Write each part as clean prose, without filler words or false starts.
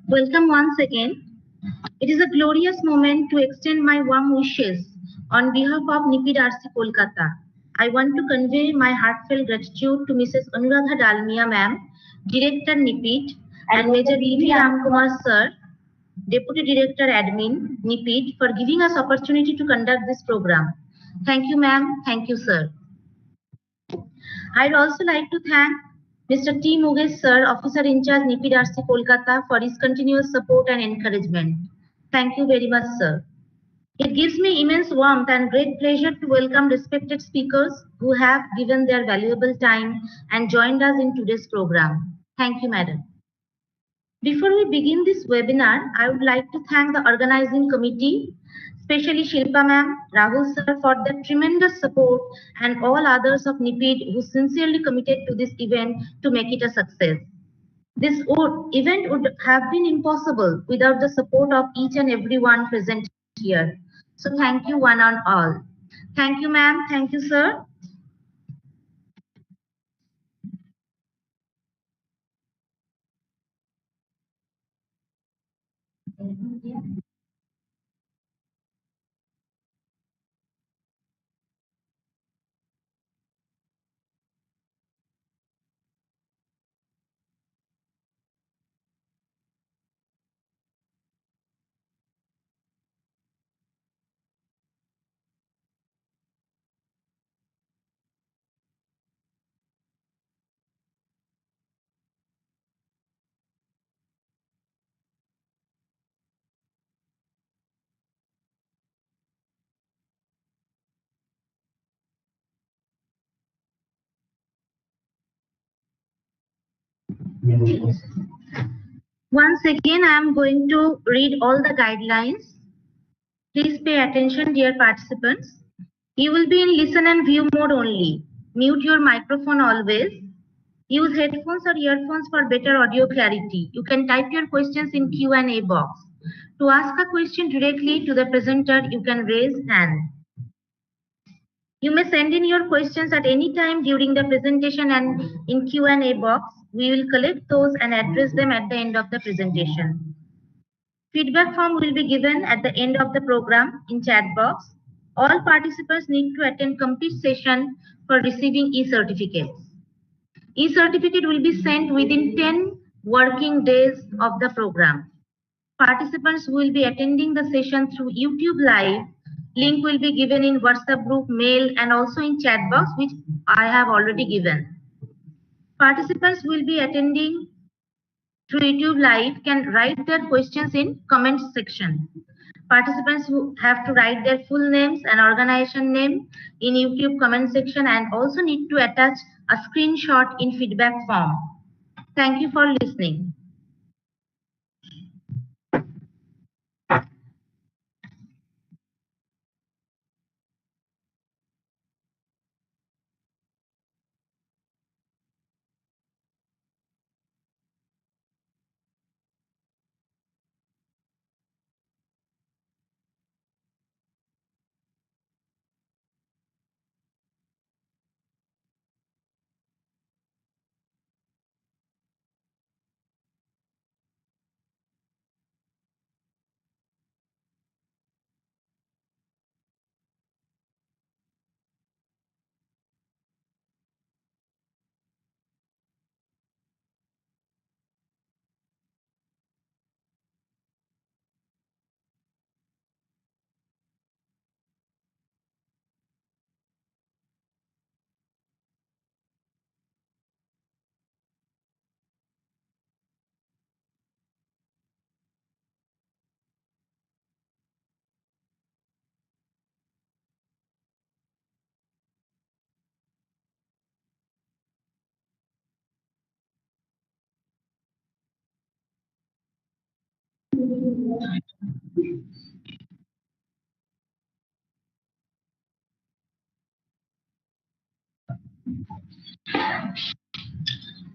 Welcome once again. It is a glorious moment to extend my warm wishes on behalf of NIPID RC Kolkata. I want to convey my heartfelt gratitude to Mrs. Anuradha Dalmia ma'am, Director NIPID, and Major E.V. Ramkumar sir, Deputy Director Admin NIPID, for giving us opportunity to conduct this program. Thank you ma'am, thank you sir. I'd also like to thank Mr. T. Mugesh Sir, Officer in Charge NIPID RC Kolkata, for his continuous support and encouragement. Thank you very much, sir. It gives me immense warmth and great pleasure to welcome respected speakers who have given their valuable time and joined us in today's program. Thank you, madam. Before we begin this webinar, I would like to thank the organizing committee, especially Shilpa ma'am, Rahul sir, for their tremendous support, and all others of NIPID who sincerely committed to this event to make it a success. This event would have been impossible without the support of each and everyone present here. So thank you one and all. Thank you ma'am, thank you sir. Once again, I am going to read all the guidelines. Please pay attention, dear participants. You will be in listen and view mode only. Mute your microphone always. Use headphones or earphones for better audio clarity. You can type your questions in Q&A box. To ask a question directly to the presenter, you can raise hand. You may send in your questions at any time during the presentation and in Q&A box. We will collect those and address them at the end of the presentation. Feedback form will be given at the end of the program in chat box. All participants need to attend complete session for receiving e-certificates. E-certificate will be sent within 10 working days of the program. Participants who will be attending the session through YouTube Live. Link will be given in WhatsApp group, mail, and also in chat box, which I have already given. Participants who will be attending through YouTube Live can write their questions in comments section. Participants who have to write their full names and organization name in YouTube comment section and also need to attach a screenshot in feedback form. Thank you for listening.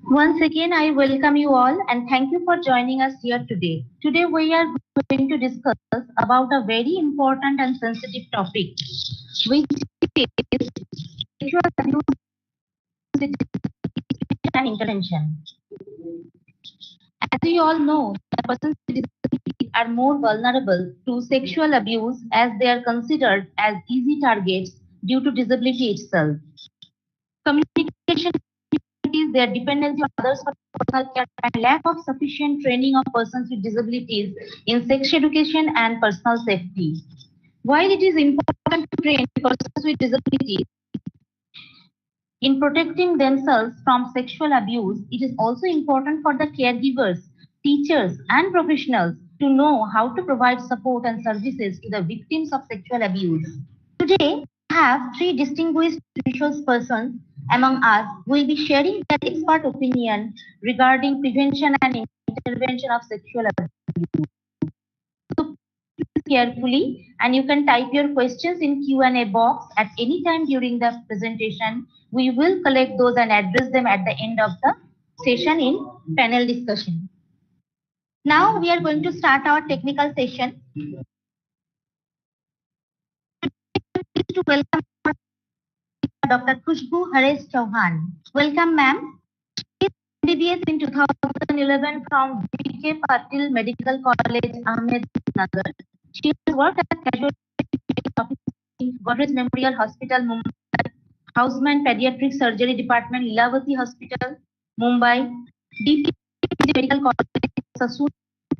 Once again, I welcome you all and thank you for joining us here today. Today we are going to discuss about a very important and sensitive topic, which is sexual abuse and intervention. you all know, persons with disabilities are more vulnerable to sexual abuse as they are considered as easy targets due to disability itself. Communication difficulties, their dependency on others for personal care, and lack of sufficient training of persons with disabilities in sex education and personal safety. While it is important to train persons with disabilities in protecting themselves from sexual abuse, it is also important for the caregivers, teachers, and professionals to know how to provide support and services to the victims of sexual abuse. Today, we have three distinguished resource persons among us who will be sharing their expert opinion regarding prevention and intervention of sexual abuse. So carefully, and you can type your questions in Q&A box at any time during the presentation. We will collect those and address them at the end of the session in panel discussion. Now we are going to start our technical session. To welcome Dr. Khushbu Haresh Chauhan. Welcome, ma'am. MBBS in 2011 from B.K. Patil Medical College, Ahmednagar. She has worked as casualty officer in Godrej Memorial Hospital, Mumbai, Houseman Pediatric Surgery Department, Lilavati Hospital, Mumbai, DP Medical College, Sassoon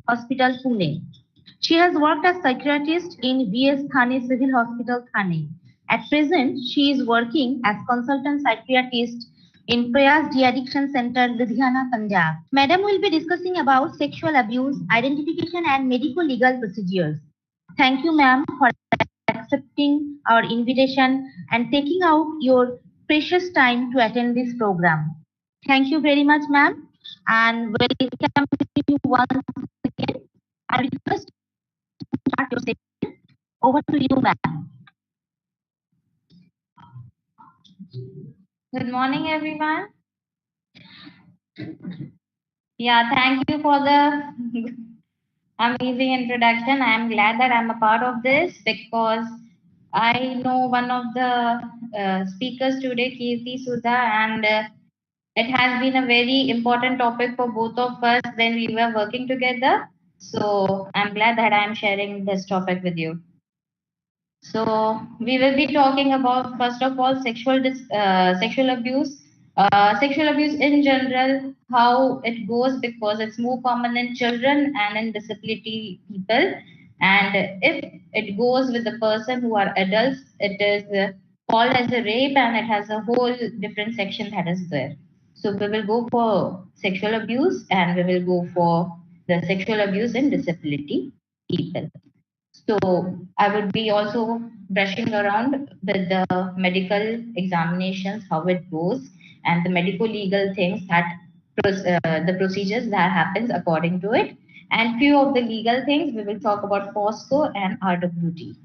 Hospital, Pune. She has worked as psychiatrist in V.S. Thane Civil Hospital, Thane. At present, she is working as consultant psychiatrist in Prayas De-Addiction Center, Ludhiana, Punjab. Madam will be discussing about sexual abuse, identification and medico-legal procedures. Thank you, ma'am, for accepting our invitation and taking out your precious time to attend this program. Thank you very much, ma'am, and welcome you once again. I request to start your session. Over to you, ma'am. Good morning, everyone. Yeah, thank you for the amazing introduction. I am glad that I'm a part of this because I know one of the speakers today, Kirti Sudha, and it has been a very important topic for both of us when we were working together. So I'm glad that I'm sharing this topic with you. So we will be talking about first of all sexual abuse. Sexual abuse in general, how it goes because it's more common in children and in disability people. And if it goes with the person who are adults, it is called as a rape and it has a whole different section that is there. So we will go for sexual abuse and we will go for the sexual abuse in disability people. So I would be also brushing around with the medical examinations, how it goes, and the medical legal things that the procedures that happens according to it. And few of the legal things we will talk about POSCO and RWD.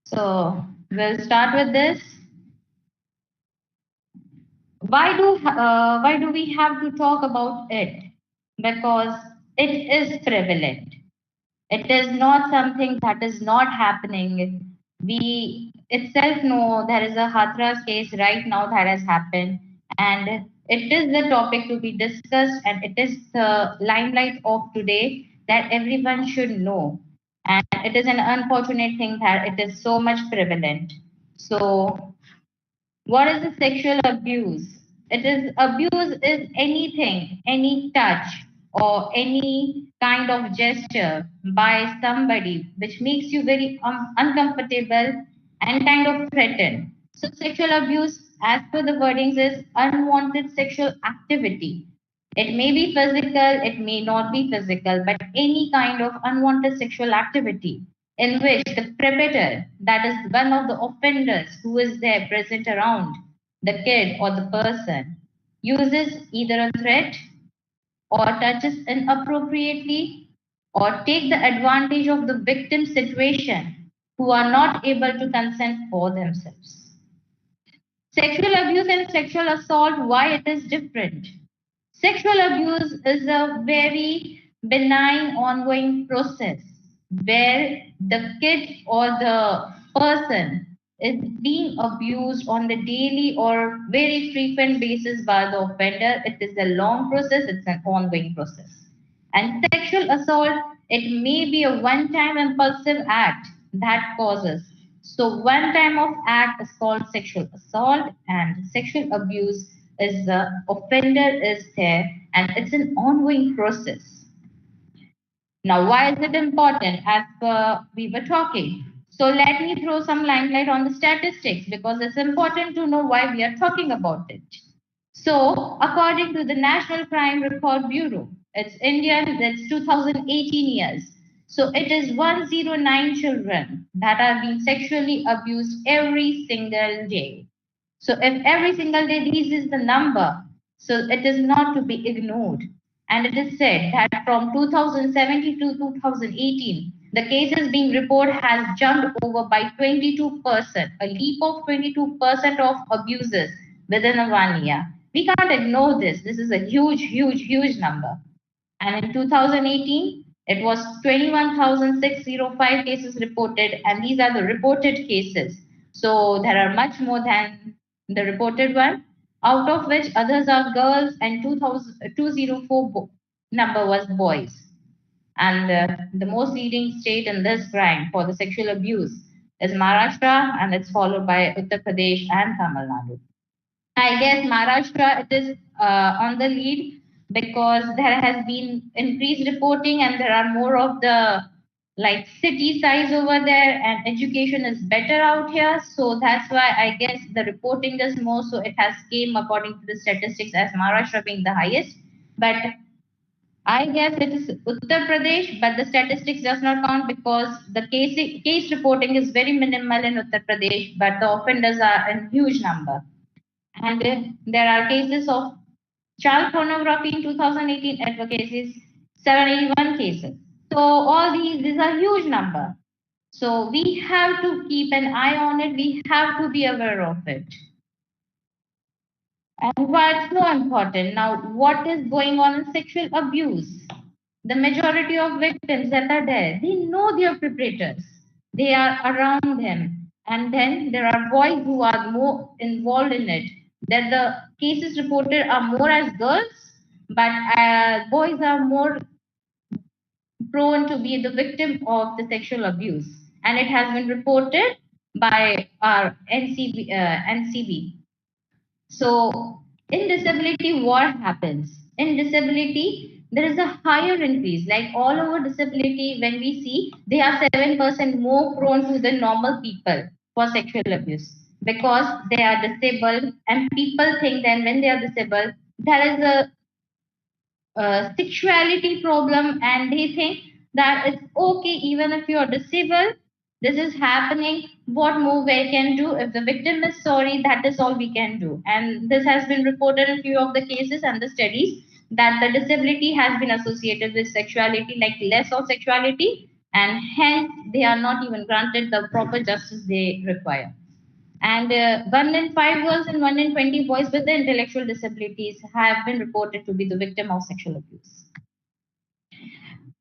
So we'll start with this. Why do we have to talk about it? Because it is prevalent. It is not something that is not happening. We itself know there is a Hathras case right now that has happened, and it is the topic to be discussed, and it is the limelight of today that everyone should know. And it is an unfortunate thing that it is so much prevalent. So what is the sexual abuse? It is abuse is anything, any touch or any kind of gesture by somebody which makes you very uncomfortable and kind of threatened. So sexual abuse, as per the wordings, is unwanted sexual activity. It may be physical, it may not be physical, but any kind of unwanted sexual activity in which the perpetrator, that is one of the offenders who is there present around the kid or the person, uses either a threat or touches inappropriately or take the advantage of the victim situation who are not able to consent for themselves. Sexual abuse and sexual assault, why it is different? Sexual abuse is a very benign ongoing process where the kid or the person is being abused on the daily or very frequent basis by the offender. It is a long process, it's an ongoing process. And sexual assault, it may be a one-time impulsive act that causes. So one time of act is called sexual assault, and sexual abuse is the offender is there, and it's an ongoing process. Now, why is it important as we were talking? So let me throw some limelight on the statistics because it's important to know why we are talking about it. So, according to the National Crime Record Bureau, it's Indian, it's 2018 years. So it is 109 children that are being sexually abused every single day. So if every single day this is the number, so it is not to be ignored. And it is said that from 2017 to 2018, the cases being reported has jumped over by 22%, a leap of 22% of abuses within a 1 year. We can't ignore this. This is a huge, huge, huge number. And in 2018, it was 21,605 cases reported, and these are the reported cases. So there are much more than the reported one, out of which others are girls, and 204 number was boys. And the most leading state in this crime for the sexual abuse is Maharashtra, and it's followed by Uttar Pradesh and Tamil Nadu. I guess Maharashtra it is on the lead because there has been increased reporting and there are more of the like city size over there and education is better out here. So that's why I guess the reporting is more. So it has came according to the statistics as Maharashtra being the highest. But I guess it is Uttar Pradesh, but the statistics does not count because the case reporting is very minimal in Uttar Pradesh, but the offenders are in huge number. And there are cases of child pornography in 2018 advocacies, 781 cases. So all these are huge number. So we have to keep an eye on it. We have to be aware of it. And what's more important now, what is going on in sexual abuse? The majority of victims that are there, they know their perpetrators. They are around them. And then there are boys who are more involved in it. That the cases reported are more as girls, but boys are more prone to be the victim of the sexual abuse. And it has been reported by our NCB. So in disability, what happens? In disability, there is a higher increase. Like all over disability, when we see, they are 7% more prone to the normal people for sexual abuse because they are disabled, and people think that when they are disabled, there is a sexuality problem, and they think that it's okay even if you're disabled. This is happening. What more we can do? If the victim is sorry, that is all we can do. And this has been reported in few of the cases and the studies that the disability has been associated with sexuality, like less of sexuality, and hence they are not even granted the proper justice they require. And 1 in 5 girls and 1 in 20 boys with the intellectual disabilities have been reported to be the victim of sexual abuse.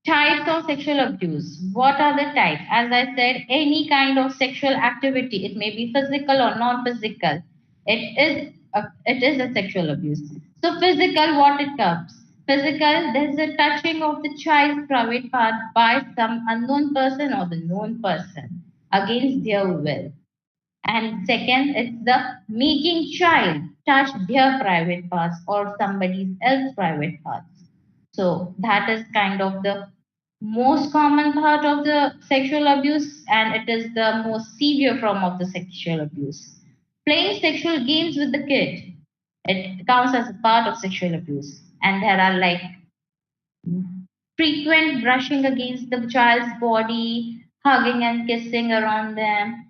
Types of sexual abuse. What are the types? As I said, any kind of sexual activity. It may be physical or non-physical. It is a sexual abuse. So physical, what it comes? Physical, there's a touching of the child's private part by some unknown person or the known person against their will. And second, it's the making child touch their private parts or somebody else's private parts. So that is kind of the most common part of the sexual abuse, and it is the most severe form of the sexual abuse. Playing sexual games with the kid, it counts as a part of sexual abuse. And there are like frequent brushing against the child's body, hugging and kissing around them,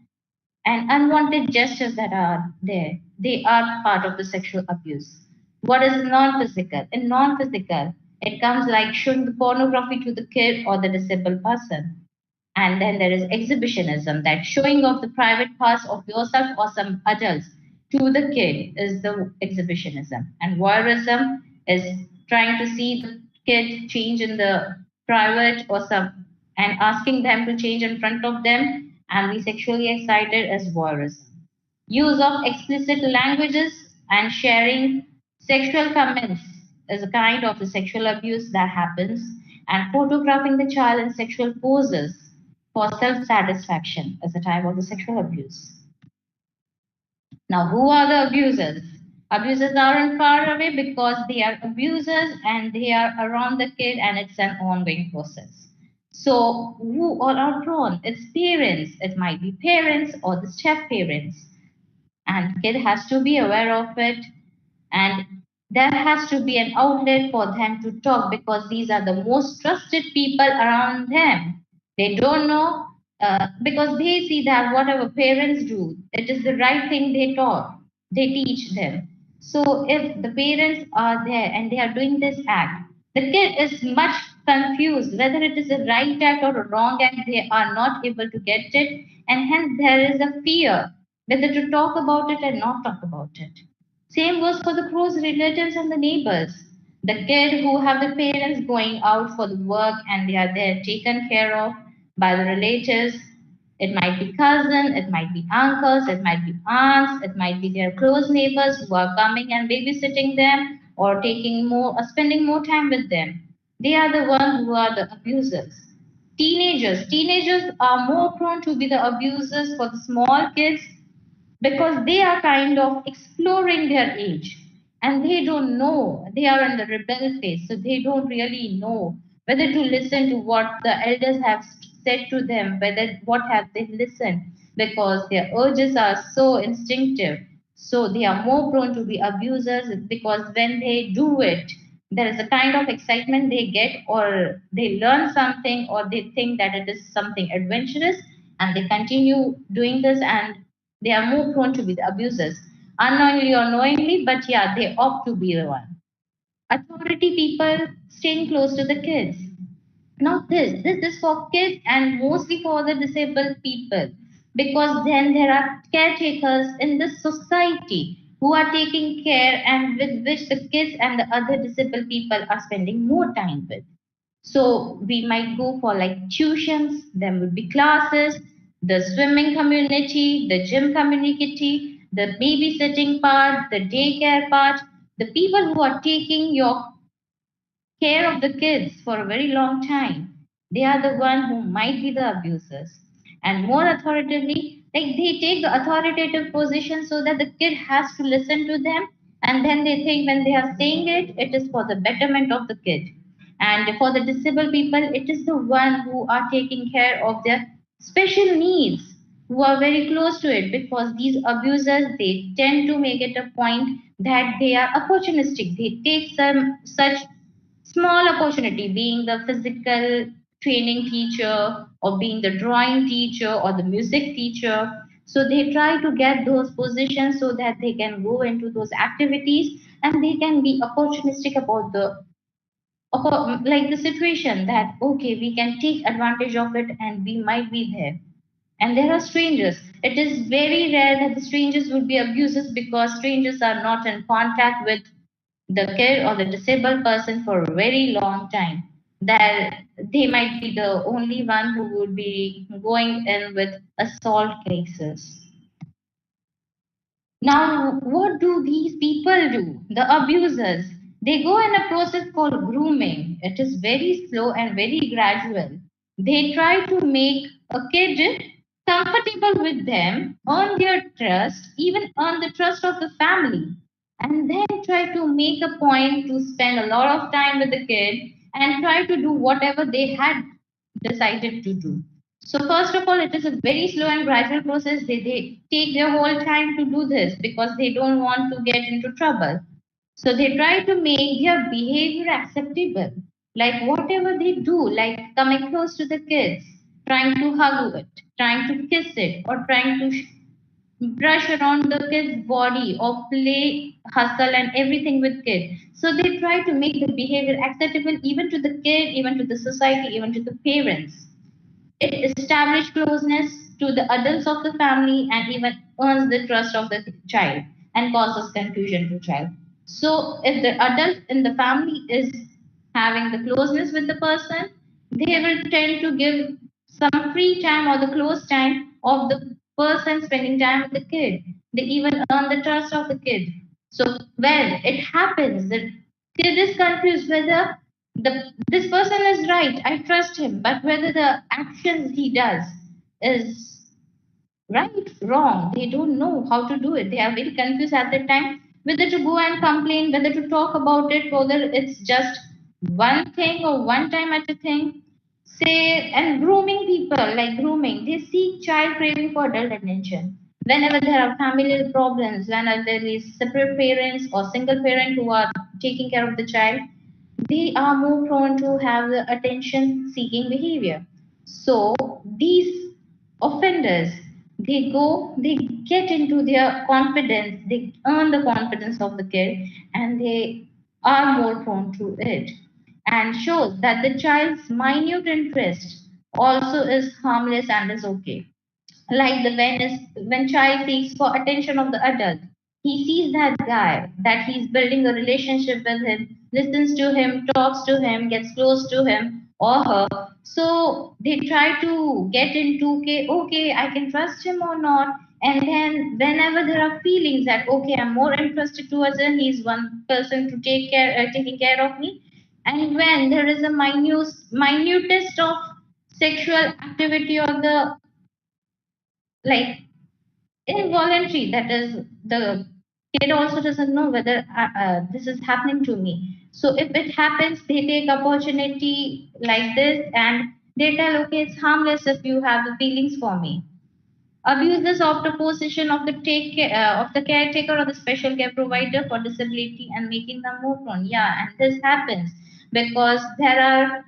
and unwanted gestures that are there. They are part of the sexual abuse. What is non-physical? In non-physical, it comes like showing the pornography to the kid or the disabled person. And then there is exhibitionism, that showing of the private parts of yourself or some adults to the kid is the exhibitionism. And voyeurism is trying to see the kid change in the private or some. and asking them to change in front of them and be sexually excited is voyeurism. Use of explicit languages and sharing sexual comments is a kind of the sexual abuse that happens, and photographing the child in sexual poses for self satisfaction is a type of the sexual abuse. Now, who are the abusers? Abusers aren't far away because they are abusers and they are around the kid and it's an ongoing process. So, who all are prone? It's parents. It might be parents or the step parents. And kid has to be aware of it, and there has to be an outlet for them to talk because these are the most trusted people around them. They don't know because they see that whatever parents do, it is the right thing they taught, they teach them. So if the parents are there and they are doing this act, the kid is much confused whether it is a right act or a wrong act. They are not able to get it, and hence there is a fear whether to talk about it and not talk about it. Same goes for the close relatives and the neighbors. The kid who have the parents going out for the work and they are there taken care of by the relatives. It might be cousin, it might be uncles, it might be aunts, it might be their close neighbors who are coming and babysitting them or taking more or spending more time with them. They are the ones who are the abusers. Teenagers are more prone to be the abusers for the small kids because they are kind of exploring their age and they don't know, they are in the rebel phase, so they don't really know whether to listen to what the elders have said to them, whether what have they listened, because their urges are so instinctive. So they are more prone to be abusers because when they do it, there is a kind of excitement they get, or they learn something, or they think that it is something adventurous, and they continue doing this, and they are more prone to be the abusers, unknowingly or knowingly, but yeah, they opt to be the one. Authority people staying close to the kids. Now, this is for kids and mostly for the disabled people because then there are caretakers in the society who are taking care and with which the kids and the other disabled people are spending more time with. So we might go for like tuitions, there would be classes, the swimming community, the gym community, the babysitting part, the daycare part, the people who are taking your care of the kids for a very long time. They are the one who might be the abusers. And more authoritatively, like they take the authoritative position so that the kid has to listen to them. And then they think when they are saying it, it is for the betterment of the kid. And for the disabled people, it is the one who are taking care of their special needs, who are very close to it, because these abusers, they tend to make it a point that they are opportunistic. They take some such small opportunity, being the physical training teacher or being the drawing teacher or the music teacher. So they try to get those positions so that they can go into those activities and they can be opportunistic about the like the situation that okay, we can take advantage of it and we might be there. And there are strangers. It is very rare that the strangers would be abusers because strangers are not in contact with the kid or the disabled person for a very long time. That they might be the only one who would be going in with assault cases. Now, what do these people do? The abusers. They go in a process called grooming. It is very slow and very gradual. They try to make a kid comfortable with them, earn their trust, even earn the trust of the family, and then try to make a point to spend a lot of time with the kid and try to do whatever they had decided to do. So first of all, it is a very slow and gradual process. They take their whole time to do this because they don't want to get into trouble. So they try to make their behavior acceptable. Like whatever they do, like coming close to the kids, trying to hug it, trying to kiss it, or trying to brush around the kid's body or play hustle and everything with kid. So they try to make the behavior acceptable even to the kid, even to the society, even to the parents. It establishes closeness to the adults of the family and even earns the trust of the child and causes confusion to child. So if the adult in the family is having the closeness with the person, they will tend to give some free time or the close time of the person spending time with the kid. They even earn the trust of the kid. So when it happens, the kid is confused whether this person is right, I trust him, but whether the actions he does is right, wrong. They don't know how to do it. They are very confused at that time whether to go and complain, whether to talk about it, whether it's just one thing or one time at a thing. Say, and grooming people, like grooming, they seek child craving for adult attention. Whenever there are familial problems, whenever there is separate parents or single parent who are taking care of the child, they are more prone to have the attention seeking behavior. So these offenders, they get into their confidence, they earn the confidence of the kid, and they are more prone to it, and shows that the child's minute interest also is harmless and is okay. Like the when child seeks for attention of the adult, he sees that guy, that he's building a relationship with him, listens to him, talks to him, gets close to him or her. So they try to get into, okay, I can trust him or not. And then whenever there are feelings that, okay, I'm more interested towards him, he's one person to take care, taking care of me. And when there is a minutest of sexual activity or the, like, involuntary, that is, the kid also doesn't know whether this is happening to me. So if it happens, they take opportunity like this, and they tell, okay, it's harmless if you have the feelings for me. Abuses of the position of the of the caretaker or the special care provider for disability and making them more prone. Yeah, and this happens because there are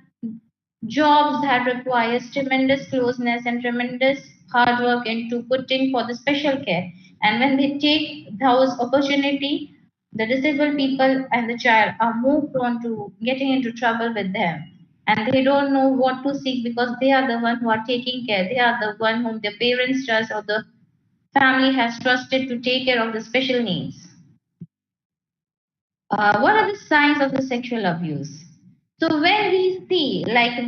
jobs that requires tremendous closeness and tremendous hard work into putting for the special care. And when they take those opportunity, the disabled people and the child are more prone to getting into trouble with them. And they don't know what to seek because they are the one who are taking care. They are the one whom their parents trust or the family has trusted to take care of the special needs. What are the signs of the sexual abuse? So when we see, like,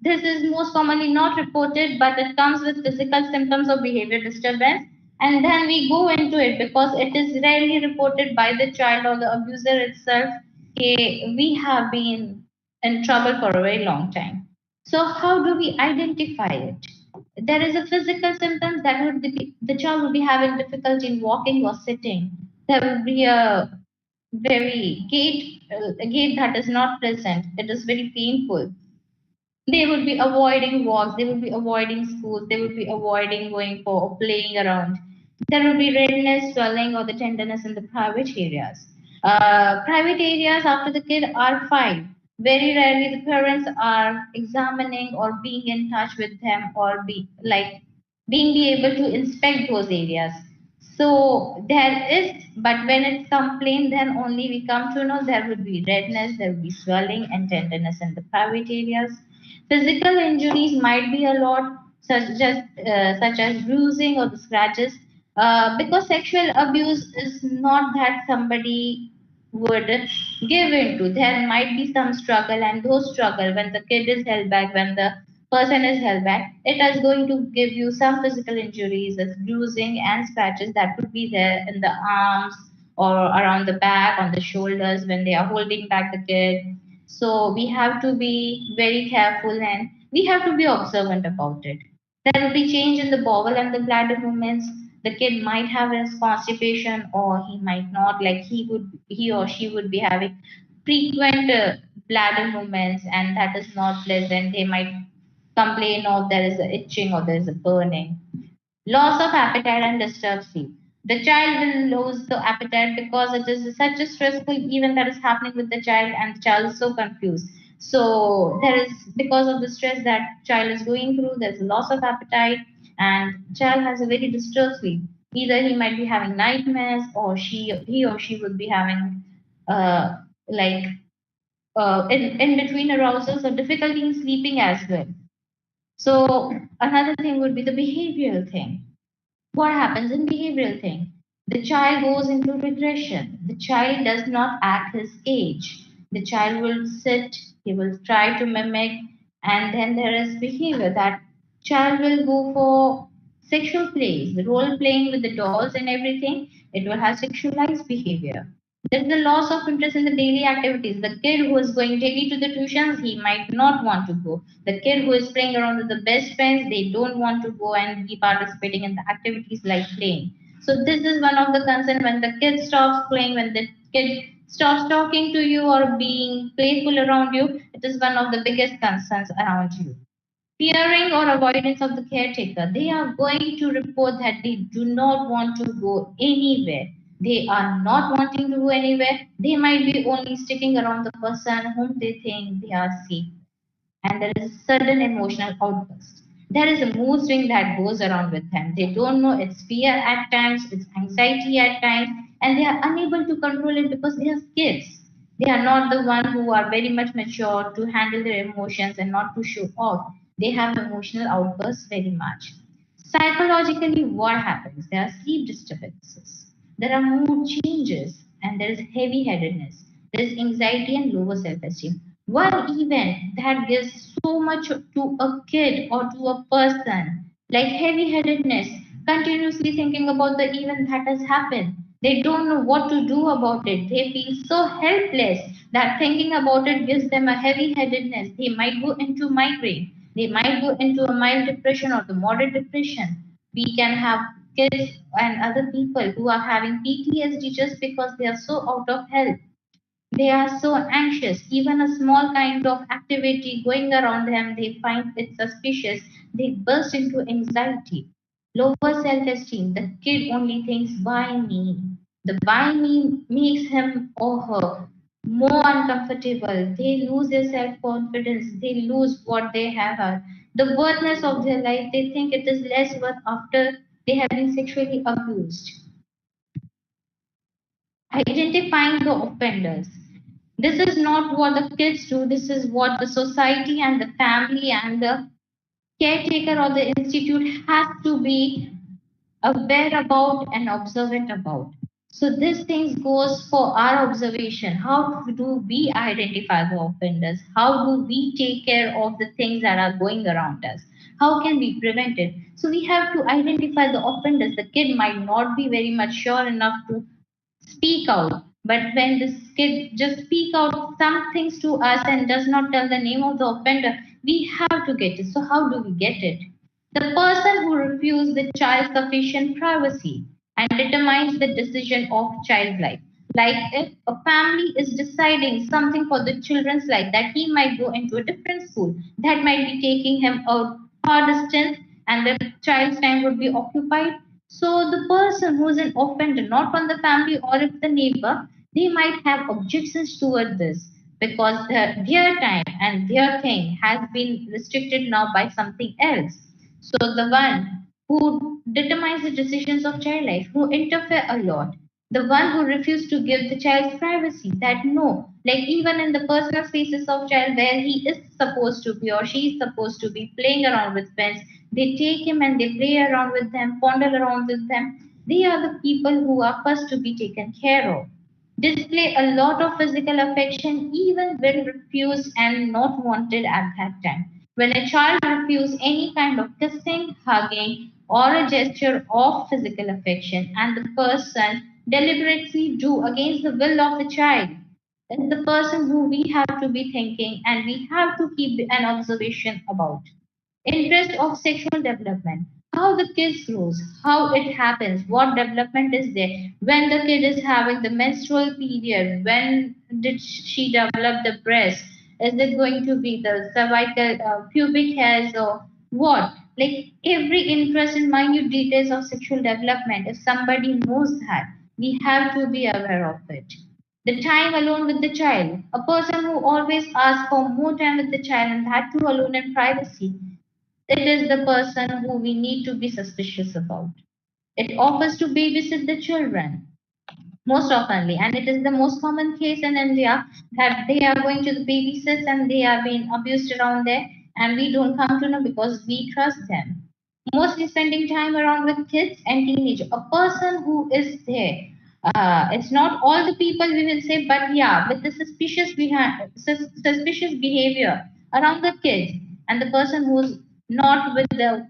this is most commonly not reported, but it comes with physical symptoms of behavior disturbance, and then we go into it because it is rarely reported by the child or the abuser itself. Okay, we have been in trouble for a very long time. So how do we identify it? There is a physical symptoms that would be, the child would be having difficulty in walking or sitting. There will be a gait that is not present. It is very painful. They would be avoiding walks, they would be avoiding schools, they would be avoiding going for or playing around. There would be redness, swelling, or the tenderness in the private areas. Private areas after the kid are fine. Very rarely the parents are examining or being in touch with them or being be able to inspect those areas. So there is, but when it's complained, then only we come to know there would be redness, there would be swelling and tenderness in the private areas. Physical injuries might be a lot, such as bruising or the scratches, because sexual abuse is not that somebody would give into. There might be some struggle, and those struggle when the kid is held back, when the person is held back, it is going to give you some physical injuries, as bruising and scratches that could be there in the arms or around the back, on the shoulders when they are holding back the kid. So we have to be very careful and we have to be observant about it. There will be change in the bowel and the bladder movements. The kid might have a constipation or he might not. Like he or she would be having frequent bladder movements, and that is not pleasant. They might complain of there is a itching or there is a burning. Loss of appetite and disturbed sleep. The child will lose the appetite because it is such a stressful event that is happening with the child, and the child is so confused. So there is, because of the stress that child is going through, there's a loss of appetite, and child has a very disturbed sleep. Either he might be having nightmares, or he or she would be having uh, like in between arousals or difficulty in sleeping as well. So another thing would be the behavioral thing. What happens in behavioral thing? The child goes into regression. The child does not act his age. The child will sit, he will try to mimic, And then there is behavior that child will go for sexual plays, the role playing with the dolls and everything. It will have sexualized behavior. There's the loss of interest in the daily activities. The kid who is going daily to the tuitions, he might not want to go. The kid who is playing around with the best friends, they don't want to go and be participating in the activities like playing. So this is one of the concern when the kid stops playing, when the kid stops talking to you or being playful around you, it is one of the biggest concerns around you. Fearing or avoidance of the caretaker, they are going to report that they do not want to go anywhere. They are not wanting to go anywhere. They might be only sticking around the person whom they think they are safe, and there is a sudden emotional outburst. There is a mood swing that goes around with them. They don't know it's fear at times, it's anxiety at times, and they are unable to control it because they are kids. They are not the one who are very much mature to handle their emotions and not to show off. They have emotional outbursts very much. Psychologically, what happens? There are sleep disturbances, there are mood changes, and there is heavy headedness, there is anxiety and lower self esteem. One event that gives so much to a kid or to a person, like heavy headedness, continuously thinking about the event that has happened. They don't know what to do about it. They feel so helpless that thinking about it gives them a heavy headedness. They might go into migraine. They might go into a mild depression or the moderate depression. We can have kids and other people who are having PTSD just because they are so out of health. They are so anxious. Even a small kind of activity going around them, they find it suspicious. They burst into anxiety. Lower self esteem. The kid only thinks, why me? The why me makes him or her more uncomfortable. They lose their self confidence. They lose what they have. The worthiness of their life, they think it is less worth after they have been sexually abused. Identifying the offenders. This is not what the kids do, this is what the society and the family and the caretaker or the institute has to be aware about and observant about. So this thing goes for our observation. How do we identify the offenders? How do we take care of the things that are going around us? How can we prevent it? So we have to identify the offenders. The kid might not be very much sure enough to speak out. But when this kid just speak out some things to us and does not tell the name of the offender, we have to get it. So how do we get it? The person who refuses the child sufficient privacy and determines the decision of child life. Like if a family is deciding something for the children's life, that he might go into a different school, that might be taking him a far distance and the child's time would be occupied. So the person who is an offender, not from the family or if the neighbor, they might have objections toward this because their time and their thing has been restricted now by something else. So the one who determines the decisions of child life, who interfere a lot, the one who refuses to give the child's privacy, that no, like even in the personal spaces of child where he is supposed to be or she is supposed to be playing around with friends, they take him and they play around with them, fondle around with them. They are the people who are first to be taken care of. Display a lot of physical affection even when refused and not wanted at that time. When a child refuses any kind of kissing, hugging, or a gesture of physical affection, and the person deliberately do against the will of the child, is the person who we have to be thinking and we have to keep an observation about. Interest of sexual development, how the kids grows, how it happens, what development is there, when the kid is having the menstrual period, when did she develop the breast, is it going to be the cervical pubic hairs or what, like every interest in minute details of sexual development, if somebody knows that, we have to be aware of it. The time alone with the child, a person who always asks for more time with the child and that too alone in privacy, it is the person who we need to be suspicious about. It offers to babysit the children most oftenly, and it is the most common case in India that they are going to the babysits and they are being abused around there, and we don't come to know because we trust them. Mostly spending time around with kids and teenagers. A person who is there. It's not all the people we will say, but yeah, with the suspicious behavior around the kids. and the person who's not with the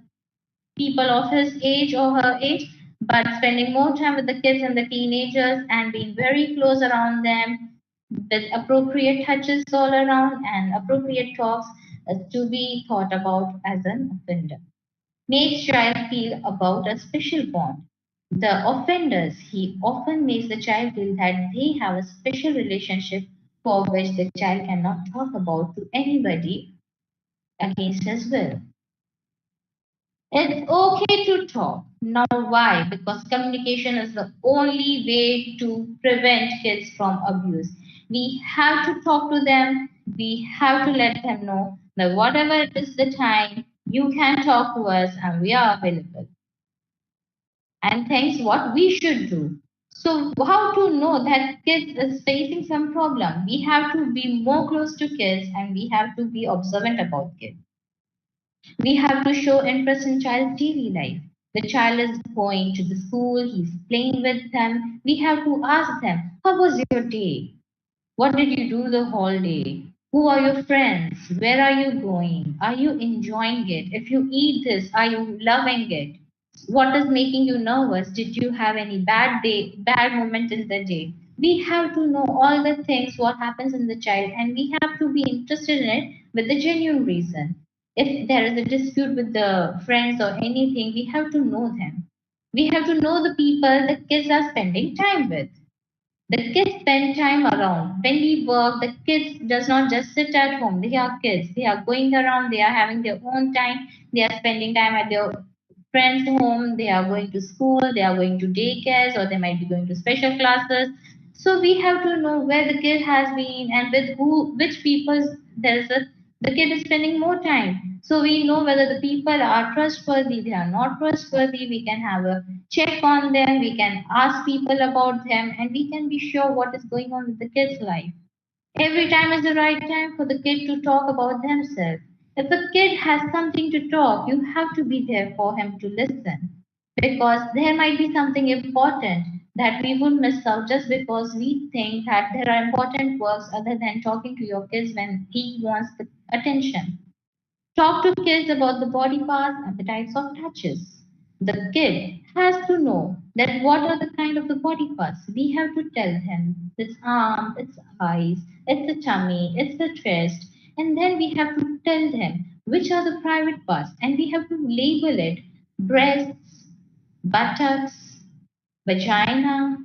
people of his age or her age, but spending more time with the kids and the teenagers and being very close around them with appropriate touches all around and appropriate talks is to be thought about as an offender. Makes child feel about a special bond. The offenders, he often makes the child feel that they have a special relationship for which the child cannot talk about to anybody against his will. It's okay to talk. Now, why? Because communication is the only way to prevent kids from abuse. We have to talk to them. We have to let them know that whatever it is the time, you can talk to us and we are available. And thanks what we should do. So, how to know that kids is facing some problem? We have to be more close to kids and we have to be observant about kids. We have to show interest in child's daily life. The child is going to the school, he's playing with them. We have to ask them, how was your day? What did you do the whole day? Who are your friends? Where are you going? Are you enjoying it? If you eat this, are you loving it? What is making you nervous? Did you have any bad moment in the day? We have to know all the things what happens in the child and we have to be interested in it with a genuine reason. If there is a dispute with the friends or anything, we have to know them. We have to know the people the kids are spending time with. The kids spend time around. When we work, the kids does not just sit at home. They are kids. They are going around. They are having their own time. They are spending time at their friends' home. They are going to school. They are going to daycares, or they might be going to special classes. So we have to know where the kid has been and with who, which people the kid is spending more time. So we know whether the people are trustworthy, they are not trustworthy. We can have a check on them, we can ask people about them, and we can be sure what is going on with the kid's life. Every time is the right time for the kid to talk about themselves. If a kid has something to talk, you have to be there for him to listen because there might be something important that we would miss out just because we think that there are important works other than talking to your kids when he wants the attention. Talk to kids about the body parts and the types of touches. The kid has to know that what are the kind of the body parts. We have to tell him it's arm, it's eyes, it's the tummy, it's the chest, and then we have to tell them which are the private parts, and we have to label it breasts, buttocks, vagina,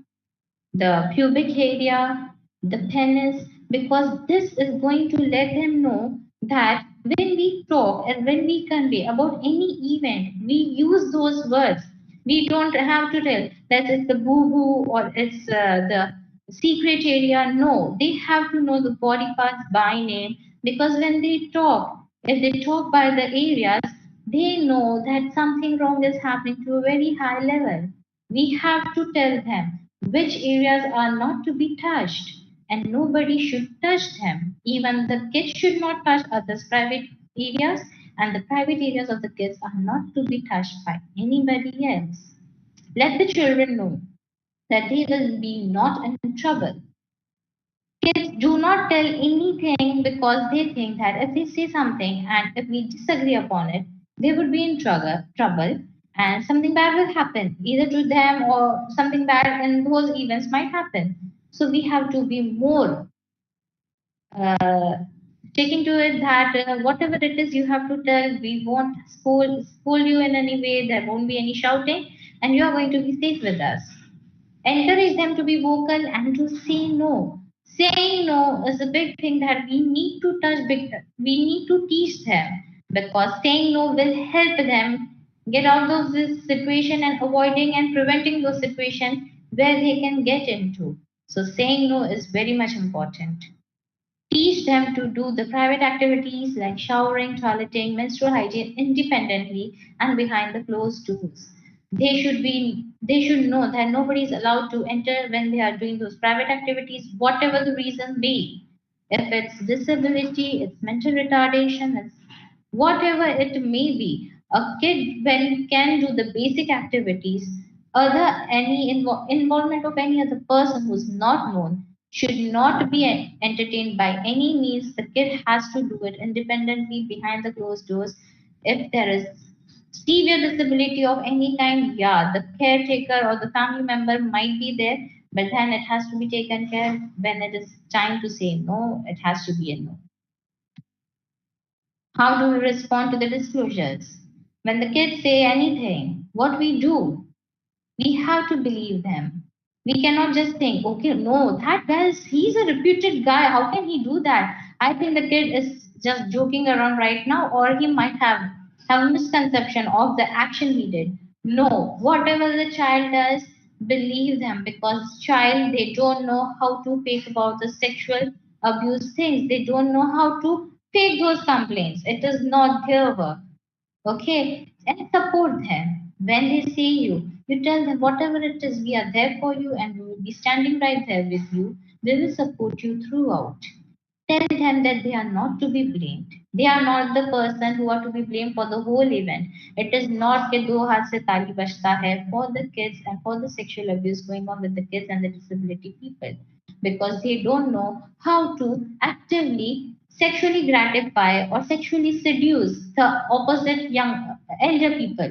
the pubic area, the penis, because this is going to let them know that when we talk and when we convey about any event, we use those words. We don't have to tell that it's the boo boo or it's the secret area. No, they have to know the body parts by name because when they talk, if they talk by the areas, they know that something wrong is happening to a very high level. We have to tell them which areas are not to be touched, and nobody should touch them. Even the kids should not touch others' private areas, and the private areas of the kids are not to be touched by anybody else. Let the children know that they will be not in trouble. Kids do not tell anything because they think that if they say something and if we disagree upon it, they would be in trouble and something bad will happen either to them or something bad in those events might happen. So we have to be more uh, taking to it that whatever it is you have to tell, we won't scold you in any way, there won't be any shouting, and you are going to be safe with us. Encourage them to be vocal and to say no. Saying no is a big thing that we need to we need to teach them because saying no will help them get out of this situation and avoiding and preventing those situations where they can get into. So saying no is very much important. Teach them to do the private activities like showering, toileting, menstrual hygiene independently and behind the closed doors. They should know that nobody is allowed to enter when they are doing those private activities, whatever the reason be. If it's disability, it's mental retardation, it's whatever it may be. A kid when can do the basic activities, other any involvement of any other person who's not known should not be entertained by any means. The kid has to do it independently behind the closed doors. If there is severe disability of any kind, yeah, the caretaker or the family member might be there, but then it has to be taken care. When it is time to say no, it has to be a no. How do we respond to the disclosures? When the kids say anything, what we do? We have to believe them. We cannot just think, okay, no, that guy is, he's a reputed guy. How can he do that? I think the kid is just joking around right now, or he might have a misconception of the action he did. No, whatever the child does, believe them, because child, they don't know how to fake about the sexual abuse things. They don't know how to fake those complaints. It is not their work. Okay, and support them when they see you. You tell them whatever it is, we are there for you and we will be standing right there with you. We will support you throughout. Tell them that they are not to be blamed. They are not the person who are to be blamed for the whole event. It is not कि दो हाथ से ताली बजता है for the kids and for the sexual abuse going on with the kids and the disability people, because they don't know how to actively sexually gratify or sexually seduce the opposite young elder people.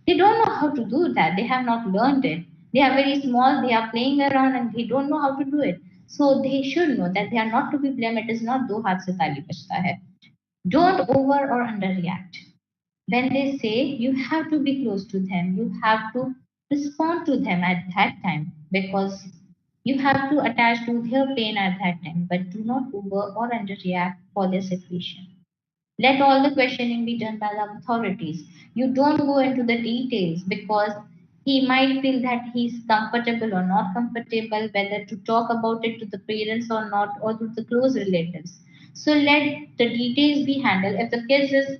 They don't know how to do that. They have not learned it. They are very small, they are playing around and they don't know how to do it. So they should know that they are not to be blamed. It is not do haath se tali bajta hai. Don't over or underreact. When they say, you have to be close to them, you have to respond to them at that time, because you have to attach to their pain at that time, but do not over or underreact for their situation. Let all the questioning be done by the authorities. You don't go into the details, because he might feel that he's comfortable or not comfortable, whether to talk about it to the parents or not, or to the close relatives. So let the details be handled. If the kids is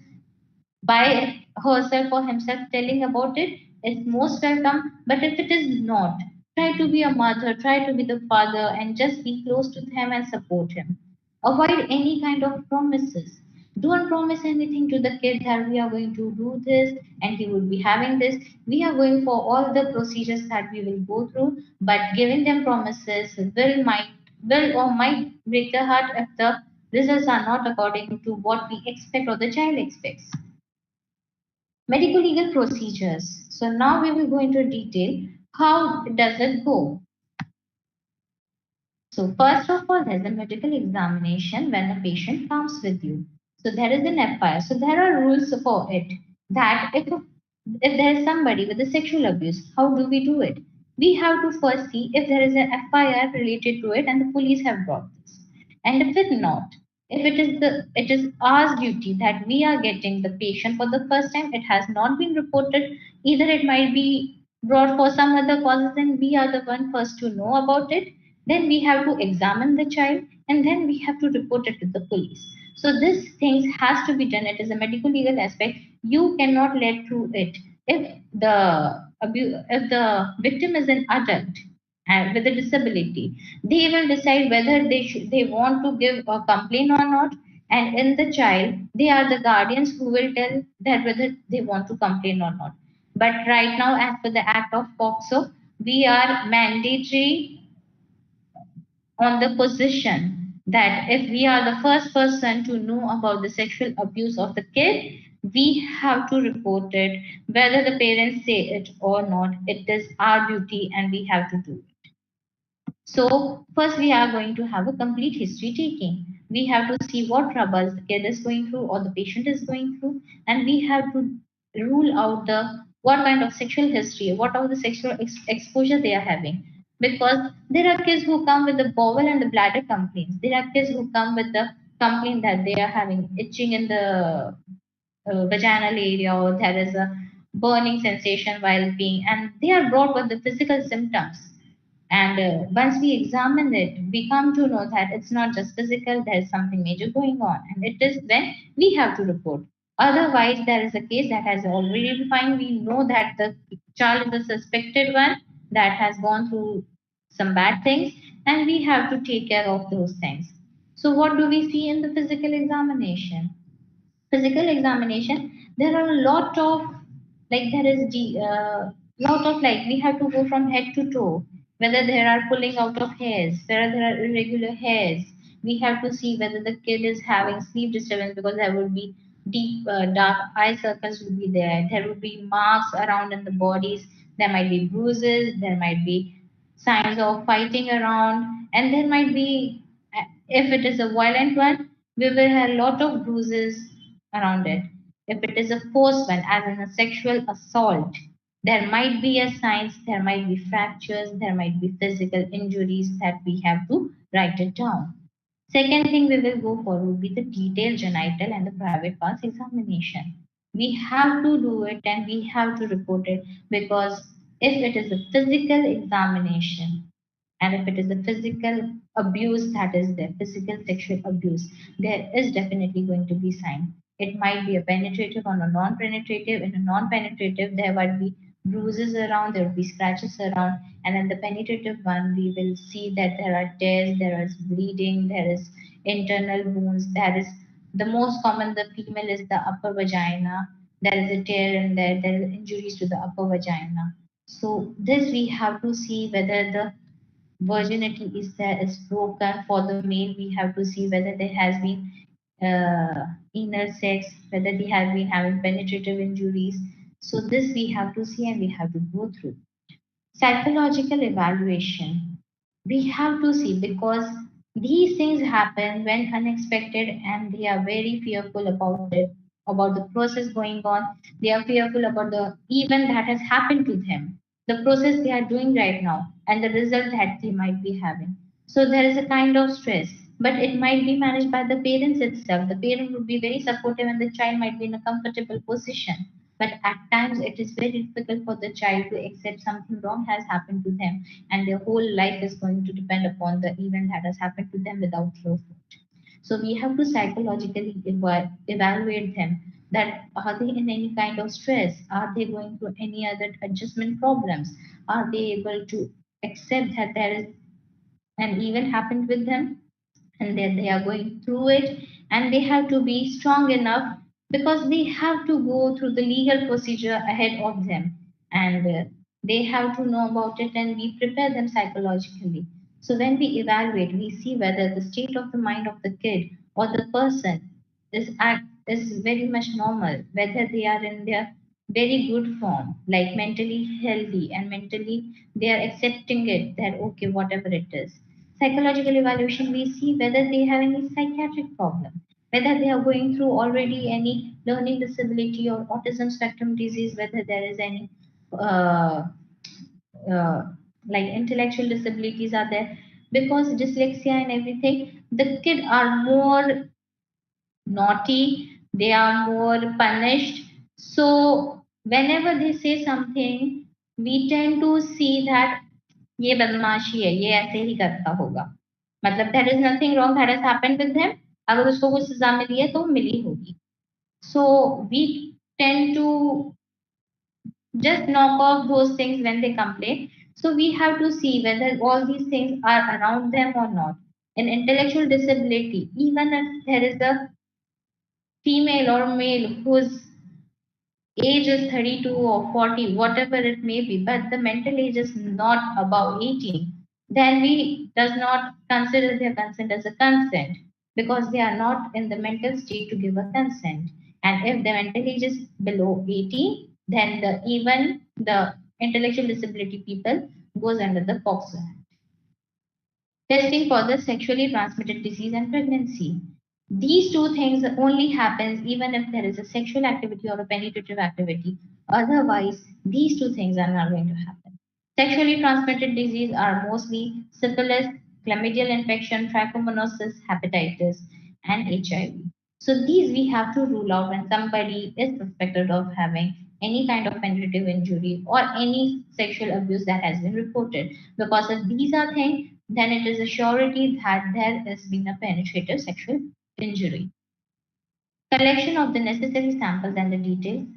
by herself or himself telling about it is most welcome. But if it is not, try to be a mother, try to be the father, and just be close to him and support him. Avoid any kind of promises. Don't promise anything to the kid that we are going to do this and he will be having this. We are going for all the procedures that we will go through, but giving them promises will or might break the heart if the results are not according to what we expect or the child expects. Medical legal procedures. So now we will go into detail. How does it go? So first of all, there's a medical examination when a patient comes with you. So there is an FIR. So there are rules for it, that if there is somebody with a sexual abuse, how do we do it? We have to first see if there is an FIR related to it and the police have brought this. And if it not, if it is our duty that we are getting the patient for the first time, it has not been reported, either it might be brought for some other causes and we are the one first to know about it, then we have to examine the child and then we have to report it to the police. So this things has to be done. It is a medical legal aspect. You cannot let through it. If the victim is an adult and with a disability, they will decide whether they want to give a complaint or not. And in the child, they are the guardians who will tell that whether they want to complain or not. But right now, as per the Act of POCSO, we are mandatory on the position that if we are the first person to know about the sexual abuse of the kid, we have to report it, whether the parents say it or not. It is our duty and we have to do it. So, first we are going to have a complete history taking. We have to see what troubles the kid is going through or the patient is going through, and we have to rule out the what kind of sexual history, what are the sexual exposure they are having. Because there are kids who come with the bowel and the bladder complaints. There are kids who come with the complaint that they are having itching in the vaginal area, or there is a burning sensation while peeing, and they are brought with the physical symptoms. And once we examine it, we come to know that it's not just physical, there's something major going on. And it is when we have to report. Otherwise, there is a case that has already been found. We know that the child is a suspected one that has gone through some bad things, and we have to take care of those things. So, what do we see in the physical examination? Physical examination, there are a lot of, like there is the lot of, like we have to go from head to toe. whether there are pulling out of hairs, whether there are irregular hairs. We have to see whether the kid is having sleep disturbance, because there would be deep dark eye circles will be there. There would be marks around in the bodies. There might be bruises. There might be signs of fighting around, and there might be, if it is a violent one, we will have a lot of bruises around it. If it is a forced one, as in a sexual assault, there might be a signs, there might be fractures, there might be physical injuries that we have to write it down. Second thing we will go for will be the detailed genital and the private parts examination. We have to do it and we have to report it, because if it is a physical examination, and if it is a physical abuse that is there, physical sexual abuse, there is definitely going to be sign. It might be a penetrative or a non-penetrative. In a non-penetrative, there might be bruises around, there will be scratches around, and in the penetrative one, we will see that there are tears, there is bleeding, there is internal wounds. There is the most common. The female is the upper vagina. There is a tear in there. There is injuries to the upper vagina. So this we have to see whether the virginity is there is broken. For the male, we have to see whether there has been inner sex, whether they have been having penetrative injuries. So this we have to see and we have to go through. Psychological evaluation. We have to see, because these things happen when unexpected and they are very fearful about it, about the process going on. They are fearful about the event that has happened to them, the process they are doing right now, and the result that they might be having. So there is a kind of stress, but it might be managed by the parents itself. The parent would be very supportive and the child might be in a comfortable position. But at times it is very difficult for the child to accept something wrong has happened to them, and their whole life is going to depend upon the event that has happened to them without their fault. So we have to psychologically evaluate them, that are they in any kind of stress? Are they going through any other adjustment problems? Are they able to accept that there is an event happened with them, and then they are going through it, and they have to be strong enough, because they have to go through the legal procedure ahead of them, and they have to know about it, and we prepare them psychologically. So when we evaluate, we see whether the state of the mind of the kid or the person is very much normal, whether they are in their very good form, like mentally healthy and mentally they are accepting it, that okay, whatever it is. Psychological evaluation, we see whether they have any psychiatric problem, whether they are going through already any learning disability or autism spectrum disease, whether there is any uh, uh, like intellectual disabilities are there, because dyslexia and everything, the kid are more naughty, they are more punished. So whenever they say something, we tend to see that ये बदमाशी है, ये ऐसे ही करता होगा, मतलब there is nothing wrong that has happened with him, अगर उसको कुछ सजा मिली है तो मिली होगी. So we tend to just knock off those things when they complain. So we have to see whether all these things are around them or not. In intellectual disability, even if there is a female or male whose age is 32 or 40, whatever it may be, but the mental age is not above 18, then we does not consider their consent as a consent, because they are not in the mental state to give a consent. And if the mental age is below 18, then even the intellectual disability people goes under the POCSO Act. Testing for the sexually transmitted disease and pregnancy. These two things only happens even if there is a sexual activity or a penetrative activity. Otherwise, these two things are not going to happen. Sexually transmitted disease are mostly syphilis, chlamydial infection, trichomoniasis, hepatitis, and HIV. So these we have to rule out when somebody is suspected of having any kind of penetrative injury or any sexual abuse that has been reported. Because if these are things, then it is a surety that there has been a penetrative sexual injury. Collection of the necessary samples and the detailed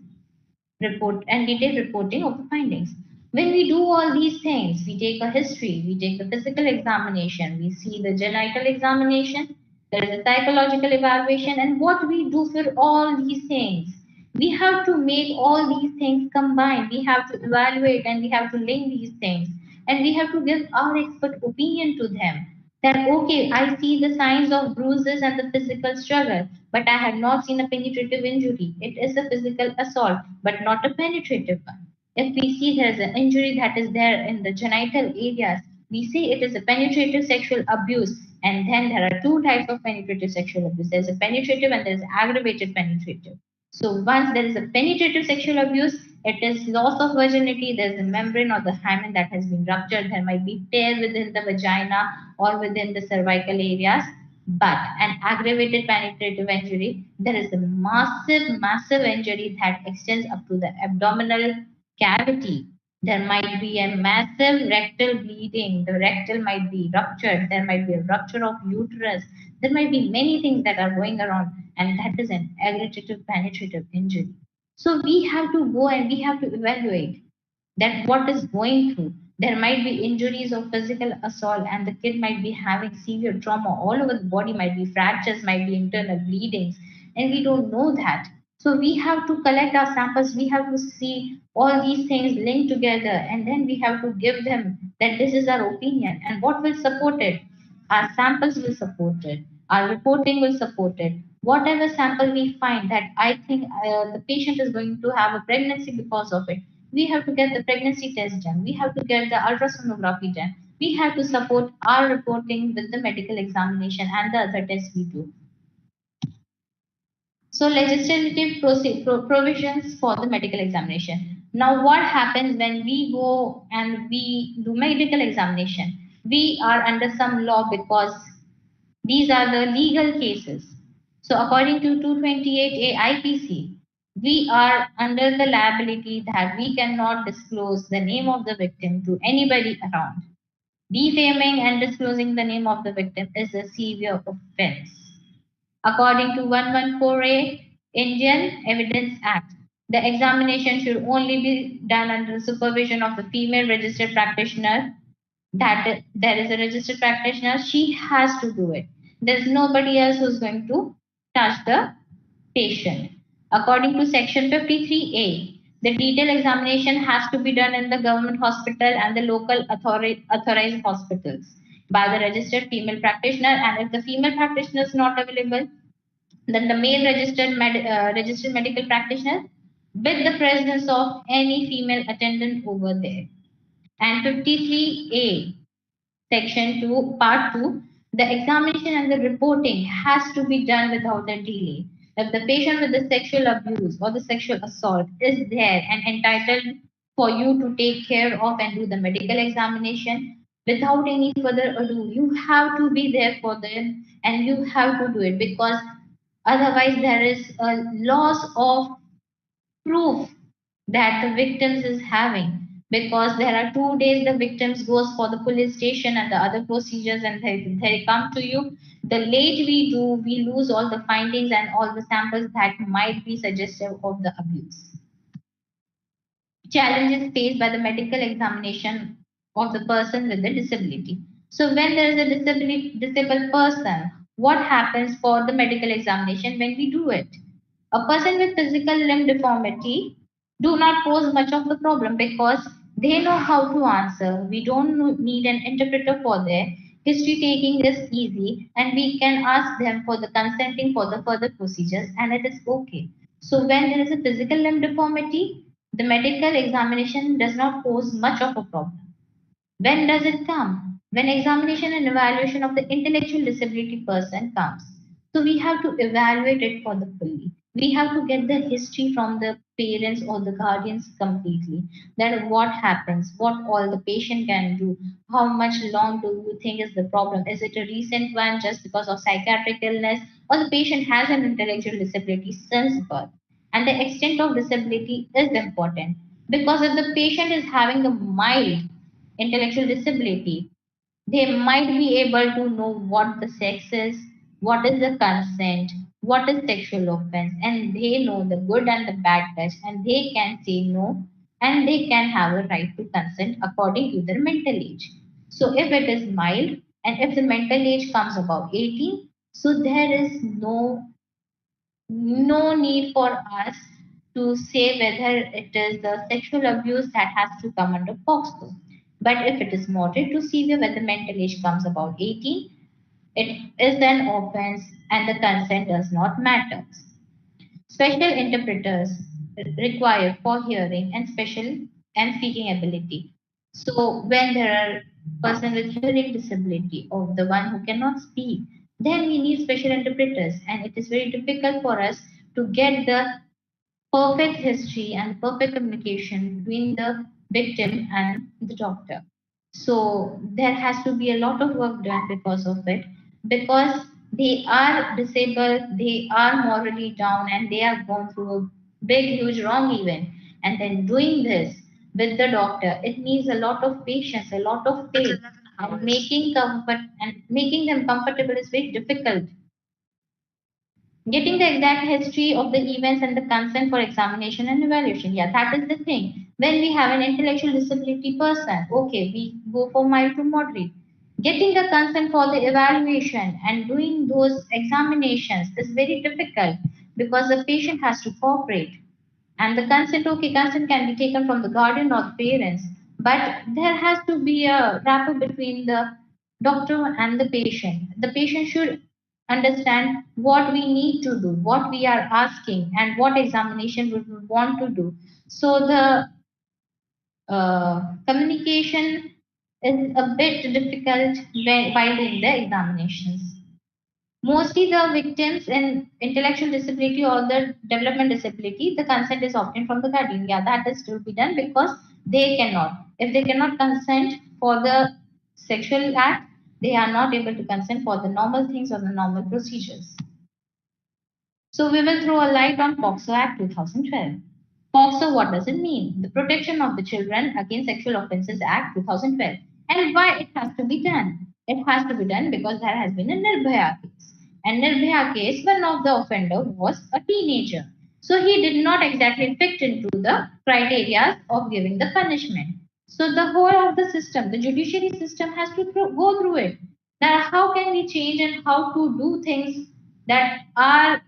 reporting of the findings. When we do all these things, we take a history, we take the physical examination, we see the genital examination, there is a psychological evaluation, and what we do for all these things. We have to make all these things combined. We have to evaluate and we have to link these things. and we have to give our expert opinion to them that okay, I see the signs of bruises and the physical struggle, but I have not seen a penetrative injury. It is a physical assault, but not a penetrative one. If we see there is an injury that is there in the genital areas, we say it is a penetrative sexual abuse. And then there are two types of penetrative sexual abuse. There's a penetrative and there's aggravated penetrative. So once there is a penetrative sexual abuse, it is loss of virginity. There's a membrane or the hymen that has been ruptured. There might be tear within the vagina or within the cervical areas. But an aggravated penetrative injury, there is a massive, massive injury that extends up to the abdominal cavity. There might be a massive rectal bleeding. The rectal might be ruptured. There might be a rupture of uterus. There might be many things that are going around, and that is an aggravated penetrative injury. So we have to go and we have to evaluate that what is going through. There might be injuries of physical assault, and the kid might be having severe trauma all over the body, might be fractures, might be internal bleedings, and we don't know that. So we have to collect our samples, we have to see all these things linked together, and then we have to give them that this is our opinion and what will support it. Our samples will support it. Our reporting will support it. Whatever sample we find that I think the patient is going to have a pregnancy because of it, we have to get the pregnancy test done. We have to get the ultrasonography done. We have to support our reporting with the medical examination and the other tests we do. So legislative provisions for the medical examination. Now, what happens when we go and we do medical examination? We are under some law because these are the legal cases. So according to 228A IPC, we are under the liability that we cannot disclose the name of the victim to anybody around. Defaming and disclosing the name of the victim is a severe offense. According to 114A Indian Evidence Act, the examination should only be done under supervision of the female registered practitioner. That there is a registered practitioner, she has to do it. There's nobody else who's going to touch the patient. According to section 53A, the detailed examination has to be done in the government hospital and the local authorized hospitals by the registered female practitioner, and if the female practitioner is not available, then the male registered medical practitioner with the presence of any female attendant over there. And 53A Section 2, Part 2, the examination and the reporting has to be done without a delay. If the patient with the sexual abuse or the sexual assault is there and entitled for you to take care of and do the medical examination, without any further ado, you have to be there for them and you have to do it, because otherwise there is a loss of proof that the victims is having, because there are 2 days the victims goes for the police station and the other procedures, and they come to you. The late we do, we lose all the findings and all the samples that might be suggestive of the abuse. Challenges faced by the medical examination of the person with the disability. So when there is a disabled person, what happens for the medical examination when we do it? A person with physical limb deformity do not pose much of the problem because they know how to answer. We don't need an interpreter for their history taking is easy, and we can ask them for the consenting for the further procedures, and it is okay. So when there is a physical limb deformity, the medical examination does not pose much of a problem. When does it come? When examination and evaluation of the intellectual disability person comes. So we have to evaluate it for the fully. We have to get the history from the parents or the guardians completely. That what happens, what all the patient can do, how much long do you think is the problem? Is it a recent one just because of psychiatric illness, or the patient has an intellectual disability since birth? And the extent of disability is important, because if the patient is having a mild intellectual disability, they might be able to know what the sex is, what is the consent, what is sexual offense, and they know the good and the bad touch, and they can say no, and they can have a right to consent according to their mental age. So if it is mild and if the mental age comes above 18, so there is no need for us to say whether it is the sexual abuse that has to come under POXO. But if it is moderate to severe, when the mental age comes about 18, it is an offense and the consent does not matter. Special interpreters required for hearing and special and speaking ability. So when there are person with hearing disability or the one who cannot speak, then we need special interpreters, and it is very difficult for us to get the perfect history and perfect communication between the victim and the doctor. So there has to be a lot of work done because of it, because they are disabled, they are morally down, and they are gone through a big, huge wrong event. And then doing this with the doctor, it needs a lot of patience, a lot of faith, and making them comfortable is very difficult. Getting the exact history of the events and the consent for examination and evaluation. Yeah, that is the thing. When we have an intellectual disability person, okay, we go for mild to moderate. Getting the consent for the evaluation and doing those examinations is very difficult because the patient has to cooperate. And the consent, okay, consent can be taken from the guardian or the parents, but there has to be a rapport between the doctor and the patient. The patient should understand what we need to do, what we are asking, and what examination we would want to do. So the communication is a bit difficult while doing the examinations. Mostly the victims in intellectual disability or the development disability, the consent is obtained from the guardian. Yeah, that is to be done because they cannot. If they cannot consent for the sexual act, they are not able to consent for the normal things or the normal procedures. So we will throw a light on POXO Act 2012. POXO, what does it mean? The Protection of the Children Against Sexual Offences Act 2012. And why it has to be done? It has to be done because there has been a Nirbhaya case. And Nirbhaya case, one of the offender was a teenager. So he did not exactly fit into the criteria of giving the punishment. So the whole of the system, the judiciary system has to go through it. Now, how can we change and how to do things that are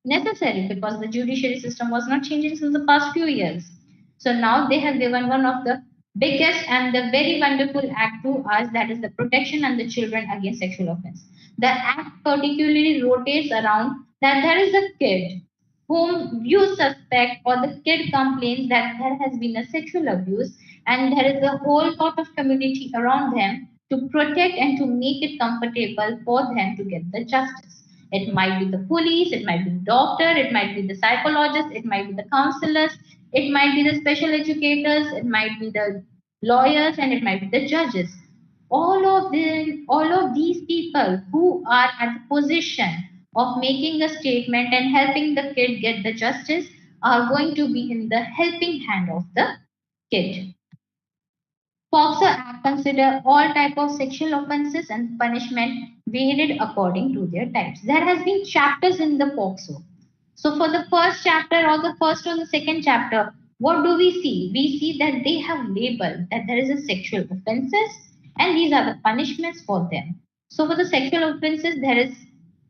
necessary because the judiciary system was not changing since the past few years. So now they have given one of the biggest and the very wonderful act to us, that is the Protection and the Children Against Sexual Offense. The act particularly rotates around that there is a kid whom you suspect or the kid complains that there has been a sexual abuse, and there is a whole lot of community around them to protect and to make it comfortable for them to get the justice. It might be the police, it might be the doctor, it might be the psychologist, it might be the counselors, it might be the special educators, it might be the lawyers, and it might be the judges. All of these people who are at the position of making a statement and helping the kid get the justice are going to be in the helping hand of the kid. POXO Act consider all type of sexual offences and punishment varied according to their types. There has been chapters in the POXO. So for the first chapter or the first or the second chapter, what do we see? We see that they have labeled that there is a sexual offences and these are the punishments for them. So for the sexual offences, there is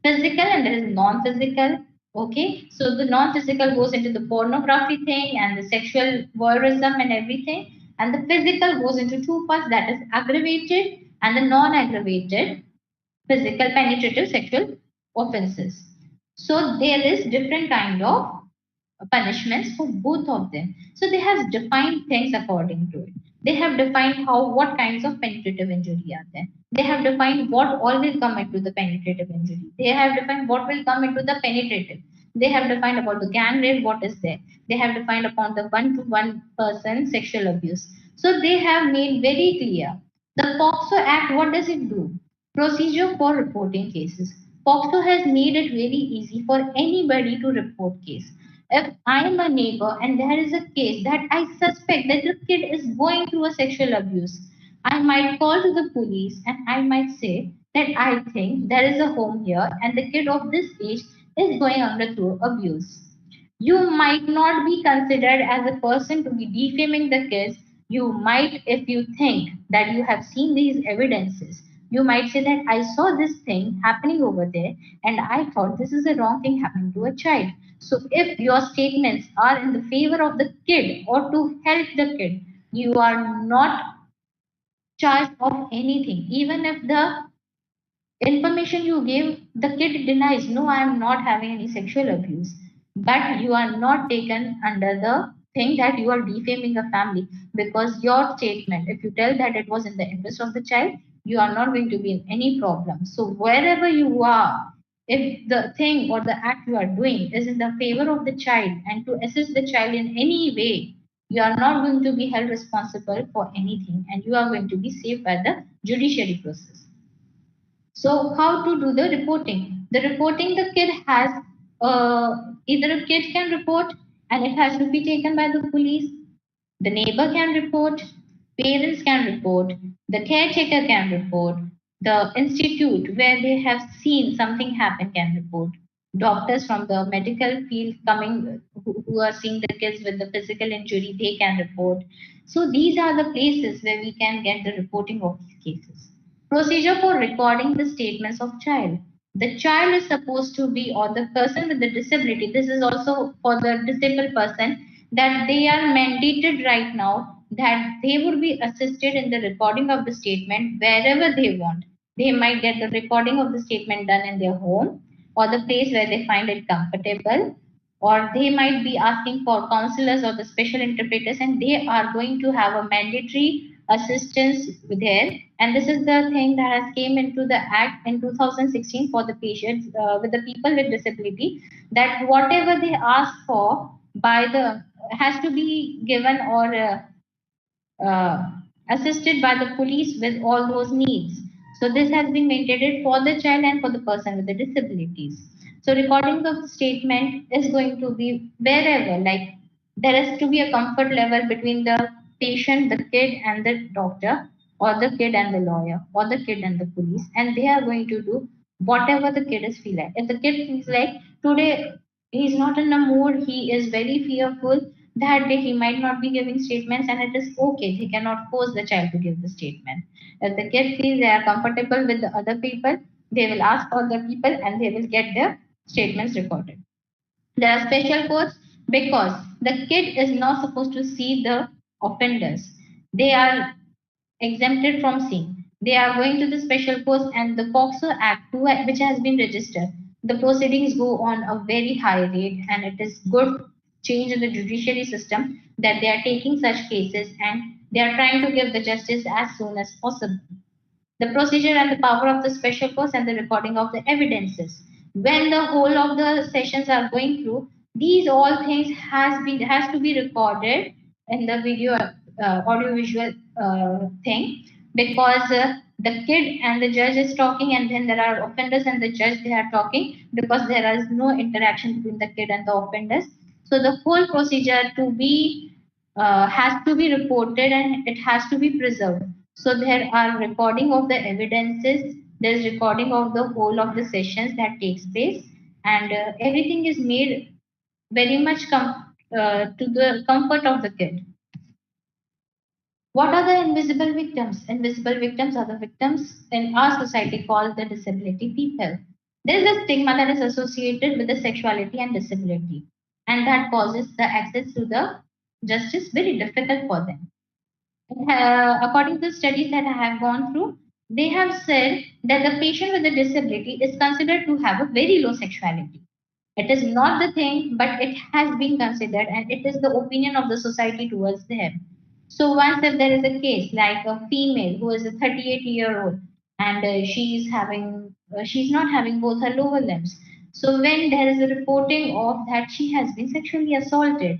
physical and there is non-physical. Okay, so the non-physical goes into the pornography thing and the sexual voyeurism and everything, and the physical goes into two parts, that is aggravated and the non-aggravated physical penetrative sexual offenses. So there is different kind of punishments for both of them. So they have defined things according to it. They have defined how what kinds of penetrative injury are there. They have defined what all will come into the penetrative injury. They have defined what will come into the penetrative. They have defined about the gang rape, what is there. They have defined upon the one-to-one person sexual abuse. So they have made very clear. The POXO Act, what does it do? Procedure for reporting cases. POXO has made it very easy for anybody to report case. If I am a neighbor and there is a case that I suspect that the kid is going through a sexual abuse, I might call to the police and I might say that I think there is a home here and the kid of this age is going under through abuse. You might not be considered as a person to be defaming the kids. You might, if you think that you have seen these evidences, you might say that I saw this thing happening over there and I thought this is a wrong thing happening to a child. So if your statements are in the favor of the kid or to help the kid, you are not charged of anything, even if the information you give, the kid denies, no, I am not having any sexual abuse, but you are not taken under the thing that you are defaming a family, because your statement, if you tell that it was in the interest of the child, you are not going to be in any problem. So wherever you are, if the thing or the act you are doing is in the favor of the child and to assist the child in any way, you are not going to be held responsible for anything, and you are going to be safe by the judiciary process. So how to do the reporting? The reporting, the kid has either a kid can report and it has to be taken by the police. The neighbor can report, parents can report, the caretaker can report, the institute where they have seen something happen can report. Doctors from the medical field coming who are seeing the kids with the physical injury, they can report. So these are the places where we can get the reporting of these cases. Procedure for recording the statements of child. The child is supposed to be, or the person with the disability, this is also for the disabled person, that they are mandated right now that they would be assisted in the recording of the statement wherever they want. They might get the recording of the statement done in their home or the place where they find it comfortable, or they might be asking for counselors or the special interpreters, and they are going to have a mandatory assistance there. And this is the thing that has came into the act in 2016 for the patients with the people with disability, that whatever they ask for by the has to be given or uh, assisted by the police with all those needs. So this has been maintained for the child and for the person with the disabilities. So recording of the statement is going to be wherever, like there has to be a comfort level between the patient, the kid and the doctor, or the kid and the lawyer, or the kid and the police, and they are going to do whatever the kid is feel like. If the kid feels like today he's not in a mood, he is very fearful, that day he might not be giving statements, and it is okay. He cannot force the child to give the statement. If the kid feels they are comfortable with the other people, they will ask other people and they will get their statements recorded. There are special courts because the kid is not supposed to see the offenders. They are exempted from seeing. They are going to the special courts, and the POXO Act, which has been registered. The proceedings go on a very high rate, and it is good change in the judiciary system that they are taking such cases and they are trying to give the justice as soon as possible. The procedure and the power of the special courts and the recording of the evidences. When the whole of the sessions are going through, these all things has to be recorded in the video audiovisual thing, because the kid and the judge is talking, and then there are offenders and the judge, they are talking, because there is no interaction between the kid and the offenders. So the whole procedure to be has to be reported and it has to be preserved. So there are recording of the evidences, there's recording of the whole of the sessions that takes place, and everything is made very much to the comfort of the kid. What are the invisible victims? Invisible victims are the victims in our society called the disability people. There is a stigma that is associated with the sexuality and disability, and that causes the access to the justice very difficult for them. According to studies that I have gone through, they have said that the patient with a disability is considered to have a very low sexuality. It is not the thing, but it has been considered, and it is the opinion of the society towards them. So once if there is a case like a female who is a 38-year-old and she's not having both her lower limbs. So when there is a reporting of that she has been sexually assaulted,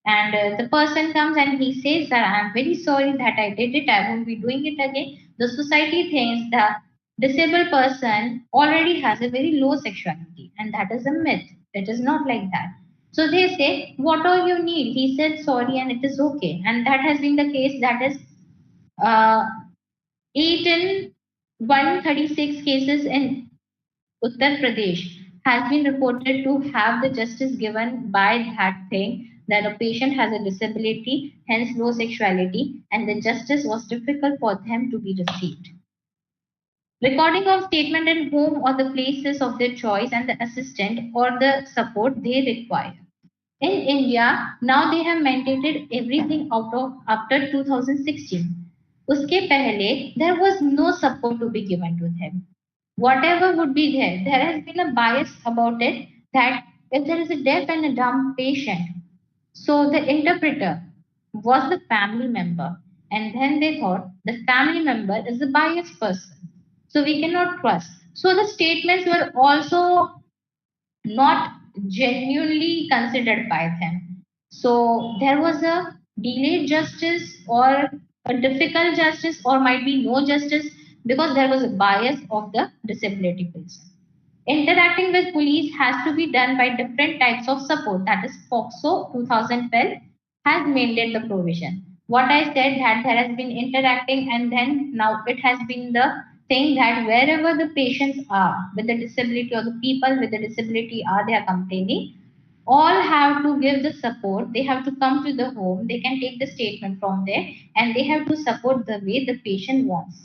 and the person comes and he says that I'm very sorry that I did it, I won't be doing it again, the society thinks that disabled person already has a very low sexuality, and that is a myth. It is not like that. So they say what all you need, he said sorry and it is okay, and that has been the case. That is uh, 8 in 136 cases in Uttar Pradesh has been reported to have the justice given by that thing, that a patient has a disability, hence low sexuality, and the justice was difficult for them to be received. Recording of statement in home or the places of their choice and the assistant or the support they require. In India, now they have mandated everything out of after 2016. uske pehle there was no support to be given to them. Whatever would be there, there has been a bias about it that if there is a deaf and a dumb patient, so the interpreter was the family member, and then they thought the family member is a biased person, so we cannot trust. So the statements were also not genuinely considered by them. So there was a delayed justice or a difficult justice or might be no justice because there was a bias of the disability person. Interacting with police has to be done by different types of support. That is FOXO 2012 has mandated the provision. What I said that there has been interacting and then now it has been the thing that wherever the patients are with the disability or the people with the disability are they are complaining, all have to give the support. They have to come to the home. They can take the statement from there and they have to support the way the patient wants.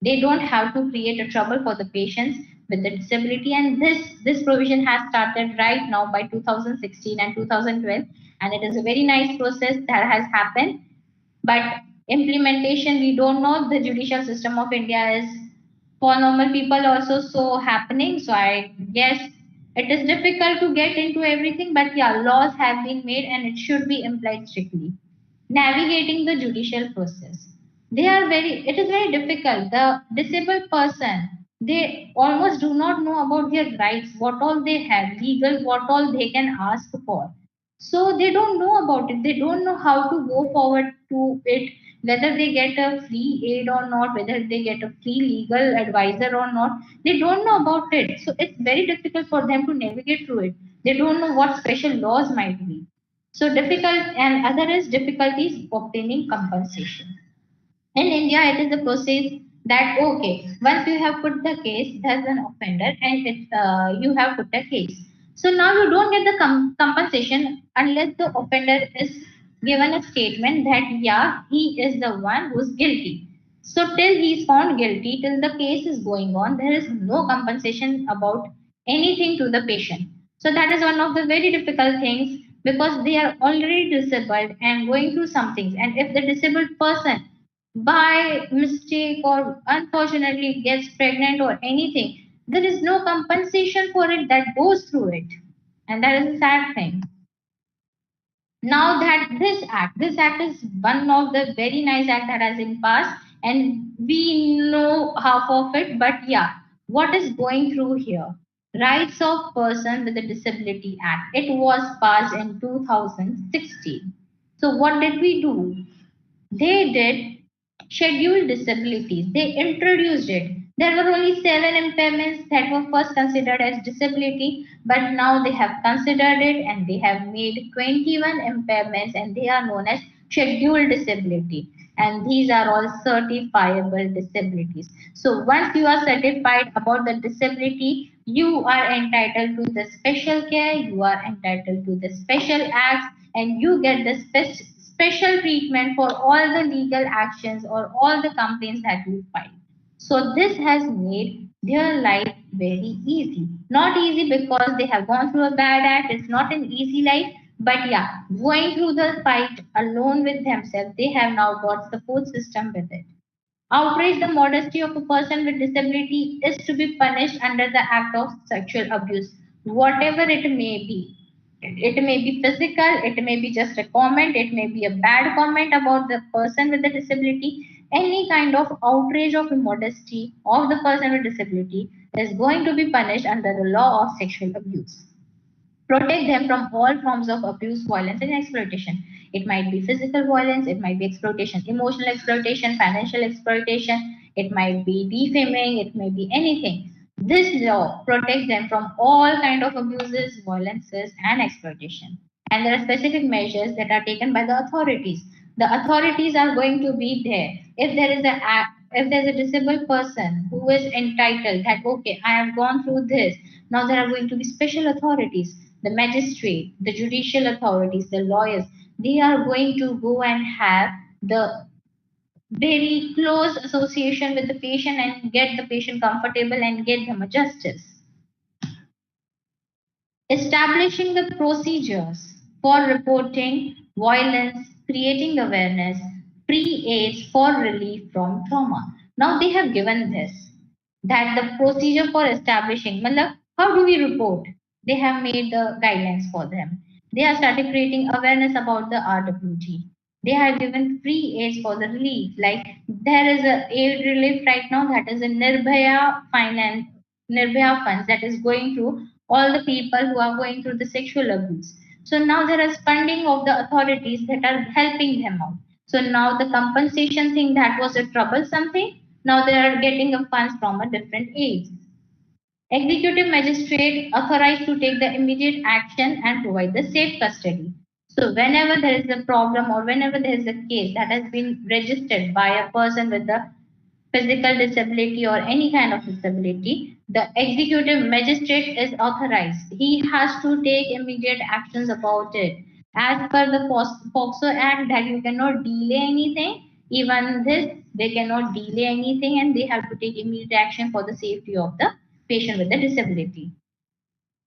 They don't have to create a trouble for the patients with the disability. And this provision has started right now by 2016 and 2012, and it is a very nice process that has happened. But implementation, we don't know. The judicial system of India is for normal people also so happening. So I guess it is difficult to get into everything, but yeah, laws have been made and it should be implied strictly. Navigating the judicial process. It is very difficult. The disabled person, they almost do not know about their rights, what all they have, legal, what all they can ask for. So they don't know about it. They don't know how to go forward to it, whether they get a free aid or not, whether they get a free legal advisor or not. They don't know about it. So it's very difficult for them to navigate through it. They don't know what special laws might be. So difficult and other is difficulties obtaining compensation. In India, it is a process that okay, once you have put the case as an offender and you have put a case. So now you don't get the compensation unless the offender is given a statement that yeah, he is the one who's guilty. So till he is found guilty, till the case is going on, there is no compensation about anything to the patient. So that is one of the very difficult things because they are already disabled and going through some things. And if the disabled person by mistake or unfortunately gets pregnant or anything, there is no compensation for it that goes through it. And that is a sad thing. Now that this act is one of the very nice act that has been passed, and we know half of it, but yeah, what is going through here? Rights of Person with a Disability Act. It was passed in 2016. So what did we do? They did scheduled disabilities. They introduced it. There were only seven impairments that were first considered as disability, but now they have considered it and they have made 21 impairments and they are known as scheduled disability. And these are all certifiable disabilities. So once you are certified about the disability, you are entitled to the special care, you are entitled to the special acts, and you get the special treatment for all the legal actions or all the complaints that you file. So this has made their life very easy. Not easy because they have gone through a bad act. It's not an easy life. But yeah, going through the fight alone with themselves, they have now got support system with it. Outrage the modesty of a person with disability is to be punished under the act of sexual abuse, whatever it may be. It may be physical, it may be just a comment, it may be a bad comment about the person with the disability. Any kind of outrage of modesty of the person with disability is going to be punished under the law of sexual abuse. Protect them from all forms of abuse, violence, and exploitation. It might be physical violence, it might be exploitation, emotional exploitation, financial exploitation, it might be defaming, it may be anything. This law protects them from all kind of abuses, violences, and exploitation. And there are specific measures that are taken by the authorities. The authorities are going to be there. If there's a disabled person who is entitled that okay, I have gone through this, now there are going to be special authorities, the magistrate, the judicial authorities, the lawyers. They are going to go and have the very close association with the patient and get the patient comfortable and get them a justice. Establishing the procedures for reporting violence, creating awareness. free aids for relief from trauma. Now they have given this, that the procedure for establishing, matlab, how do we report? They have made the guidelines for them. They have started creating awareness about the RWG. They have given free aids for the relief. Like there is a aid relief right now, that is a Nirbhaya funds that is going through all the people who are going through the sexual abuse. So now there is funding of the authorities that are helping them out. So now the compensation thing that was a troublesome thing, now they are getting the funds from a different aids. Executive magistrate authorized to take the immediate action and provide the safe custody. So whenever there is a problem or whenever there is a case that has been registered by a person with the physical disability or any kind of disability, the executive magistrate is authorized. He has to take immediate actions about it. As per the POXO Act, that you cannot delay anything. Even this, they cannot delay anything and they have to take immediate action for the safety of the patient with the disability.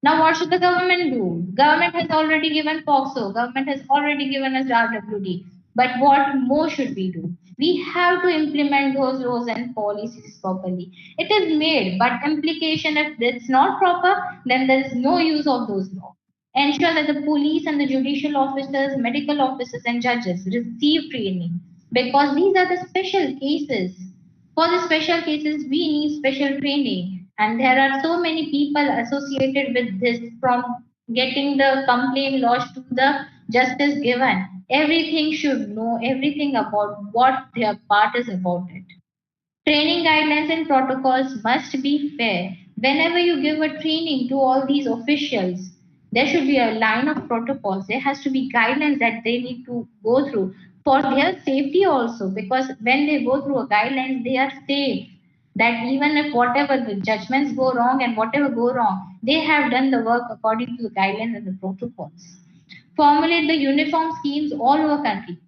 Now, what should the government do? Government has already given POXO, government has already given us RWD. But what more should we do? We have to implement those laws and policies properly. It is made, but implication, if it's not proper, then there is no use of those laws. Ensure that the police and the judicial officers, medical officers, and judges receive training, because these are the special cases. For the special cases, we need special training. And there are so many people associated with this, from getting the complaint lodged to the justice given. Everything should know everything about what their part is about it. Training guidelines and protocols must be fair. Whenever you give a training to all these officials, there should be a line of protocols. There has to be guidelines that they need to go through for their safety also. Because when they go through a guidelines, they are safe. That even if whatever the judgments go wrong and whatever go wrong, they have done the work according to the guidelines and the protocols. Formulate the uniform schemes all over country.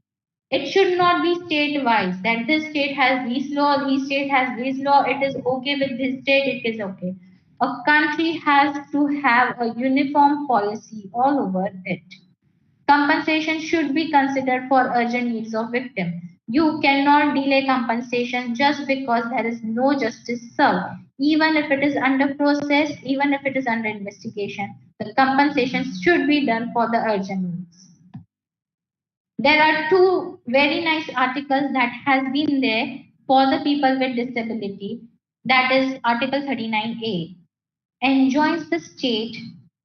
It should not be state wise, that this state has this law, this state has this law, it is okay with this state, it is okay. A country has to have a uniform policy all over it. Compensation should be considered for urgent needs of victim. You cannot delay compensation just because there is no justice served. Even if it is under process, even if it is under investigation, the compensation should be done for the urgent needs. There are two very nice articles that has been there for the people with disability. That is Article 39A, enjoins the state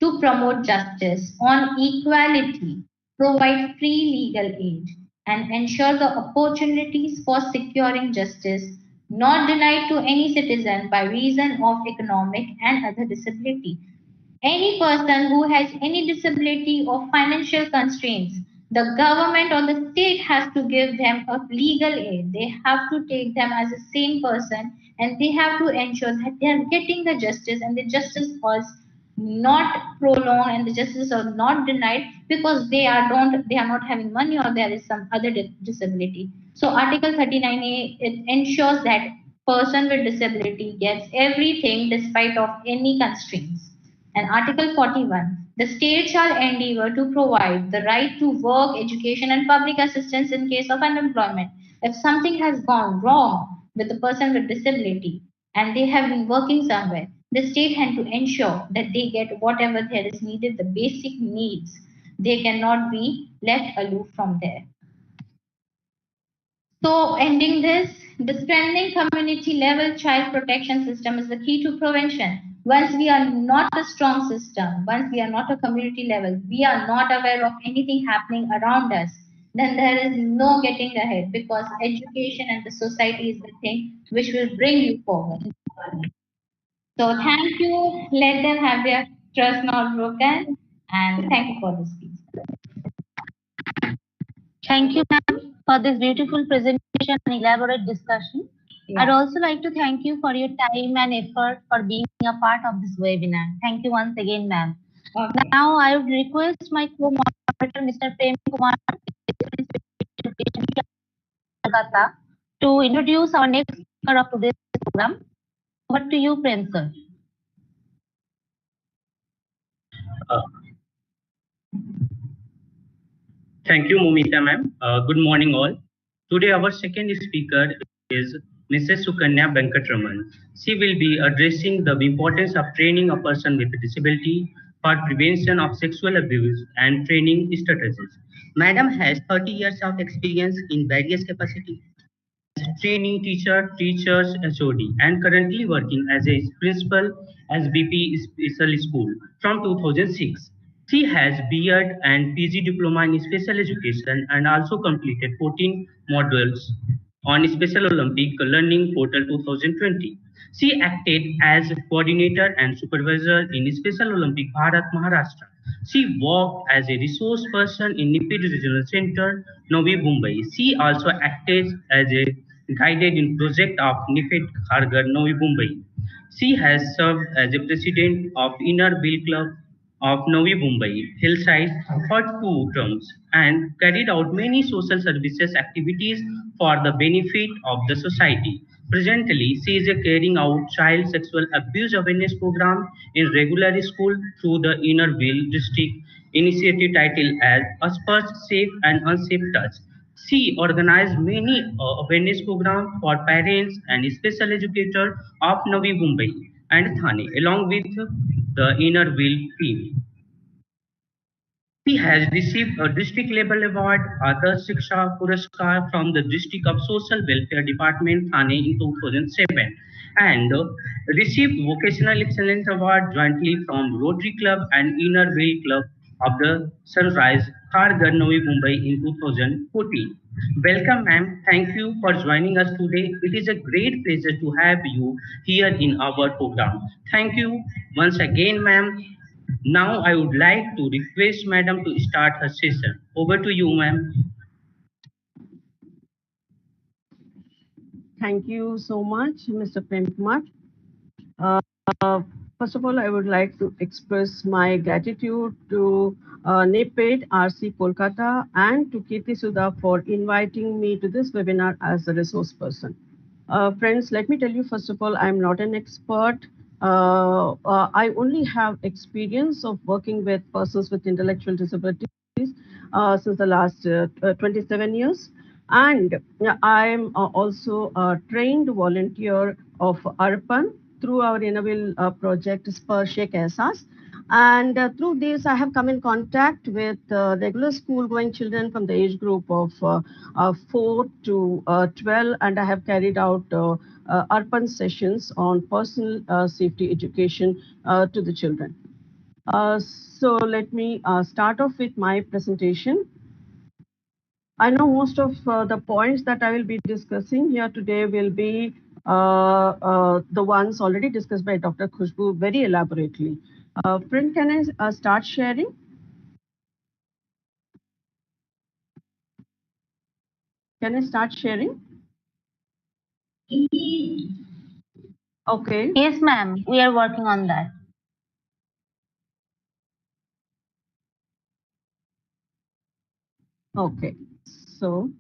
to promote justice on equality, provide free legal aid, and ensure the opportunities for securing justice not denied to any citizen by reason of economic and other disability. Any person who has any disability or financial constraints, the government or the state has to give them a legal aid. They have to take them as a same person and they have to ensure that they are getting the justice and the justice was not prolonged and the justice are not denied because they are not having money or there is some other disability. So Article 39A, it ensures that person with disability gets everything despite of any constraints. And Article 41, the state shall endeavor to provide the right to work, education, and public assistance in case of unemployment. If something has gone wrong with the person with disability and they have been working somewhere, the state has to ensure that they get whatever there is needed, the basic needs. They cannot be left aloof from there. So, ending this, the strengthening community level child protection system is the key to prevention. Once we are not a strong system, once we are not a community level, we are not aware of anything happening around us, then there is no getting ahead because education and the society is the thing which will bring you forward. So, thank you. Let them have their trust not broken. And thank you for this piece. Thank you, ma'am, for this beautiful presentation and elaborate discussion. I'd Yeah. also like to thank you for your time and effort for being a part of this webinar. Thank you once again, ma'am. Okay. Now, I would request my co-moderator, Mr. Prem Kumar, Kolkata, to introduce our next speaker of today's program. Over to you, Prem, sir. Uh, Thank you, Momita ma'am. Good morning, all. Today, our second speaker is Mrs. Sukanya Venkatraman. She will be addressing the importance of training a person with a disability for prevention of sexual abuse and training strategies. Madam has 30 years of experience in various capacities training teacher, teachers SOD, and currently working as a principal SBP Special School from 2006. She has B.Ed and PG diploma in special education and also completed 14 modules on Special Olympic Learning Portal 2020. She acted as coordinator and supervisor in Special Olympic Bharat Maharashtra. She worked as a resource person in Nipid Regional Center, Navi Mumbai. She also acted as a guided in project of Nifid Khargar, Navi Mumbai. She has served as a president of Inner Wheel Club of Navi Mumbai Hillside for 2 terms and carried out many social services activities for the benefit of the society. Presently, she is carrying out child sexual abuse awareness program in regular school through the Inner Wheel district initiative titled as A First Safe and Unsafe Touch. She organized many awareness programs for parents and special educators of Navi Mumbai and Thane, along with the Inner Wheel team. He has received a district level award, Adarsh Shiksha Puraskar from the District of Social Welfare Department, Thane in 2007, and received Vocational Excellence Award jointly from Rotary Club and Inner Wheel Club of the Sunrise, Kharghar, Navi Mumbai in 2014. Welcome, ma'am. Thank you for joining us today. It is a great pleasure to have you here in our program. Thank you once again, ma'am. Now I would like to request Madam to start her session. Over to you, ma'am. Thank you so much, Mr. Prem Kumar. Uh, uh, First of all, I would like to express my gratitude to NEPED, RC Kolkata, and to Kirti Sudha for inviting me to this webinar as a resource person. Friends, let me tell you, first of all, I'm not an expert. I only have experience of working with persons with intellectual disabilities since the last 27 years. And I'm also a trained volunteer of ARPAN through our Innovil project Sparshek Ehsas. And through this, I have come in contact with regular school going children from the age group of 4 to 12, and I have carried out urban sessions on personal safety education to the children. So let me start off with my presentation. I know most of the points that I will be discussing here today will be the ones already discussed by Dr. Khushbu very elaborately. Friend, can I start sharing? Can I start sharing? Okay. Yes, ma'am. We are working on that. Okay. So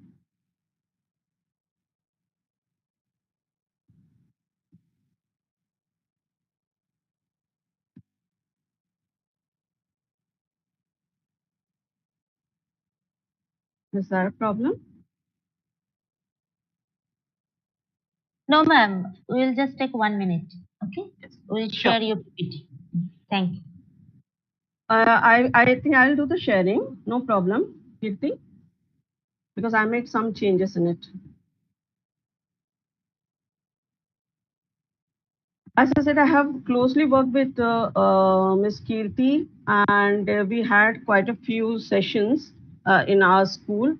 is that a problem? No, ma'am. We'll just take 1 minute. Okay. We'll share your PPT. Thank you. I think I'll do the sharing. No problem, Kirti, because I made some changes in it. As I said, I have closely worked with Ms. Kirti, and we had quite a few sessions in our school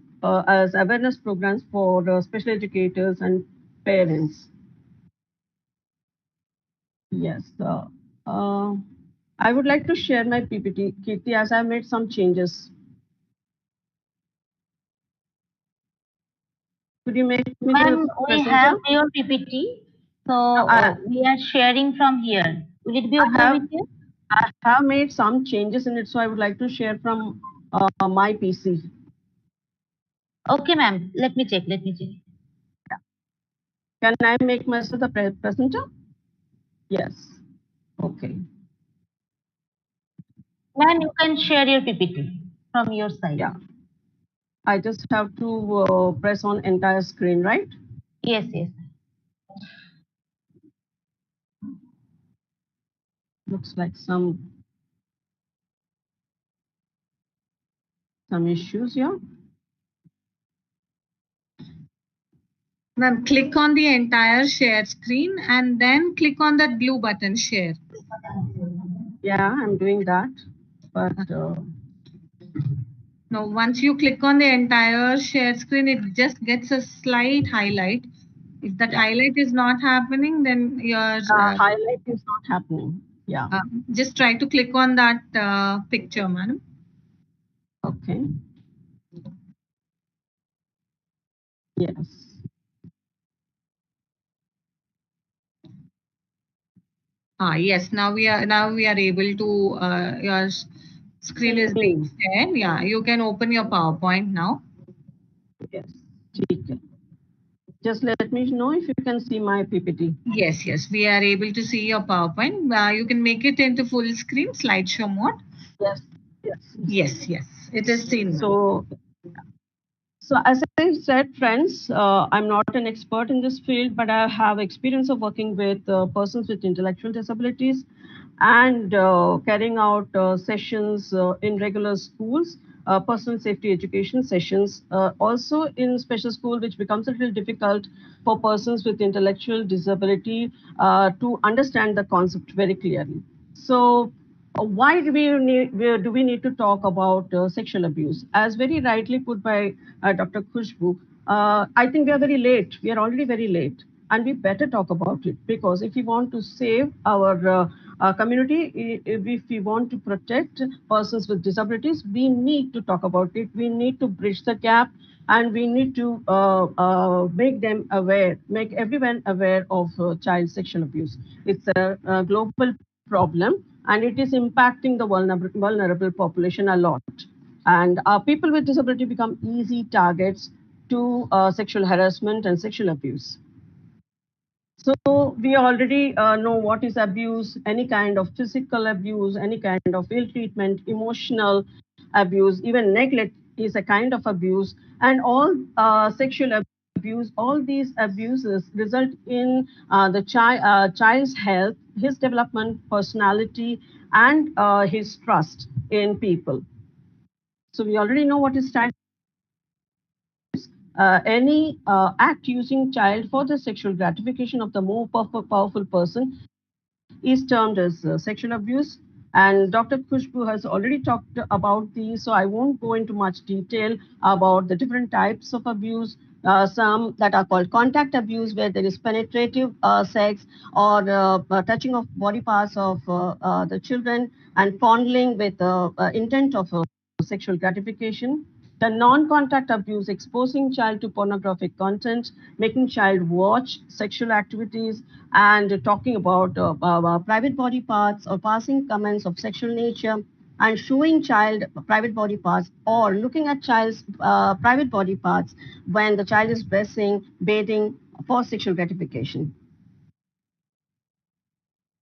as awareness programs for special educators and parents. Yes. I would like to share my PPT, Kirti, as I made some changes. Could you make me Ma'am, the we have presenter? your PPT. So I, we are sharing from here. Will it be okay with you? I have made some changes in it, so I would like to share from my PC. Okay, ma'am. Let me check. Let me check. Can I make myself the presenter? Yes. Okay. Ma'am, you can share your PPT from your side. Yeah. I just have to press on entire screen, right? Yes, yes. Looks like some issues here. Ma'am, click on the entire share screen and then click on that blue button share. Yeah, I'm doing that. But now, once you click on the entire share screen, it just gets a slight highlight. If that highlight is not happening, then your highlight is not happening. Yeah. Just try to click on that picture, madam. Okay. Yes. Yes. Now we are able to. Your screen is being shared. Yeah, you can open your PowerPoint now. Yes. Just let me know if you can see my PPT. Yes, yes, we are able to see your PowerPoint. You can make it into full screen slideshow mode. Yes. Yes, yes, it is seen. So as I said, friends, I'm not an expert in this field, but I have experience of working with persons with intellectual disabilities and carrying out sessions in regular schools, personal safety education sessions, also in special school, which becomes a little difficult for persons with intellectual disability to understand the concept very clearly. So why do we need to talk about sexual abuse? As very rightly put by Dr. Khushbu, I think we are very late. We are already very late, and we better talk about it because if we want to save our community, if we want to protect persons with disabilities, we need to talk about it. We need to bridge the gap, and we need to make them aware, make everyone aware of child sexual abuse. It's a global problem, and it is impacting the vulnerable population a lot. And people with disability become easy targets to sexual harassment and sexual abuse. So we already know what is abuse, any kind of physical abuse, any kind of ill treatment, emotional abuse, even neglect is a kind of abuse, and all sexual abuse, all these abuses result in the child's health, his development, personality, and his trust in people. So we already know what is child. Any act using child for the sexual gratification of the more powerful person is termed as sexual abuse. And Dr. Khushbu has already talked about these, so I won't go into much detail about the different types of abuse. Some that are called contact abuse, where there is penetrative sex or touching of body parts of the children and fondling with intent of sexual gratification. The non-contact abuse, exposing child to pornographic content, making child watch sexual activities, and talking about private body parts or passing comments of sexual nature, and showing child private body parts or looking at child's private body parts when the child is dressing, bathing for sexual gratification.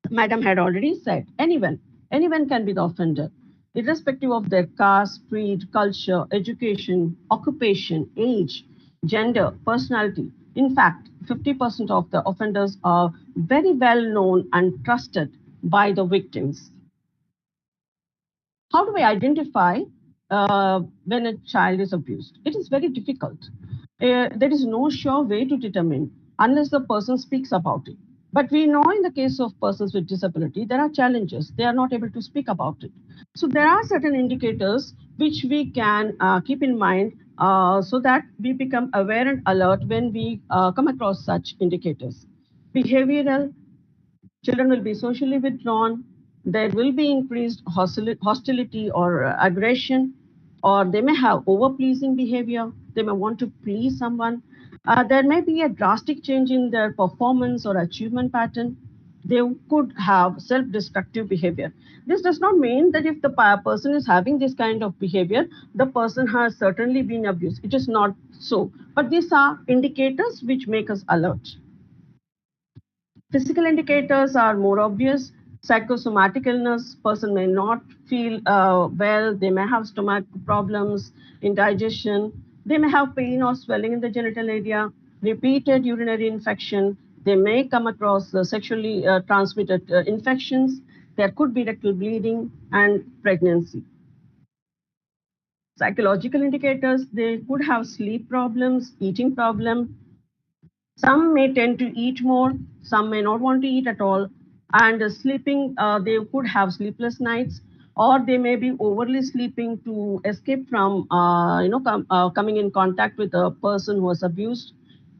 Madam had already said, anyone can be the offender, irrespective of their caste, creed, culture, education, occupation, age, gender, personality. In fact, 50% of the offenders are very well known and trusted by the victims. How do we identify when a child is abused? It is very difficult. There is no sure way to determine unless the person speaks about it. But we know in the case of persons with disability, there are challenges. They are not able to speak about it. So there are certain indicators which we can keep in mind so that we become aware and alert when we come across such indicators. Behavioral. Children will be socially withdrawn. There will be increased hostility or aggression, or they may have over-pleasing behavior. They may want to please someone. There may be a drastic change in their performance or achievement pattern. They could have self-destructive behavior. This does not mean that if the person is having this kind of behavior, the person has certainly been abused. It is not so. But these are indicators which make us alert. Physical indicators are more obvious. Psychosomatic illness, person may not feel well, they may have stomach problems, indigestion. They may have pain or swelling in the genital area, repeated urinary infection. They may come across sexually transmitted infections. There could be rectal bleeding and pregnancy. Psychological indicators, they could have sleep problems, eating problem. Some may tend to eat more, some may not want to eat at all, and sleeping, they could have sleepless nights, or they may be overly sleeping to escape from, coming in contact with a person who was abused.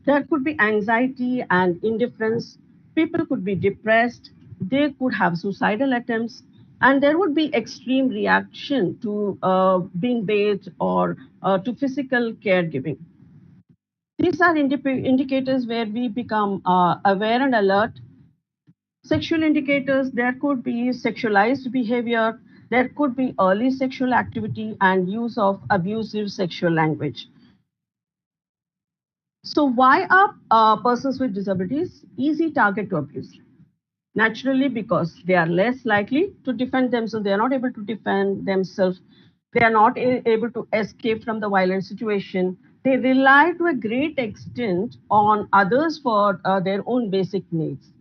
There could be anxiety and indifference. People could be depressed. They could have suicidal attempts, and there would be extreme reaction to being bathed or to physical caregiving. These are indicators where we become aware and alert. Sexual indicators, there could be sexualized behavior, there could be early sexual activity and use of abusive sexual language. So why are persons with disabilities easy target to abuse? Naturally, because they are less likely to defend themselves. They are not able to defend themselves. They are not able to escape from the violent situation. They rely to a great extent on others for their own basic needs.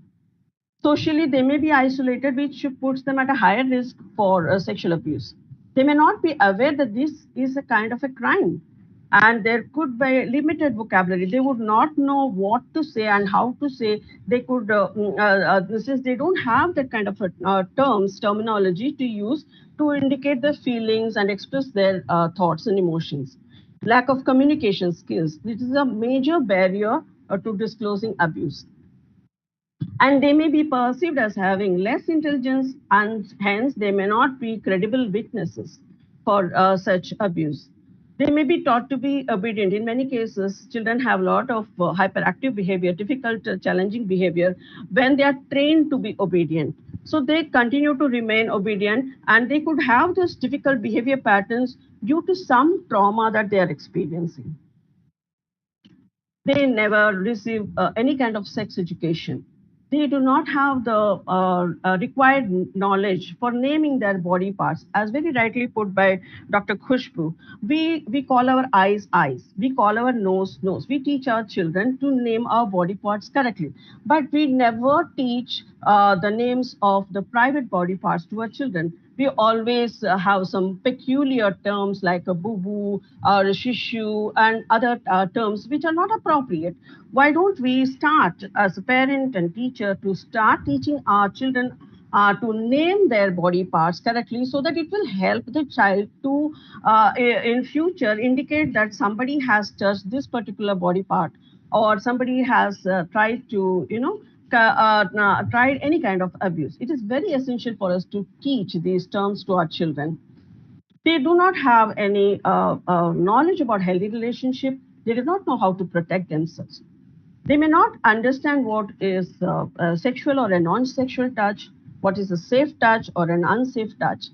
Socially, they may be isolated, which puts them at a higher risk for sexual abuse. They may not be aware that this is a kind of a crime, and there could be limited vocabulary. They would not know what to say and how to say. They could, since they don't have that kind of terminology to use to indicate their feelings and express their thoughts and emotions. Lack of communication skills. This is a major barrier to disclosing abuse, and they may be perceived as having less intelligence, and hence they may not be credible witnesses for such abuse. They may be taught to be obedient. In many cases, children have a lot of hyperactive behavior, difficult, challenging behavior when they are trained to be obedient. So they continue to remain obedient, and they could have those difficult behavior patterns due to some trauma that they are experiencing. They never receive any kind of sex education. They do not have the required knowledge for naming their body parts, as very rightly put by Dr. Khushbu. We call our eyes eyes, we call our nose nose. We teach our children to name our body parts correctly, but we never teach the names of the private body parts to our children. We always have some peculiar terms like a boo boo or a shishu and other terms which are not appropriate. Why don't we start as a parent and teacher to start teaching our children to name their body parts correctly, so that it will help the child to in future indicate that somebody has touched this particular body part, or somebody has tried to tried any kind of abuse. It is very essential for us to teach these terms to our children. They do not have any knowledge about healthy relationship. They do not know how to protect themselves. They may not understand what is sexual or a non-sexual touch, what is a safe touch or an unsafe touch.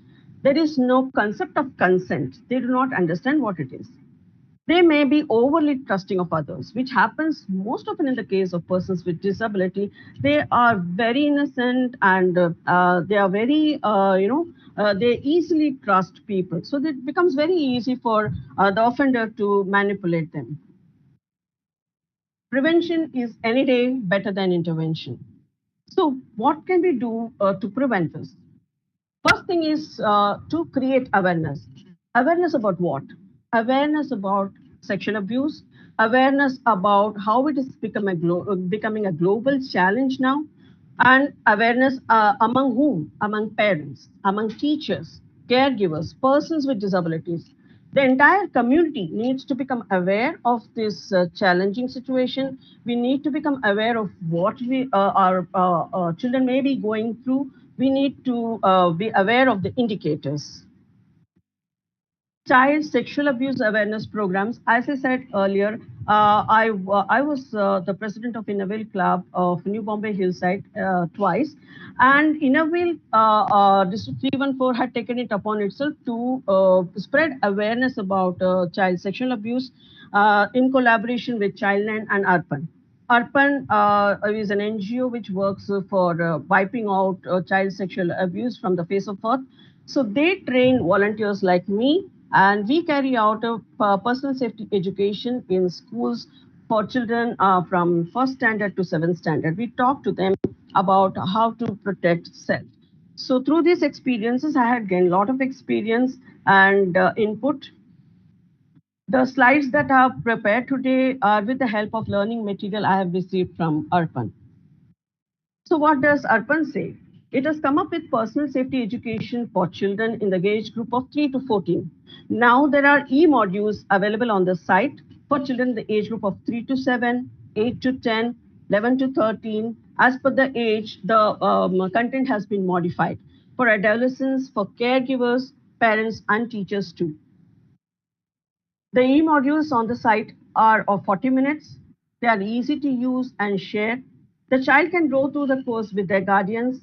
There is no concept of consent. They do not understand what it is. They may be overly trusting of others, which happens most often in the case of persons with disability. They are very innocent, and they are very, they easily trust people. So it becomes very easy for the offender to manipulate them. Prevention is any day better than intervention. So what can we do to prevent this? First thing is to create awareness. Awareness about what? Awareness about sexual abuse, awareness about how it is becoming a global challenge now, and awareness among whom? Among parents, among teachers, caregivers, persons with disabilities. The entire community needs to become aware of this challenging situation. We need to become aware of what our children may be going through. We need to be aware of the indicators. Child sexual abuse awareness programs. As I said earlier, I was the president of Innovale Club of New Bombay Hillside twice, and Innovale District 314 had taken it upon itself to spread awareness about child sexual abuse in collaboration with Childline and ARPAN. ARPAN is an NGO which works for wiping out child sexual abuse from the face of earth. So they train volunteers like me and we carry out a personal safety education in schools for children from first standard to seventh standard. We talk to them about how to protect self. So through these experiences, I had gained a lot of experience and input. The slides that are prepared today are with the help of learning material I have received from Arpan. So what does Arpan say? It has come up with personal safety education for children in the age group of 3 to 14. Now there are e-modules available on the site for children in the age group of 3 to 7, 8 to 10, 11 to 13. As per the age, the content has been modified for adolescents, for caregivers, parents, and teachers too. The e-modules on the site are of 40 minutes. They are easy to use and share. The child can go through the course with their guardians.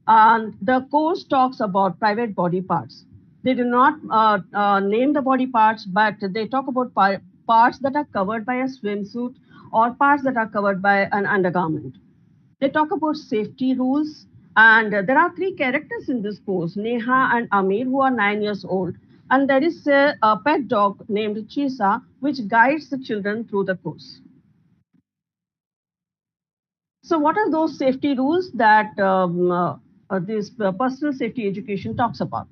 And the course talks about private body parts. They do not name the body parts, but they talk about parts that are covered by a swimsuit or parts that are covered by an undergarment. They talk about safety rules, and there are three characters in this course, Neha and Amir, who are 9 years old. And there is a pet dog named Chisa, which guides the children through the course. So what are those safety rules that this personal safety education talks about?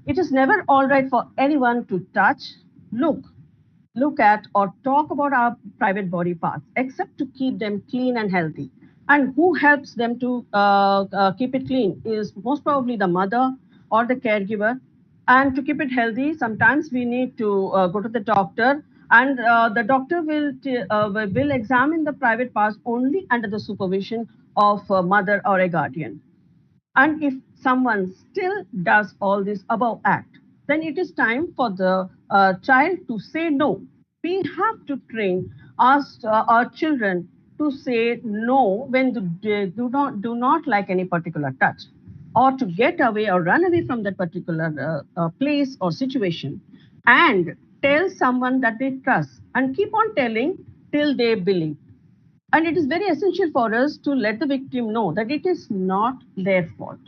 It is never all right for anyone to touch, look at, or talk about our private body parts, except to keep them clean and healthy. And who helps them to keep it clean is most probably the mother or the caregiver. And to keep it healthy, sometimes we need to go to the doctor, and the doctor will examine the private parts only under the supervision of a mother or a guardian. And if someone still does all this above act, then it is time for the child to say no. We have to train our children to say no when they do not like any particular touch, or to get away or run away from that particular place or situation, and tell someone that they trust, and keep on telling till they believe. And it is very essential for us to let the victim know that it is not their fault.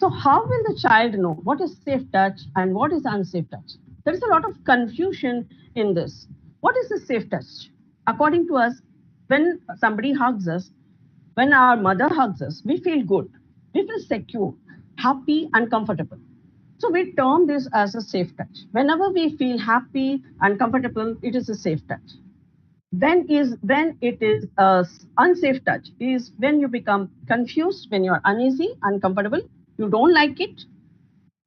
So how will the child know what is safe touch and what is unsafe touch? There is a lot of confusion in this. What is the safe touch? According to us, when somebody hugs us, when our mother hugs us, we feel good. We feel secure, happy, and comfortable. So we term this as a safe touch. Whenever we feel happy and comfortable, it is a safe touch. Then when it is unsafe touch is when you become confused, when you are uneasy, uncomfortable, you don't like it.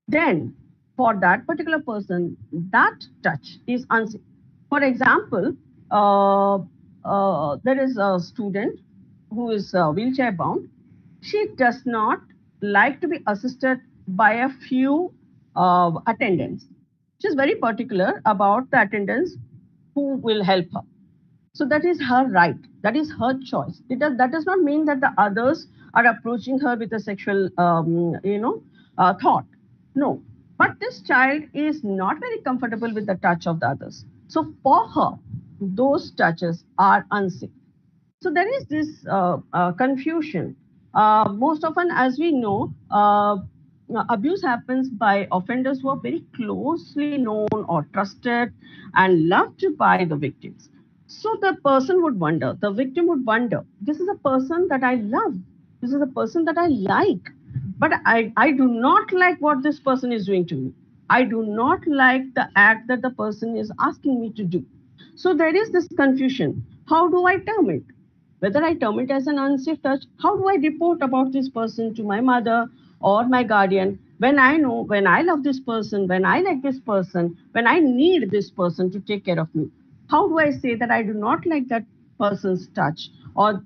Then for that particular person, that touch is unsafe. For example, there is a student who is wheelchair bound. She does not like to be assisted by a few attendants. She is very particular about the attendants who will help her. So that is her right. That is her choice. That does not mean that the others are approaching her with a sexual, thought. No. But this child is not very comfortable with the touch of the others. So for her, those touches are unsafe. So there is this confusion. Most often, as we know, abuse happens by offenders who are very closely known or trusted and loved by the victims. So the person would wonder, the victim would wonder, this is a person that I love, this is a person that I like, but I do not like what this person is doing to me. I do not like the act that the person is asking me to do. So there is this confusion. How do I term it? Whether I term it as an unsafe touch, how do I report about this person to my mother or my guardian when I know, when I love this person, when I like this person, when I need this person to take care of me? How do I say that I do not like that person's touch or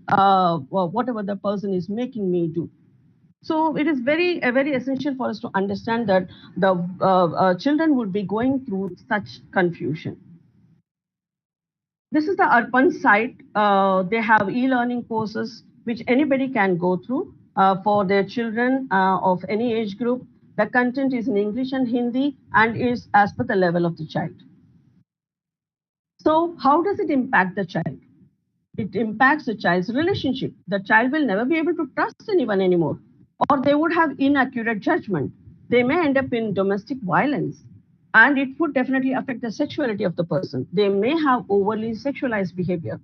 whatever the person is making me do? So it is very essential for us to understand that the children would be going through such confusion. This is the Arpan site. They have e-learning courses which anybody can go through for their children of any age group. The content is in English and Hindi and is as per the level of the child. So how does it impact the child? It impacts the child's relationship. The child will never be able to trust anyone anymore, or they would have inaccurate judgment. They may end up in domestic violence, and it would definitely affect the sexuality of the person. They may have overly sexualized behavior.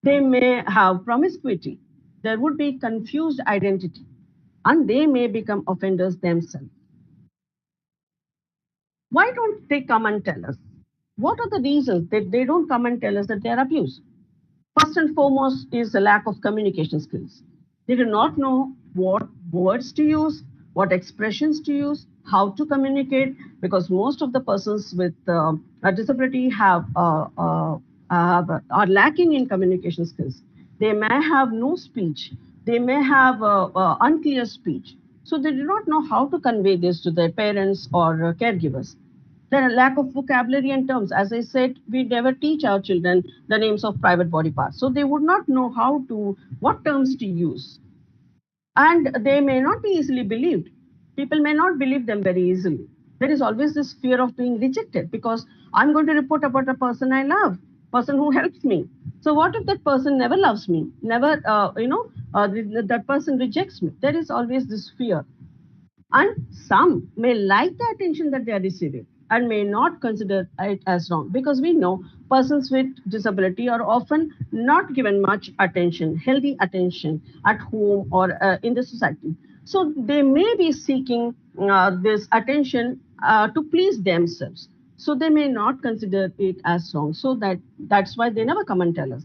They may have promiscuity. There would be confused identity, and they may become offenders themselves. Why don't they come and tell us? What are the reasons that they don't come and tell us that they are abused? First and foremost is a lack of communication skills. They do not know what words to use, what expressions to use, how to communicate, because most of the persons with a disability are lacking in communication skills. They may have no speech. They may have unclear speech. So they do not know how to convey this to their parents or caregivers. There are lack of vocabulary and terms. As I said, we never teach our children the names of private body parts. So they would not know what terms to use. And they may not be easily believed. People may not believe them very easily. There is always this fear of being rejected because I'm going to report about a person I love, person who helps me. So what if that person never loves me, never, that person rejects me? There is always this fear. And some may like the attention that they are receiving and may not consider it as wrong because we know persons with disability are often not given much attention, healthy attention at home or in the society. So they may be seeking this attention to please themselves. So they may not consider it as wrong. So that's why they never come and tell us.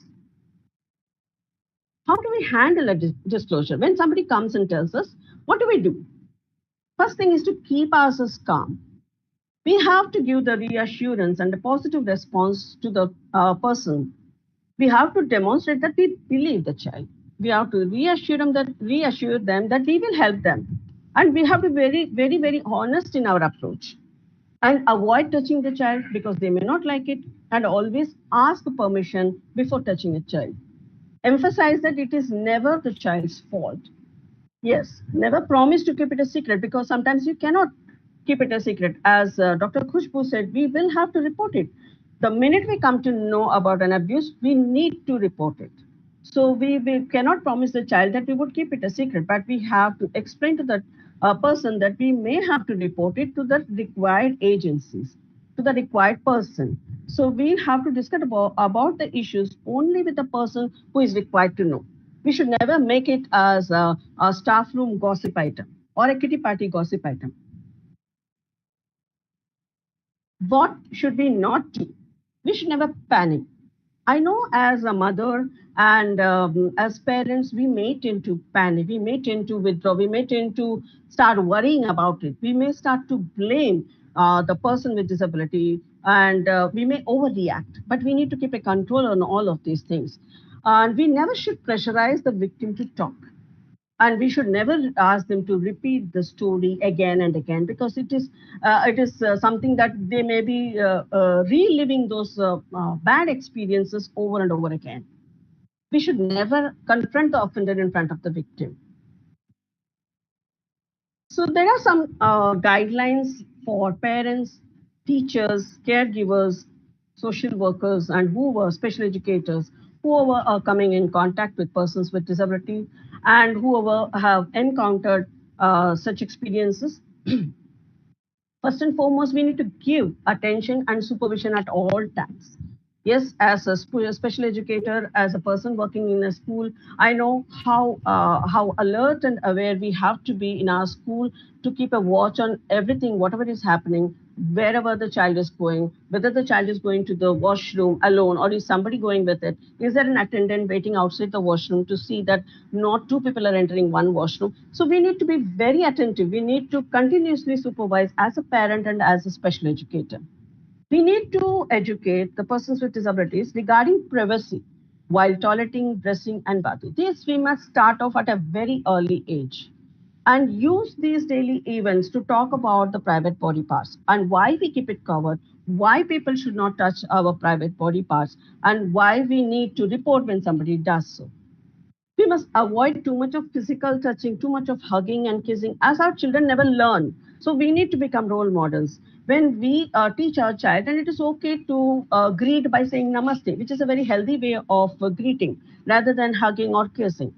How do we handle a disclosure? When somebody comes and tells us, what do we do? First thing is to keep ourselves calm. We have to give the reassurance and the positive response to the person. We have to demonstrate that we believe the child. We have to reassure them that we will help them. And we have to be very, very, very honest in our approach and avoid touching the child because they may not like it, and always ask permission before touching a child. Emphasize that it is never the child's fault. Yes, never promise to keep it a secret because sometimes you cannot keep it a secret. As Dr. Khushbu said, we will have to report it. The minute we come to know about an abuse, we need to report it. So we cannot promise the child that we would keep it a secret, but we have to explain to that person that we may have to report it to the required agencies, to the required person. So we have to discuss about the issues only with the person who is required to know. We should never make it as a staff room gossip item or a kitty party gossip item. What should we not do? We should never panic. I know as a mother and as parents, we may tend to panic, we may tend to withdraw, we may tend to start worrying about it. We may start to blame the person with disability and we may overreact, but we need to keep a control on all of these things. And we never should pressurize the victim to talk. And we should never ask them to repeat the story again and again because it is something that they may be reliving those bad experiences over and over again. We should never confront the offender in front of the victim. So there are some guidelines for parents, teachers, caregivers, social workers, and whoever, special educators, whoever are coming in contact with persons with disability and whoever have encountered such experiences. First and foremost, we need to give attention and supervision at all times. Yes, as a special educator, as a person working in a school, I know how alert and aware we have to be in our school to keep a watch on everything, whatever is happening, wherever the child is going, whether the child is going to the washroom alone or is somebody going with it. Is there an attendant waiting outside the washroom to see that not two people are entering one washroom? So we need to be very attentive. We need to continuously supervise as a parent and as a special educator. We need to educate the persons with disabilities regarding privacy while toileting, dressing, and bathing. This we must start off at a very early age and use these daily events to talk about the private body parts and why we keep it covered, why people should not touch our private body parts, and why we need to report when somebody does so. We must avoid too much of physical touching, too much of hugging and kissing, as our children never learn. So we need to become role models. When we teach our child, and it is okay to greet by saying namaste, which is a very healthy way of greeting rather than hugging or kissing.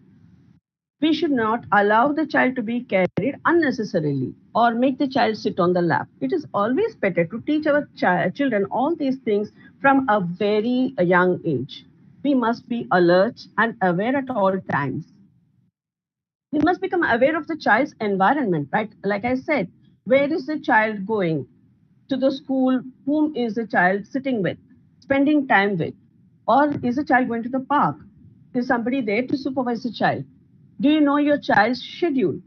We should not allow the child to be carried unnecessarily or make the child sit on the lap. It is always better to teach our children all these things from a very young age. We must be alert and aware at all times. We must become aware of the child's environment, right? Like I said, where is the child going? To the school, whom is the child sitting with, spending time with? Or is the child going to the park? Is somebody there to supervise the child? Do you know your child's schedule?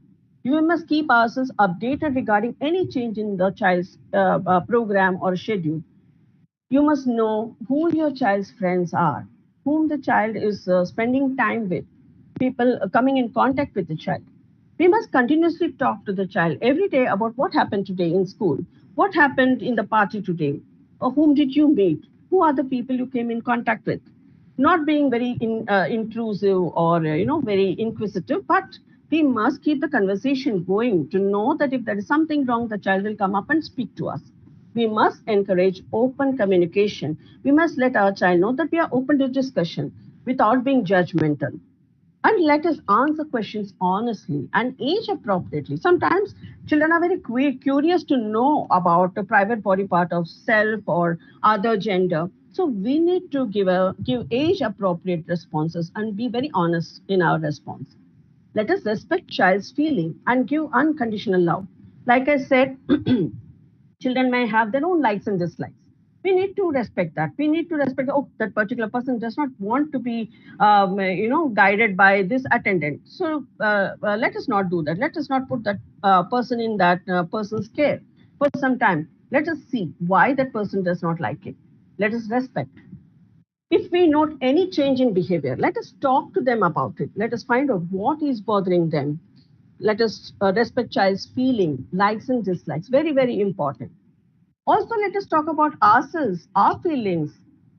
We must keep ourselves updated regarding any change in the child's program or schedule. You must know who your child's friends are, whom the child is spending time with, people coming in contact with the child. We must continuously talk to the child every day about what happened today in school, what happened in the party today, or whom did you meet, who are the people you came in contact with. Not being very intrusive or very inquisitive, but we must keep the conversation going to know that if there is something wrong, the child will come up and speak to us. We must encourage open communication. We must let our child know that we are open to discussion without being judgmental. And let us answer questions honestly and age appropriately. Sometimes children are very curious to know about the private body part of self or other gender. So we need to give age appropriate responses and be very honest in our response. Let us respect child's feeling and give unconditional love. Like I said, children may have their own likes and dislikes. We need to respect that. We need to respect, oh, that particular person does not want to be guided by this attendant, so let us not do that. Let us not put that person in that person's care for some time. Let us see why that person does not like it. Let us respect. If we note any change in behavior, let us talk to them about it. Let us find out what is bothering them. Let us respect child's feeling, likes and dislikes. Very, very important. Also, let us talk about ourselves, our feelings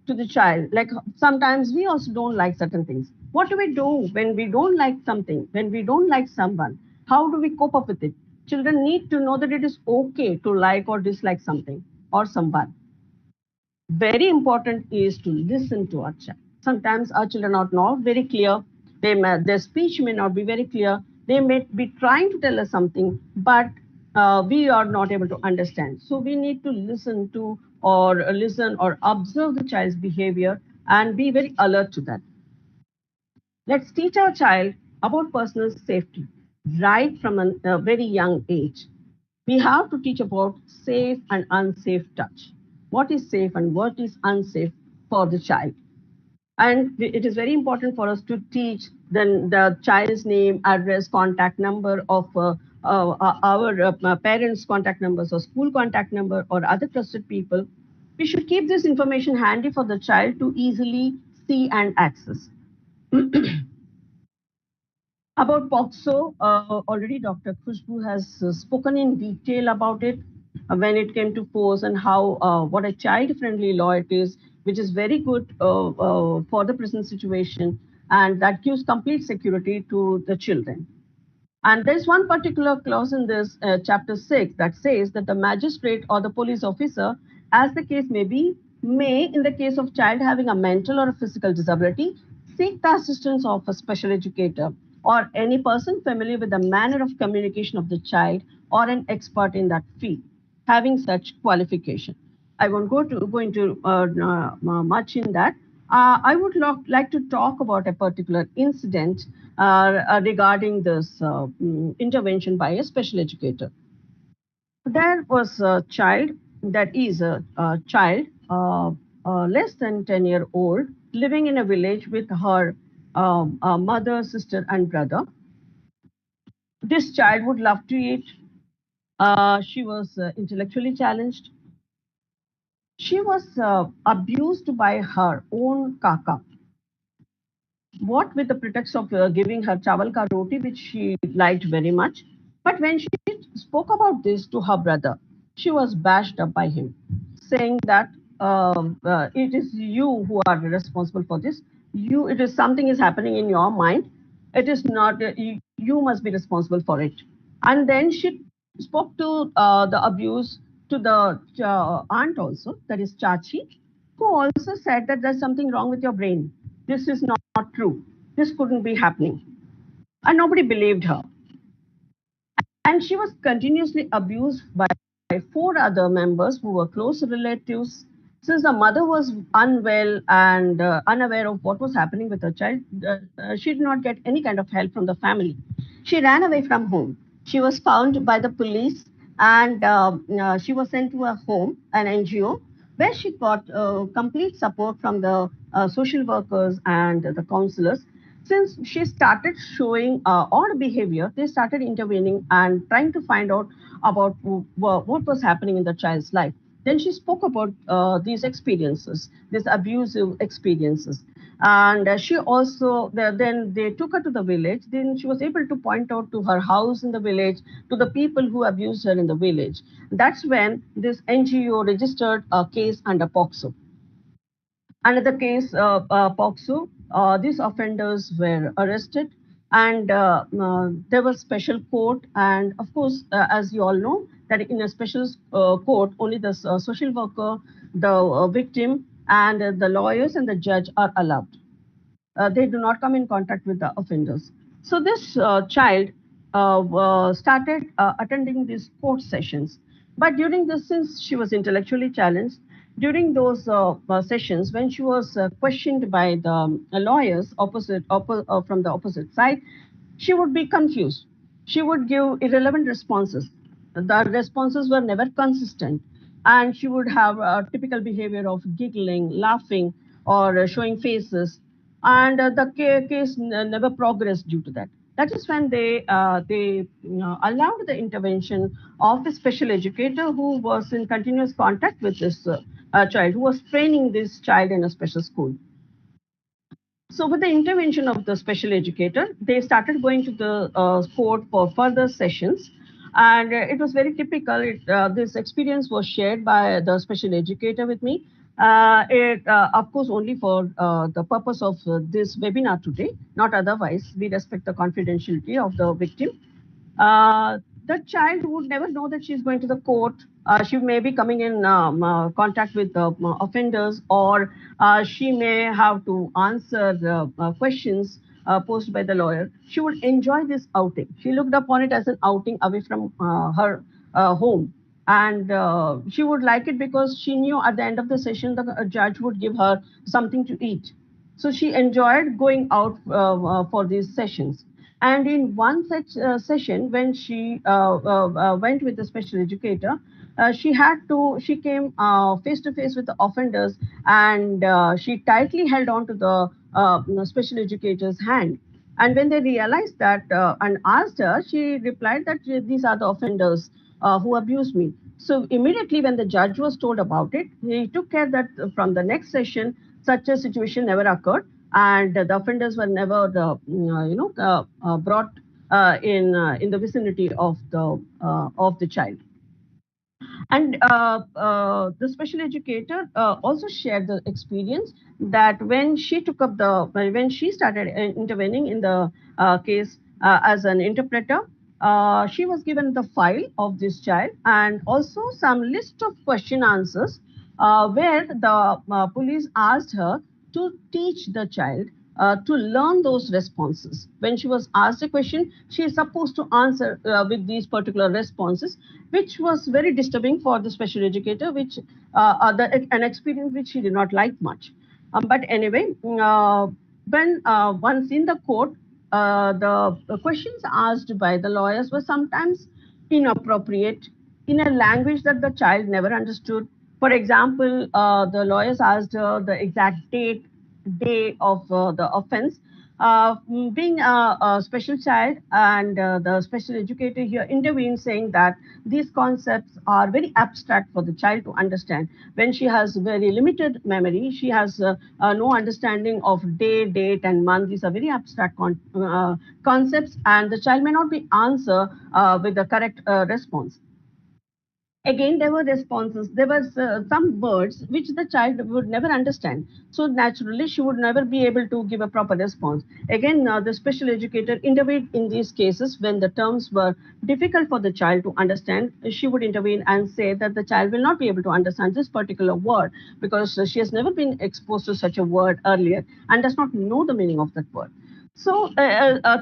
to the child. Like sometimes we also don't like certain things. What do we do when we don't like something, when we don't like someone? How do we cope up with it? Children need to know that it is okay to like or dislike something or someone. Very important is to listen to our child. Sometimes our children are not very clear. Their speech may not be very clear. They may be trying to tell us something, but we are not able to understand. So we need to listen or observe the child's behavior and be very alert to that. Let's teach our child about personal safety right from a very young age. We have to teach about safe and unsafe touch. What is safe and what is unsafe for the child? And it is very important for us to teach the child's name, address, contact number of our parents' contact numbers or school contact number or other trusted people. We should keep this information handy for the child to easily see and access. About POXO, already Dr. Khushbu has spoken in detail about it when it came to force and how what a child-friendly law it is, which is very good for the present situation, and that gives complete security to the children. And there's one particular clause in this chapter 6 that says that the magistrate or the police officer, as the case may be, may, in the case of child having a mental or a physical disability, seek the assistance of a special educator or any person familiar with the manner of communication of the child or an expert in that field, having such qualification. I won't go into much in that. I would like to talk about a particular incident regarding this intervention by a special educator. There was a child, that is a child less than 10-year-old, living in a village with her mother, sister, and brother. This child would love to eat. She was intellectually challenged. She was abused by her own kaka. What with the pretext of giving her chawal ka roti, which she liked very much. But when she spoke about this to her brother, she was bashed up by him, saying that it is you who are responsible for this. It is something is happening in your mind. It is not, you must be responsible for it. And then she spoke to the abuse to the aunt also, that is Chachi, who also said that there's something wrong with your brain. This is not true. This couldn't be happening. and nobody believed her. And she was continuously abused by four other members who were close relatives. Since the mother was unwell and unaware of what was happening with her child, she did not get any kind of help from the family. She ran away from home. She was found by the police and she was sent to a home, an NGO, where she got complete support from the social workers and the counselors. Since she started showing odd behavior, they started intervening and trying to find out about what was happening in the child's life. Then she spoke about these experiences, these abusive experiences. And she also, then they took her to the village. Then she was able to point out to her house in the village, to the people who abused her in the village. That's when this NGO registered a case under POXO. Another case, POXO, these offenders were arrested and there was special court. And of course, as you all know, that in a special court, only the social worker, the victim, and the lawyers and the judge are allowed. They do not come in contact with the offenders. So this child started attending these court sessions. But during this, since she was intellectually challenged, during those sessions, when she was questioned by the lawyers from the opposite side, she would be confused. She would give irrelevant responses. The responses were never consistent, and she would have a typical behavior of giggling, laughing, or showing faces. And the case never progressed due to that. That is when they allowed the intervention of a special educator who was in continuous contact with this child, who was training this child in a special school. So with the intervention of the special educator, they started going to the court for further sessions. And it was very typical. This experience was shared by the special educator with me. Of course, only for the purpose of this webinar today, not otherwise. We respect the confidentiality of the victim. The child would never know that she's going to the court. She may be coming in contact with offenders, or she may have to answer questions posed by the lawyer. She would enjoy this outing. She looked upon it as an outing away from her home. And she would like it because she knew at the end of the session, the judge would give her something to eat. So she enjoyed going out for these sessions. And in one such session, when she went with the special educator, she came face to face with the offenders, and she tightly held on to the special educator's hand. And when they realized that and asked her, she replied that these are the offenders who abused me. So immediately when the judge was told about it, he took care that from the next session, such a situation never occurred, and the offenders were never brought in the vicinity of the child. And the special educator also shared the experience that when she started intervening in the case as an interpreter, she was given the file of this child and also some list of question answers where the police asked her to teach the child to learn those responses. When she was asked a question, she is supposed to answer with these particular responses, which was very disturbing for the special educator, which an experience which she did not like much. But anyway, when once in the court, the questions asked by the lawyers were sometimes inappropriate in a language that the child never understood. For example, the lawyers asked her the exact day of the offense. Being a special child, and the special educator here intervened, saying that these concepts are very abstract for the child to understand. When she has very limited memory, she has no understanding of day, date, and month. These are very abstract concepts, and the child may not be answer with the correct response. Again, there were responses. There was some words which the child would never understand. So naturally, she would never be able to give a proper response. Again, the special educator intervened in these cases when the terms were difficult for the child to understand. She would intervene and say that the child will not be able to understand this particular word because she has never been exposed to such a word earlier and does not know the meaning of that word. So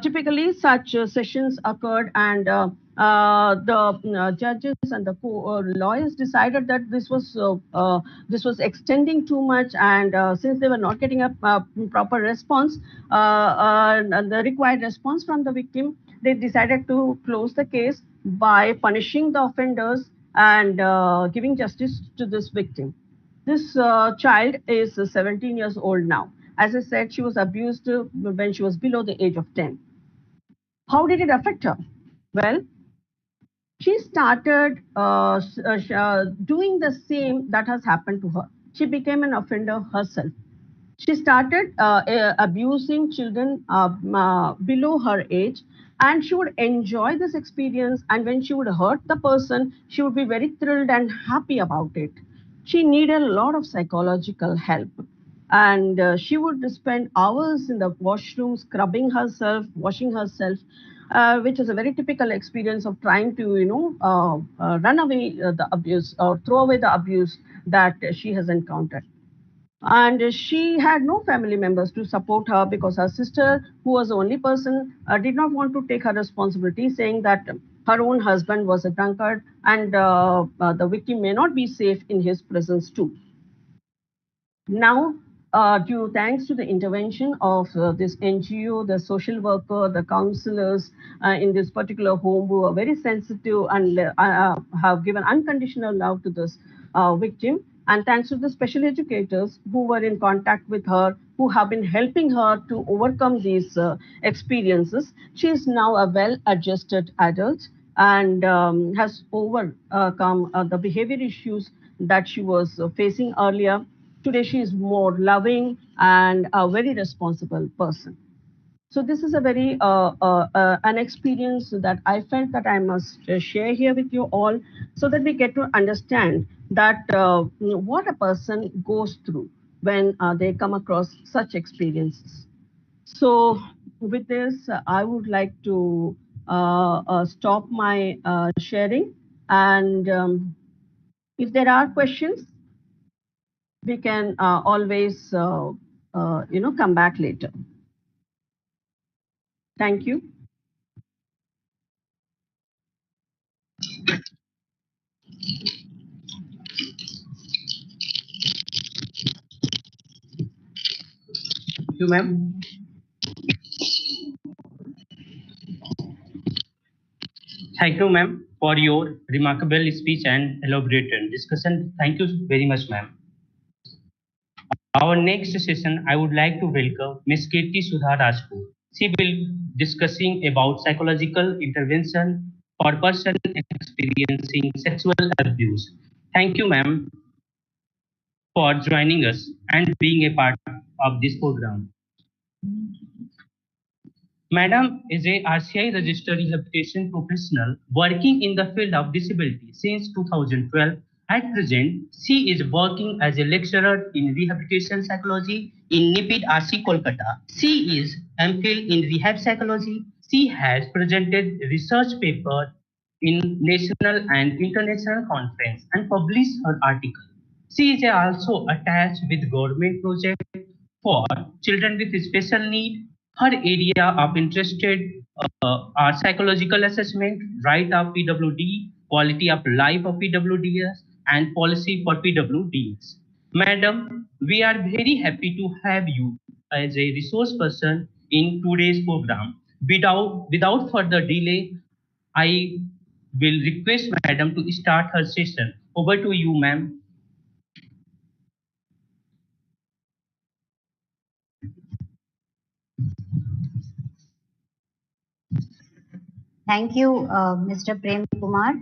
typically such sessions occurred, and the judges and the lawyers decided that this was extending too much, and since they were not getting a proper response, the required response from the victim, they decided to close the case by punishing the offenders and giving justice to this victim. This child is 17 years old now. As I said, she was abused when she was below the age of 10. How did it affect her? Well, she started doing the same that has happened to her. She became an offender herself. She started abusing children below her age, and she would enjoy this experience. And when she would hurt the person, she would be very thrilled and happy about it. She needed a lot of psychological help, and she would spend hours in the washroom scrubbing herself, washing herself, which is a very typical experience of trying to, run away the abuse or throw away the abuse that she has encountered. And she had no family members to support her because her sister, who was the only person, did not want to take her responsibility, saying that her own husband was a drunkard, and the victim may not be safe in his presence too. Now, due thanks to the intervention of this NGO, the social worker, the counselors in this particular home, who are very sensitive and have given unconditional love to this victim, and thanks to the special educators who were in contact with her, who have been helping her to overcome these experiences, she is now a well-adjusted adult and has overcome the behavior issues that she was facing earlier. Today, she is more loving and a very responsible person. So this is a very an experience that I felt that I must share here with you all, so that we get to understand that what a person goes through when they come across such experiences. So with this, I would like to stop my sharing, and if there are questions, we can always come back later. Thank you. Thank you, ma'am. Thank you, ma'am, for your remarkable speech and elaborate discussion. Thank you very much, ma'am. Our next session, I would like to welcome Ms. Kirti Sudha Rajput. She will discussing about psychological intervention for person experiencing sexual abuse. Thank you, ma'am, for joining us and being a part of this program. Madam is a RCI registered rehabilitation professional working in the field of disability since 2012. At present, she is working as a lecturer in rehabilitation psychology in NIPID RC Kolkata. She is MPhil in rehab psychology. She has presented research paper in national and international conference and published her article. She is also attached with government project for children with special need. Her area of interest are psychological assessment, right of PWD, quality of life of PWDs, and policy for PWDs. Madam, we are very happy to have you as a resource person in today's program. Without further delay, I will request Madam to start her session. Over to you, ma'am. Thank you, Mr. Prem Kumar.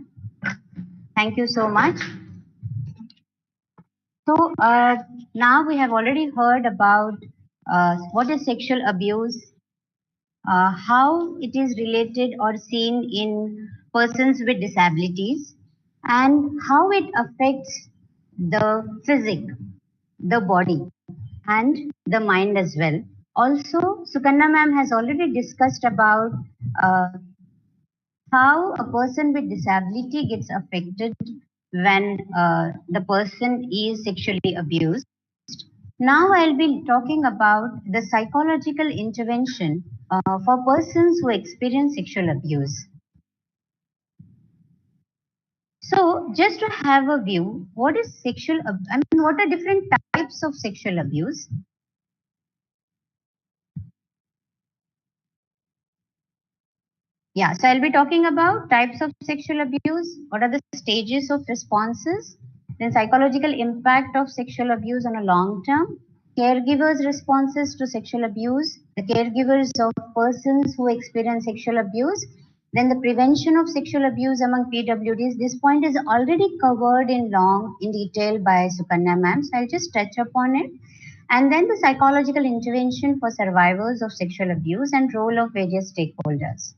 Thank you so much. So now we have already heard about what is sexual abuse, how it is related or seen in persons with disabilities, and how it affects the physique, the body, and the mind as well. Also, Sukanna ma'am has already discussed about how a person with disability gets affected when the person is sexually abused. Now I'll be talking about the psychological intervention for persons who experience sexual abuse. So, just to have a view, what is what are different types of sexual abuse? Yeah, so I'll be talking about types of sexual abuse, what are the stages of responses, then psychological impact of sexual abuse on a long term, caregivers' responses to sexual abuse, the caregivers of persons who experience sexual abuse, then the prevention of sexual abuse among PWDs. This point is already covered in detail by Sukanya ma'am, so I'll just touch upon it. And then the psychological intervention for survivors of sexual abuse and role of various stakeholders.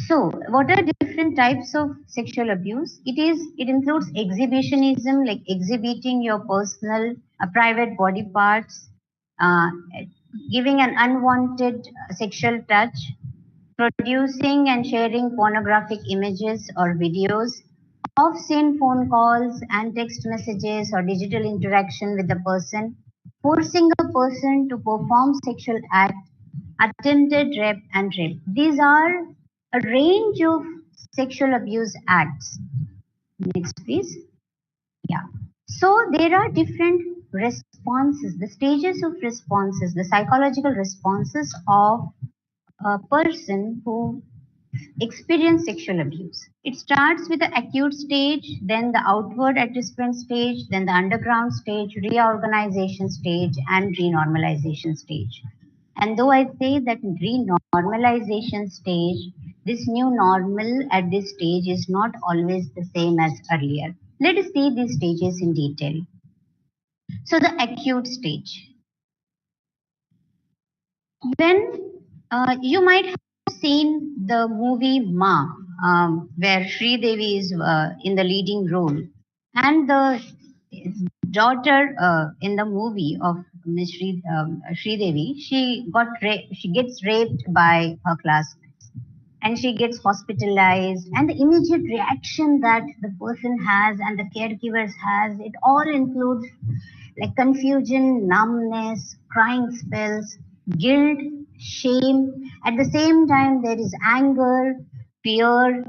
So, what are different types of sexual abuse? It includes exhibitionism, like exhibiting your personal, private body parts, uh, giving an unwanted sexual touch, producing and sharing pornographic images or videos, off-scene phone calls and text messages or digital interaction with the person, forcing a person to perform sexual act, attempted rape and rape. These are a range of sexual abuse acts. Next, please. Yeah. So there are different responses, the stages of responses, the psychological responses of a person who experience sexual abuse. It starts with the acute stage, then the outward adjustment stage, then the underground stage, reorganization stage, and renormalization stage. And though I say that renormalization stage, this new normal at this stage is not always the same as earlier. Let us see these stages in detail. So the acute stage. When you might have seen the movie Ma, where Sri Devi is in the leading role, and the daughter in the movie of Miss Sri Devi, she gets raped by her classmates, and she gets hospitalized, and the immediate reaction that the person has and the caregivers has, it all includes like confusion, numbness, crying spells, guilt, shame. At the same time, there is anger, fear,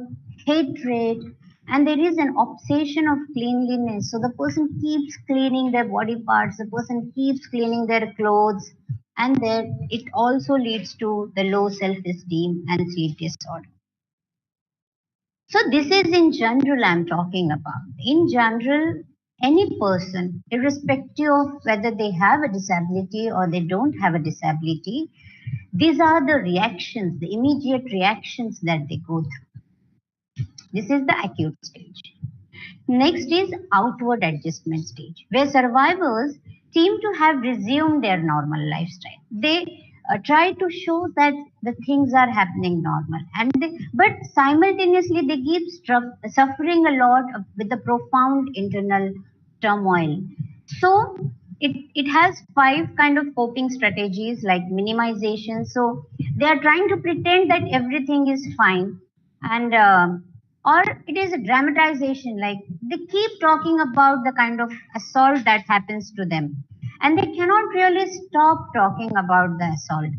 hatred, and there is an obsession of cleanliness. So the person keeps cleaning their body parts, the person keeps cleaning their clothes, and there it also leads to the low self-esteem and sleep disorder. So this is in general I'm talking about. In general, any person, irrespective of whether they have a disability or they don't have a disability, these are the reactions, the immediate reactions that they go through. This is the acute stage. Next is outward adjustment stage, where survivors seem to have resumed their normal lifestyle. They try to show that the things are happening normal, but simultaneously they keep suffering a lot with a profound internal turmoil. So it has 5 kind of coping strategies like minimization. So they are trying to pretend that everything is fine, and or it is a dramatization, like they keep talking about the kind of assault that happens to them, and they cannot really stop talking about the assault.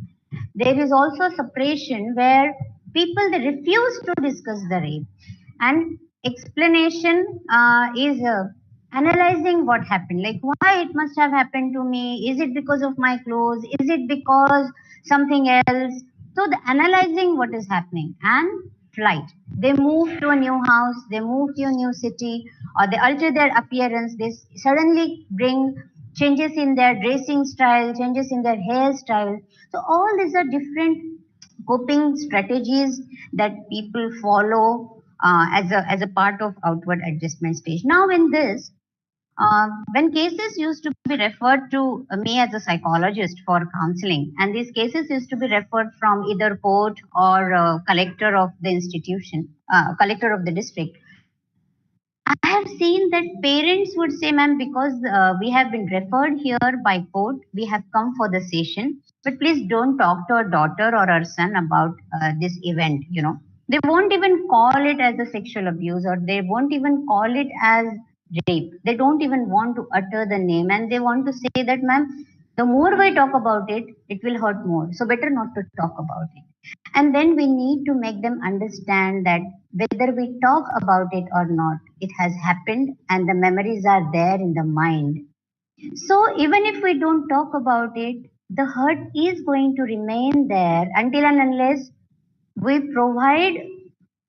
There is also suppression, where people, they refuse to discuss the rape, and explanation is analyzing what happened, like why it must have happened to me. Is it because of my clothes? Is it because something else? So the analyzing what is happening, and flight. They move to a new house, they move to a new city, or they alter their appearance. They suddenly bring changes in their dressing style, changes in their hairstyle. So all these are different coping strategies that people follow as a part of outward adjustment stage. Now, in this, when cases used to be referred to me as a psychologist for counseling, and these cases used to be referred from either court or collector of the institution, collector of the district, I have seen that parents would say, ma'am, because we have been referred here by court, we have come for the session, but please don't talk to our daughter or our son about this event, you know. They won't even call it as a sexual abuse, or they won't even call it as rape. They don't even want to utter the name, and they want to say that, ma'am, The more we talk about it, it will hurt more. So better not to talk about it. And then we need to make them understand that whether we talk about it or not, it has happened and the memories are there in the mind. So even if we don't talk about it, the hurt is going to remain there until and unless we provide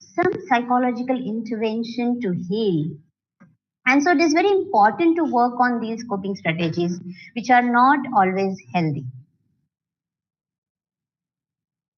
some psychological intervention to heal. And so it is very important to work on these coping strategies, which are not always healthy.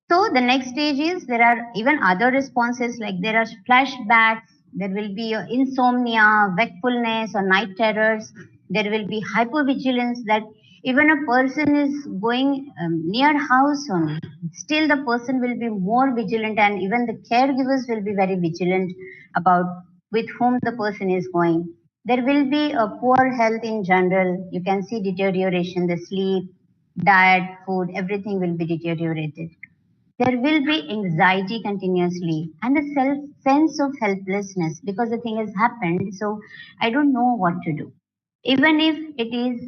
So the next stage is there are even other responses, like there are flashbacks, there will be insomnia, wakefulness or night terrors, there will be hypervigilance, that even a person is going near house only, still the person will be more vigilant, and even the caregivers will be very vigilant about with whom the person is going. There will be a poor health in general. You can see deterioration, the sleep, diet, food, everything will be deteriorated. There will be anxiety continuously and a sense of helplessness because the thing has happened. So I don't know what to do. Even if it is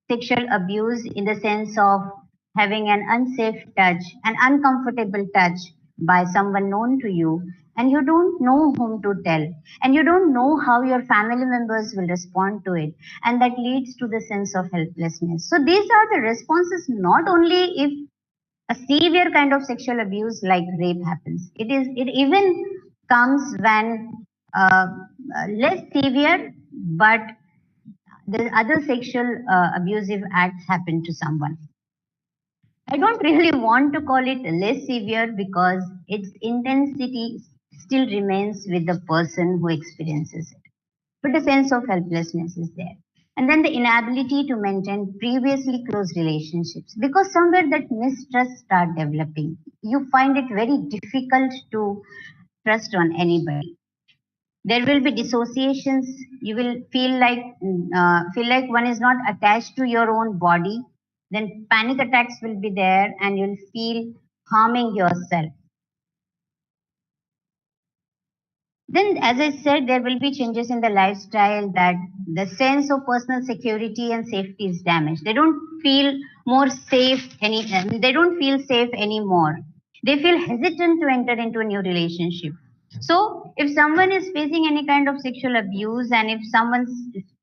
sexual abuse in the sense of having an unsafe touch, an uncomfortable touch by someone known to you, and you don't know whom to tell, and you don't know how your family members will respond to it, and that leads to the sense of helplessness. So these are the responses not only if a severe kind of sexual abuse like rape happens. It even comes when less severe, but the other sexual abusive acts happen to someone. I don't really want to call it less severe because its intensity still remains with the person who experiences it. But a sense of helplessness is there. And then the inability to maintain previously close relationships, because somewhere that mistrust start developing. You find it very difficult to trust on anybody. There will be dissociations. You will feel like one is not attached to your own body. Then panic attacks will be there, and you'll feel harming yourself. Then, as I said, there will be changes in the lifestyle, that the sense of personal security and safety is damaged. They don't feel more safe they don't feel safe anymore. They feel hesitant to enter into a new relationship. So if someone is facing any kind of sexual abuse, and if someone's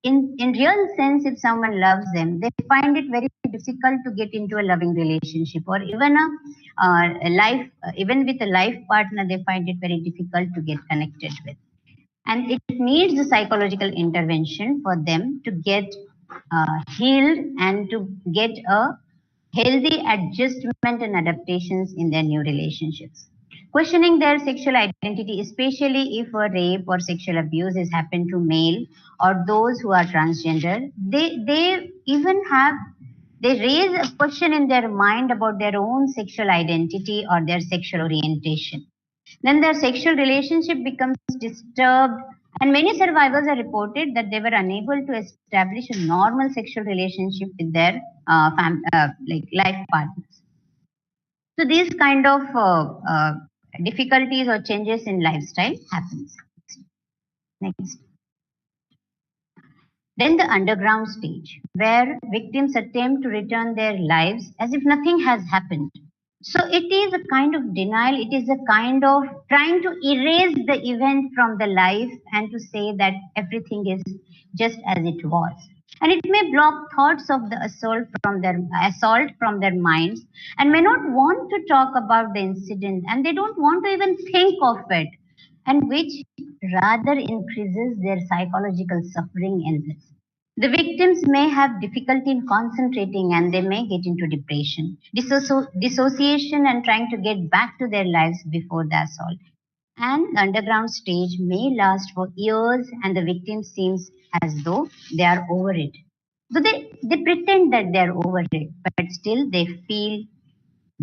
in real sense, if someone loves them, they find it very difficult to get into a loving relationship, or even a life, even with a life partner, they find it very difficult to get connected with. And it needs a psychological intervention for them to get healed and to get a healthy adjustment and adaptations in their new relationships. Questioning their sexual identity, especially if a rape or sexual abuse is happened to male or those who are transgender, they even have they raise a question in their mind about their own sexual identity or their sexual orientation. Then their sexual relationship becomes disturbed, and many survivors are reported that they were unable to establish a normal sexual relationship with their like life partners. So these kind of difficulties or changes in lifestyle happens. Next. Then the underground stage, where victims attempt to return their lives as if nothing has happened. So it is a kind of denial, it is a kind of trying to erase the event from the life and to say that everything is just as it was. And it may block thoughts of the assault from their minds, and may not want to talk about the incident, and they don't want to even think of it, and which rather increases their psychological suffering in this. The victims may have difficulty in concentrating, and they may get into depression, dissociation, and trying to get back to their lives before the assault. And the underground stage may last for years, and the victim seems as though they are over it. So they pretend that they're over it, but still they feel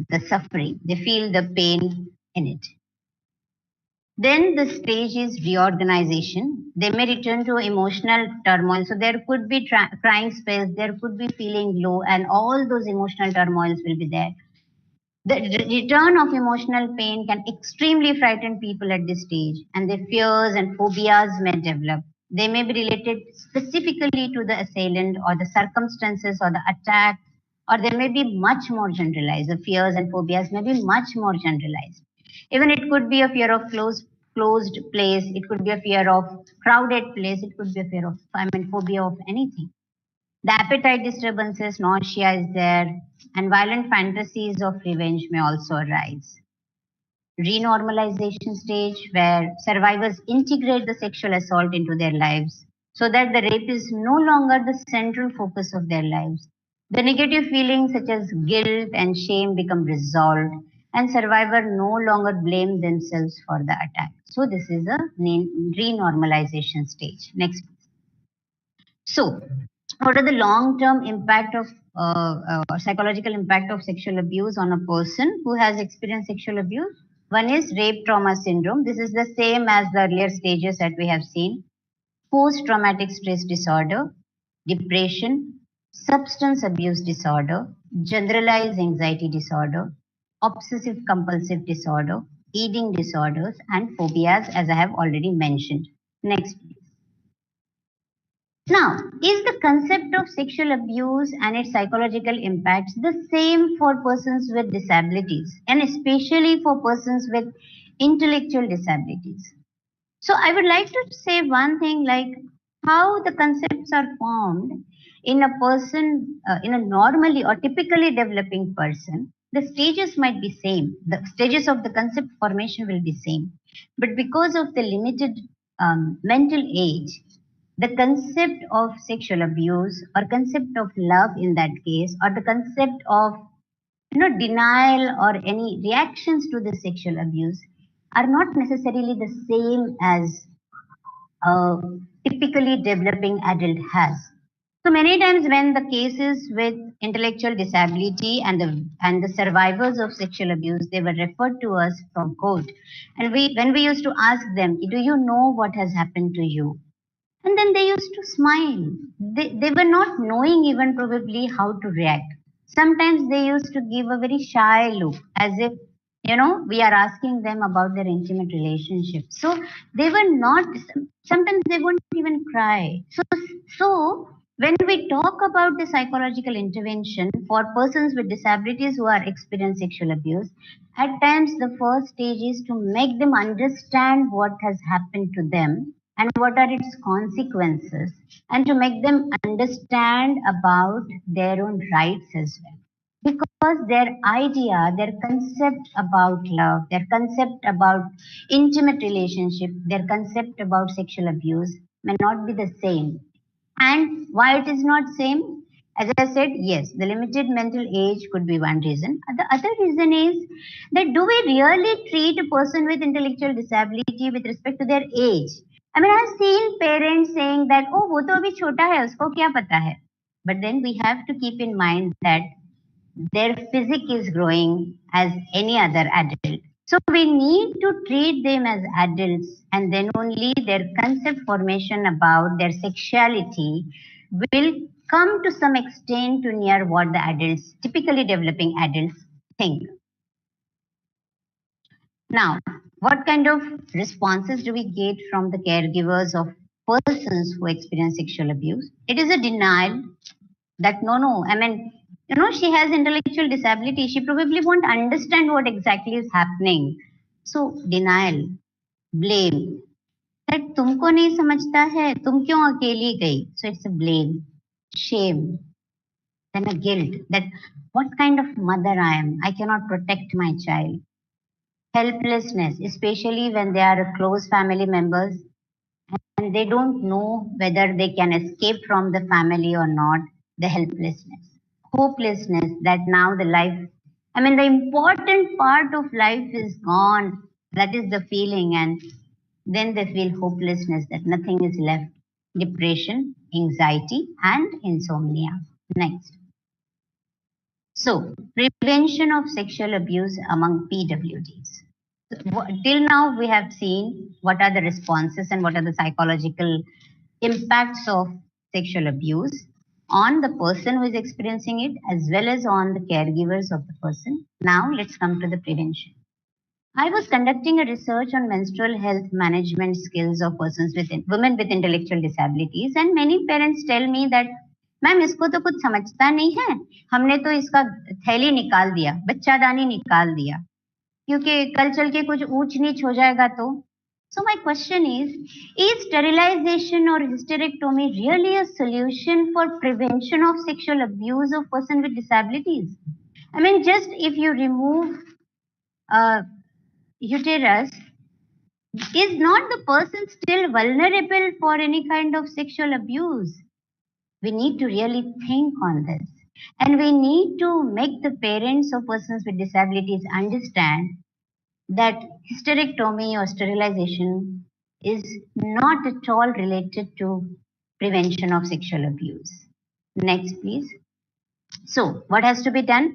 the suffering, they feel the pain in it. Then the stage is reorganization. They may return to emotional turmoil. So there could be crying spells, there could be feeling low, and all those emotional turmoils will be there. The return of emotional pain can extremely frighten people at this stage, and their fears and phobias may develop. They may be related specifically to the assailant or the circumstances or the attack, or they may be much more generalized. The fears and phobias may be much more generalized. Even it could be a fear of closed place. It could be a fear of crowded place. It could be a fear of, phobia of anything. The appetite disturbances, nausea is there, and violent fantasies of revenge may also arise. Renormalization stage, where survivors integrate the sexual assault into their lives so that the rape is no longer the central focus of their lives. The negative feelings such as guilt and shame become resolved, and survivor no longer blame themselves for the attack. So this is a renormalization stage. Next. So, what are the long-term impact of psychological impact of sexual abuse on a person who has experienced sexual abuse? One is rape trauma syndrome. This is the same as the earlier stages that we have seen. Post-traumatic stress disorder, depression, substance abuse disorder, generalized anxiety disorder, obsessive compulsive disorder, eating disorders, and phobias, as I have already mentioned. Next. Now, is the concept of sexual abuse and its psychological impacts the same for persons with disabilities, and especially for persons with intellectual disabilities? So I would like to say one thing, like how the concepts are formed in a person, in a normally or typically developing person. The stages might be same. The stages of the concept formation will be same, but because of the limited mental age, the concept of sexual abuse or concept of love in that case, or the concept of denial or any reactions to the sexual abuse are not necessarily the same as a typically developing adult has. So many times when the cases with intellectual disability and the survivors of sexual abuse, they were referred to us from court, and when we used to ask them, do you know what has happened to you? And then they used to smile. They were not knowing even probably how to react. Sometimes they used to give a very shy look, as if, we are asking them about their intimate relationship. So they were not, sometimes they wouldn't even cry. So when we talk about the psychological intervention for persons with disabilities who are experiencing sexual abuse, at times the first stage is to make them understand what has happened to them and what are its consequences, and to make them understand about their own rights as well. Because their idea, their concept about love, their concept about intimate relationship, their concept about sexual abuse may not be the same. And why it is not same? As I said, yes, the limited mental age could be one reason. The other reason is that do we really treat a person with intellectual disability with respect to their age? I mean, I've seen parents saying that, oh, वो तो अभी छोटा है, उसको क्या पता है? But then we have to keep in mind that their physique is growing as any other adult. So we need to treat them as adults, and then only their concept formation about their sexuality will come to some extent to near what the adults, typically developing adults, think. Now, what kind of responses do we get from the caregivers of persons who experience sexual abuse? It is a denial that no, I mean, she has intellectual disability. She probably won't understand what exactly is happening. So denial, blame, that तुमको नहीं समझता है, तुम क्यों अकेली गई? So it's a blame, shame, then a guilt that what kind of mother I am? I cannot protect my child. Helplessness, especially when they are close family members and they don't know whether they can escape from the family or not. The helplessness, hopelessness, that now the life, I mean, the important part of life is gone. That is the feeling. And then they feel hopelessness, that nothing is left. Depression, anxiety, and insomnia. Next. So, prevention of sexual abuse among PWDs. Till now, we have seen what are the responses and what are the psychological impacts of sexual abuse on the person who is experiencing it, as well as on the caregivers of the person. Now, let's come to the prevention. I was conducting a research on menstrual health management skills of persons with women with intellectual disabilities, and many parents tell me that ma'am इसको तो कुछ समझता नहीं है, हमने तो इसका थैली निकाल दिया, बच्चादानी निकाल दिया, क्योंकि कल चल के कुछ ऊंच नीच हो जाएगा तो. So my question is sterilization or hysterectomy really a solution for prevention of sexual abuse of person with disabilities? I mean, just if you remove uterus, is not the person still vulnerable for any kind of sexual abuse? We need to really think on this. And we need to make the parents of persons with disabilities understand that hysterectomy or sterilization is not at all related to prevention of sexual abuse. Next, please. So, what has to be done?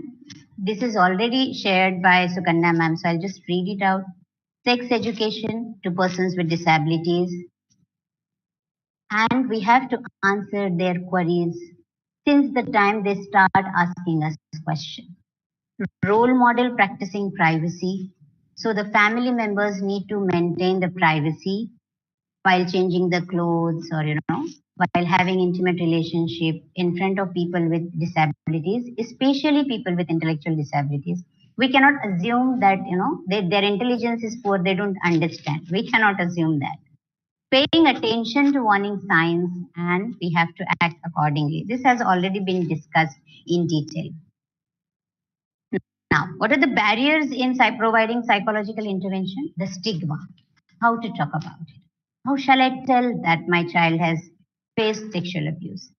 This is already shared by Sukanya ma'am, so I'll just read it out. Sex education to persons with disabilities, and we have to answer their queries since the time they start asking us questions. Role model practicing privacy. So the family members need to maintain the privacy while changing the clothes or, while having intimate relationship in front of people with disabilities, especially people with intellectual disabilities. We cannot assume that, their intelligence is poor, they don't understand. We cannot assume that. Paying attention to warning signs, and we have to act accordingly. This has already been discussed in detail. Now, what are the barriers in providing psychological intervention? The stigma, how to talk about it. How shall I tell that my child has faced sexual abuse?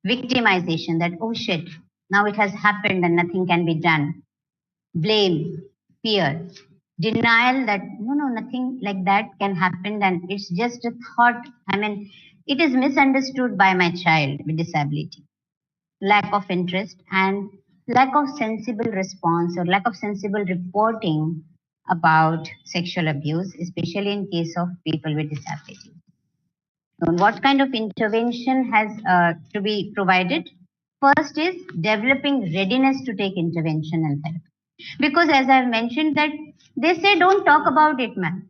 Victimization, that, oh shit, now it has happened and nothing can be done. Blame, fear, denial that, no, nothing like that can happen and it's just a thought. I mean, it is misunderstood by my child with disability. Lack of interest and lack of sensible response or lack of sensible reporting about sexual abuse, especially in case of people with disability. What kind of intervention has to be provided? First is developing readiness to take intervention and therapy. Because as I've mentioned that they say don't talk about it, man.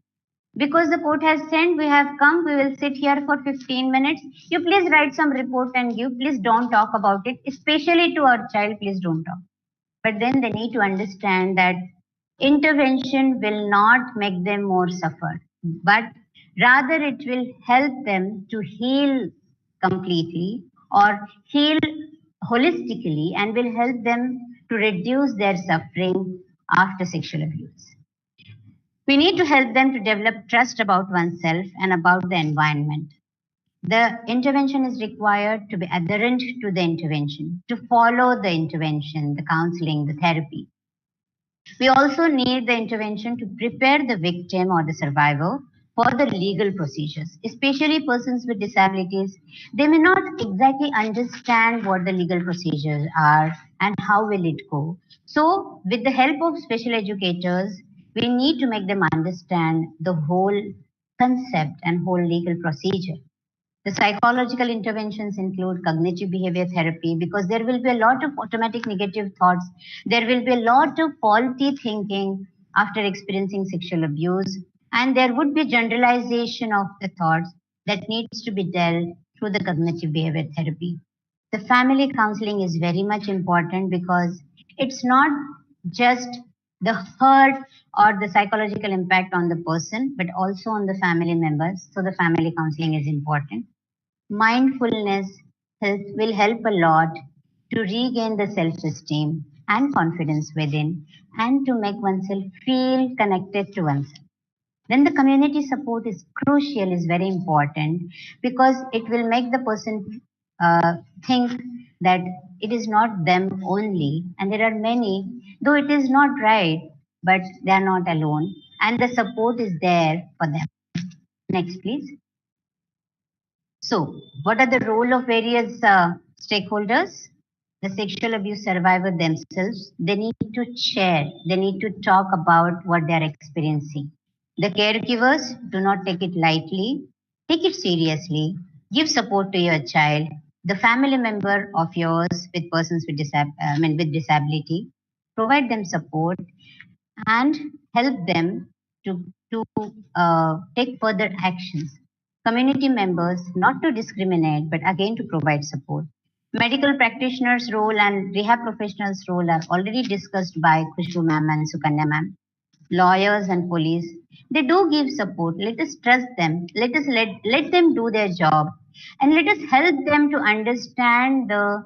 Because the court has sent, we have come, we will sit here for 15 minutes. You please write some report and give. Please don't talk about it, especially to our child, please don't talk. But then they need to understand that intervention will not make them more suffer, but rather it will help them to heal completely or heal holistically and will help them to reduce their suffering after sexual abuse. We need to help them to develop trust about oneself and about the environment. The intervention is required to be adherent to the intervention, to follow the intervention, the counseling, the therapy. We also need the intervention to prepare the victim or the survivor for the legal procedures, especially persons with disabilities. They may not exactly understand what the legal procedures are and how will it go. So with the help of special educators, we need to make them understand the whole concept and whole legal procedure. The psychological interventions include cognitive behavior therapy because there will be a lot of automatic negative thoughts. There will be a lot of faulty thinking after experiencing sexual abuse. And there would be generalization of the thoughts that needs to be dealt through the cognitive behavior therapy. The family counseling is very much important because it's not just the hurt or the psychological impact on the person, but also on the family members. So the family counseling is important. Mindfulness will help a lot to regain the self-esteem and confidence within and to make oneself feel connected to oneself. Then the community support is crucial, is very important because it will make the person think that it is not them only and there are many, though it is not right, but they are not alone and the support is there for them. Next, please. So, what are the role of various stakeholders? The sexual abuse survivor themselves, they need to share, they need to talk about what they are experiencing. The caregivers, do not take it lightly, take it seriously, give support to your child. The family member of yours with persons with, with disability, provide them support and help them to take further actions. Community members, not to discriminate, but again to provide support. Medical practitioners' role and rehab professionals' role are already discussed by Khushbu ma'am and Sukanya ma'am. Lawyers and police, they do give support. Let us trust them. Let them do their job, and let us help them to understand the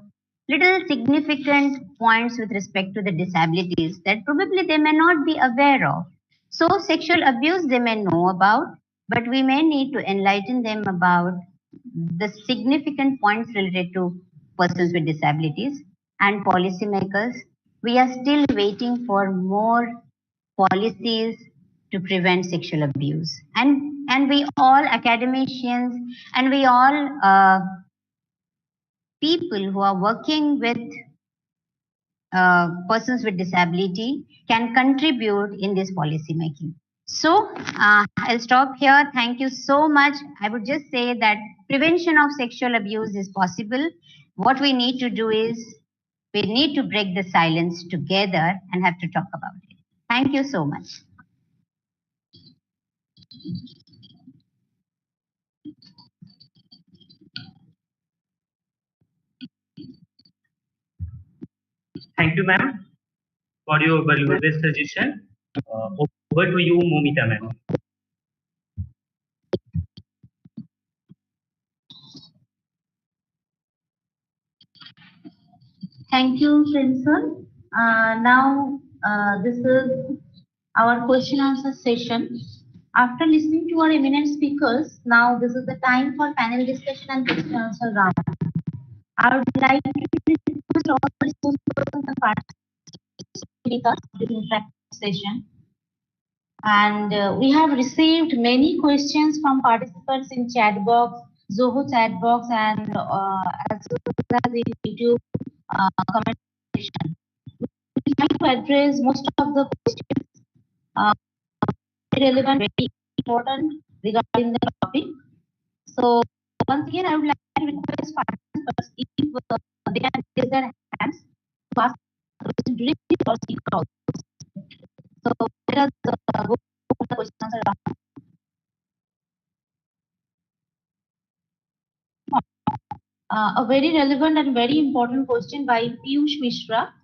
little significant points with respect to the disabilities that probably they may not be aware of. So sexual abuse they may know about, but we may need to enlighten them about the significant points related to persons with disabilities. And policymakers, we are still waiting for more policies to prevent sexual abuse. And we all academicians and we all people who are working with persons with disability can contribute in this policy making. So I'll stop here. Thank you so much. I would just say that prevention of sexual abuse is possible. What we need to do is we need to break the silence together and have to talk about it. Thank you so much. Thank you, ma'am, for your valuable suggestion. Over to you, Momita, ma'am. Thank you, Prince. Now, this is our question answer session. After listening to our eminent speakers, now this is the time for panel discussion and question answer round. I would like to request all the persons and participants with us during practice session. And we have received many questions from participants in chat box, Zoho chat box, and as well as in YouTube comment section. We try to address most of the questions very relevant, very important regarding the topic. So once again, I would like to request participants if they can raise their hands to ask the question directly or speak out. So let us go to the questions around. A very relevant and very important question by Piyush Mishra.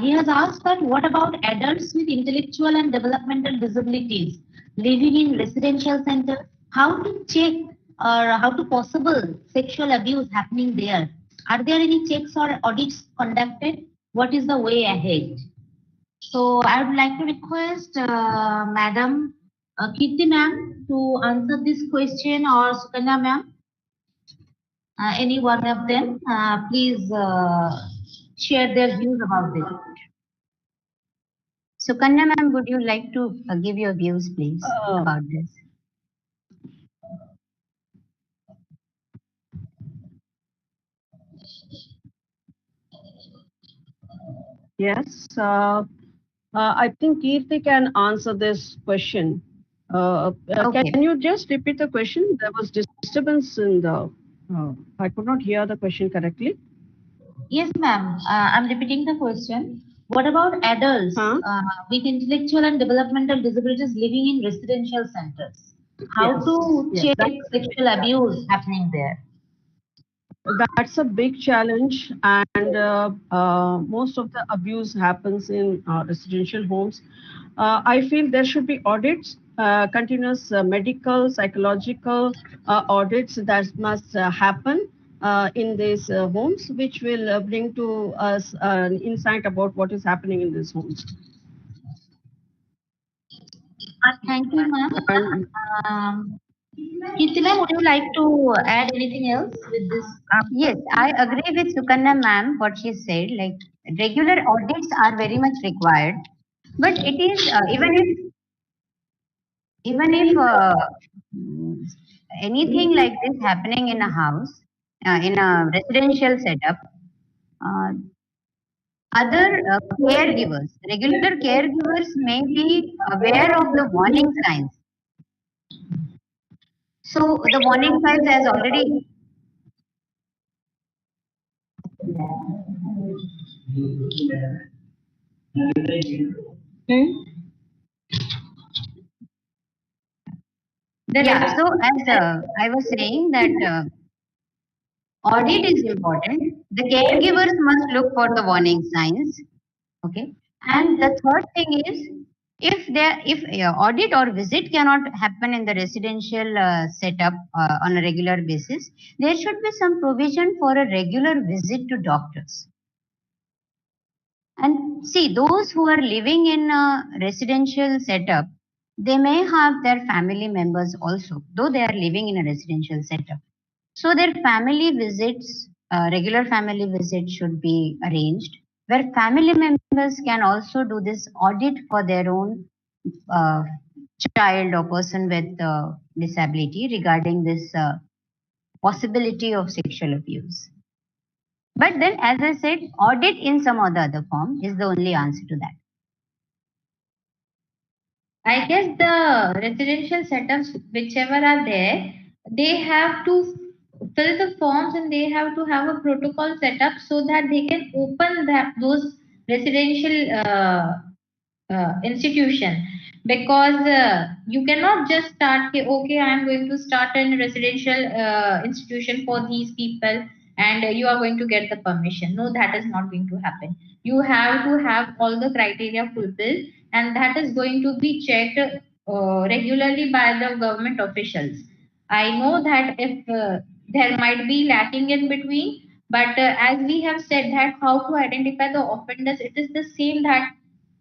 He has asked that what about adults with intellectual and developmental disabilities living in residential centers? How to check or how to possible sexual abuse happening there? Are there any checks or audits conducted? What is the way ahead? So I would like to request Madam Kirti ma'am to answer this question, or Sukanya ma'am, any one of them, please share their views about this. Sukanya ma'am, would you like to give your views, please, about this? Yes, I think Kirti can answer this question. Okay. Can you just repeat the question? There was disturbance in the. I could not hear the question correctly. Yes, ma'am. I'm repeating the question. What about adults with intellectual and developmental disabilities living in residential centers? How to check sexual abuse happening there? That's a big challenge, and most of the abuse happens in residential homes. I feel there should be audits, continuous medical, psychological audits that must happen in these homes, which will bring to us an insight about what is happening in these homes. Thank you, ma'am. Kirti ma'am, would you like to add anything else with this? Yes, I agree with Sukanya ma'am, what she said, like regular audits are very much required, but it is even if anything like this happening in a house, in a residential setup, uh, other regular caregivers may be aware of the warning signs. So the warning signs has already. Yeah, so as I was saying that Audit is important. The caregivers must look for the warning signs. Okay. And the third thing is, if audit or visit cannot happen in the residential setup on a regular basis, there should be some provision for a regular visit to doctors. And see, those who are living in a residential setup, they may have their family members also, though they are living in a residential setup. So their family visits, regular family visits should be arranged, where family members can also do this audit for their own uh, child or person with disability regarding this possibility of sexual abuse. But then, as I said, audit in some or the other form is the only answer to that. I guess the residential setups, whichever are there, they have to fill the forms and they have to have a protocol set up so that they can open those residential institution, because you cannot just start, okay, I am going to start a residential institution for these people and you are going to get the permission. No, that is not going to happen. You have to have all the criteria fulfilled, and that is going to be checked regularly by the government officials. I know that if there might be lacking in between, but as we have said that how to identify the offenders, it is the same that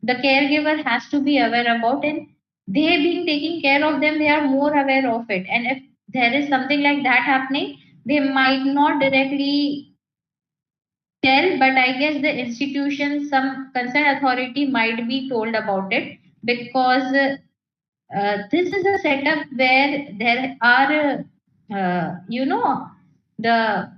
the caregiver has to be aware about, and they being taking care of them, they are more aware of it. And if there is something like that happening, they might not directly tell, but I guess the institution, some concerned authority might be told about it, because this is a setup where there are the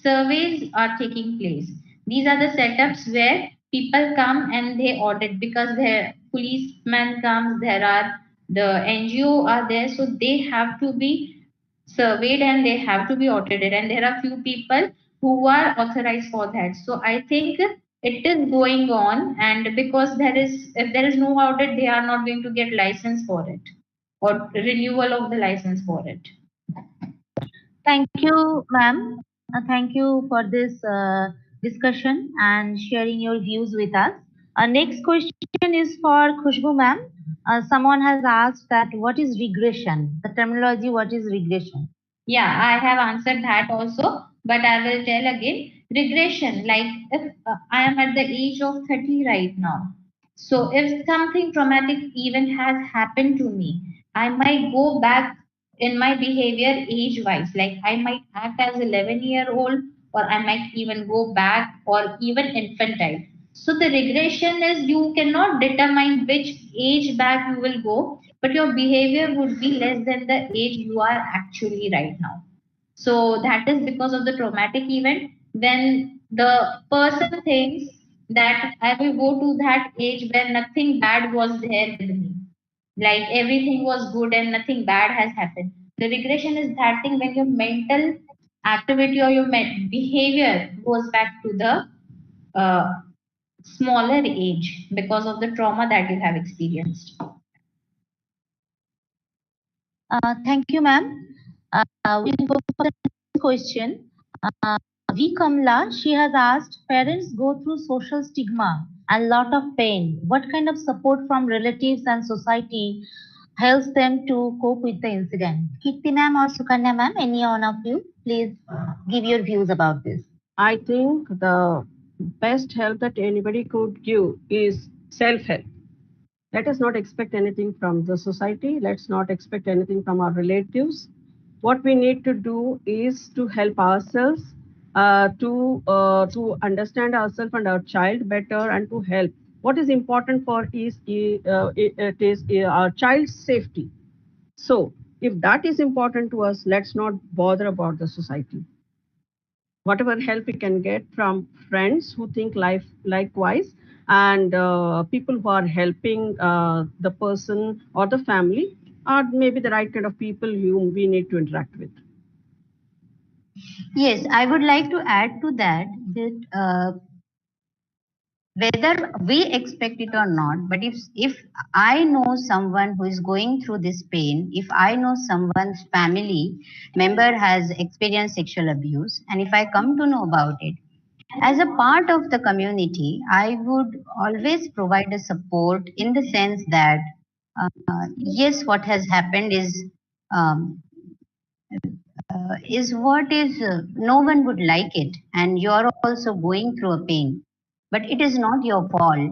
surveys are taking place. These are the setups where people come and they audit, because the policeman comes, there are the NGO are there, so they have to be surveyed and they have to be audited, and there are few people who are authorized for that. So I think it is going on, and because there is, if there is no audit, they are not going to get license for it or renewal of the license for it. Thank you, ma'am. Thank you for this discussion and sharing your views with us. Our next question is for Khushbu ma'am. Someone has asked that what is regression? The terminology, what is regression? Yeah, I have answered that also, but I will tell again. Regression, like if I am at the age of 30 right now, so if something traumatic event has happened to me, I might go back in my behavior age wise. Like I might act as 11-year-old, or I might even go back or even infantile. So the regression is you cannot determine which age back you will go, but your behavior would be less than the age you are actually right now. So that is because of the traumatic event. When the person thinks that I will go to that age where nothing bad was there with me, like everything was good and nothing bad has happened. The regression is that thing when your mental activity or your behavior goes back to the uh, smaller age because of the trauma that you have experienced. Thank you, ma'am. We'll go for the next question. Uh, V. Kamla, she has asked, parents go through social stigma and lot of pain. What kind of support from relatives and society helps them to cope with the incident? Kirti ma'am or Sukanya ma'am, any one of you, please give your views about this. I think the best help that anybody could give is self-help. Let us not expect anything from the society. Let's not expect anything from our relatives. What we need to do is to help ourselves, to understand ourselves and our child better, and to help. What is important for is it is our child's safety. So, if that is important to us, let's not bother about the society. Whatever help we can get from friends who think life likewise, and people who are helping the person or the family, are maybe the right kind of people whom we need to interact with. Yes, I would like to add to that that whether we expect it or not, but if I know someone who is going through this pain, if I know someone's family member has experienced sexual abuse, and if I come to know about it, as a part of the community, I would always provide a support in the sense that yes, what has happened um, is what is no one would like it, and you're also going through a pain, but it is not your fault,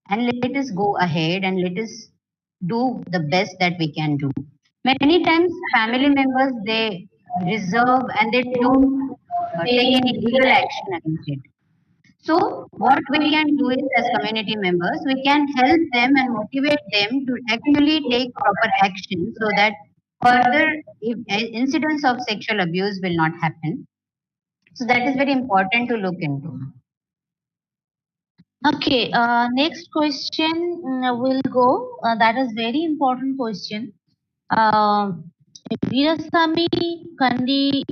and let us go ahead and let us do the best that we can do. Many times family members, they reserve and they don't take any legal action against it. So what we can do is, as community members, we can help them and motivate them to actually take proper action so that further incidents of sexual abuse will not happen. So that is very important to look into. Okay, next question will go. That is very important question. Um Virasamy Kandi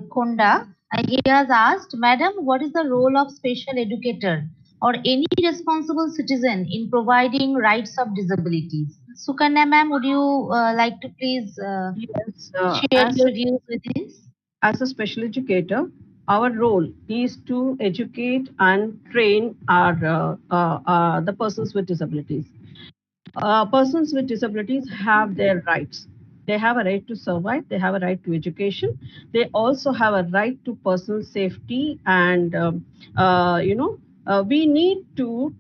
Konda, he has asked, Madam, what is the role of special educator or any responsible citizen in providing rights of disabilities? Sukanya ma'am, would you like to please Yes, share your views with this? as a special educator, our role is to educate and train the persons with disabilities. Persons with disabilities have their rights. They have a right to survive. They have a right to education. They also have a right to personal safety. And we need to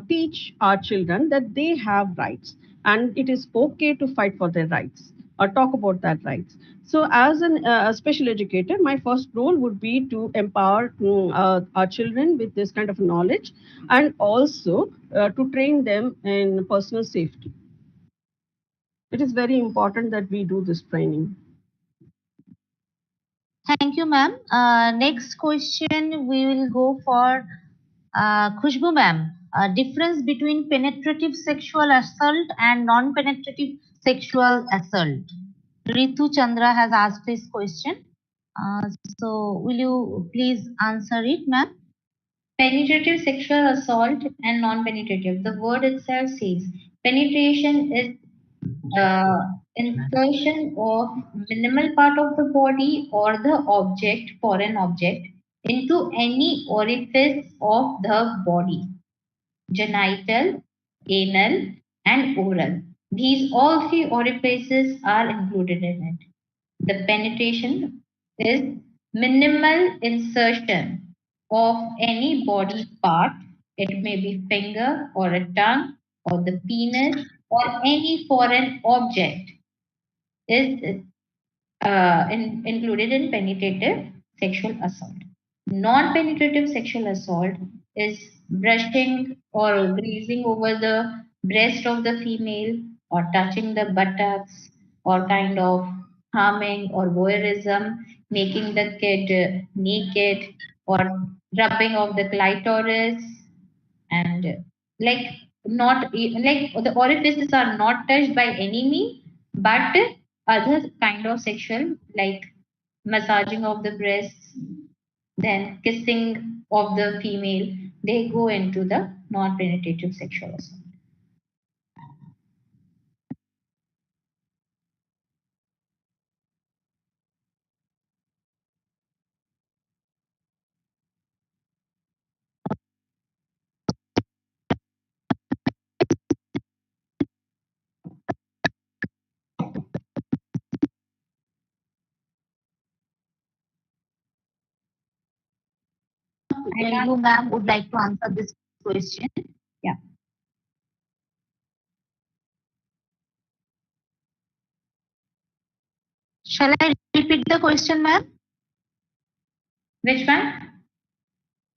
teach our children that they have rights, and it is okay to fight for their rights or talk about that rights. So, as a special educator, my first role would be to empower our children with this kind of knowledge, and also to train them in personal safety. It is very important that we do this training. Thank you, ma'am. Next question we will go for Khushbu ma'am. Difference between penetrative sexual assault and non-penetrative sexual assault. Ritu Chandra has asked this question. Uh, so will you please answer it, ma'am? Penetrative sexual assault and non-penetrative. The word itself says penetration is insertion of minimal part of the body or the object, foreign object, into any orifice of the body, genital, anal, and oral. These all three orifices are included in it. The penetration is minimal insertion of any body part. It may be finger or a tongue or the penis or any foreign object is included in penetrative sexual assault. Non-penetrative sexual assault is brushing or grazing over the breast of the female or touching the buttocks or kind of harming or voyeurism, making the kid naked or rubbing of the clitoris and like not like the orifices are not touched by any means, but other kind of sexual like massaging of the breasts, then kissing of the female, they go into the non-penetrative sexual assault. You, ma'am, would like to answer this question? Yeah. Shall I repeat the question, ma'am? Which one?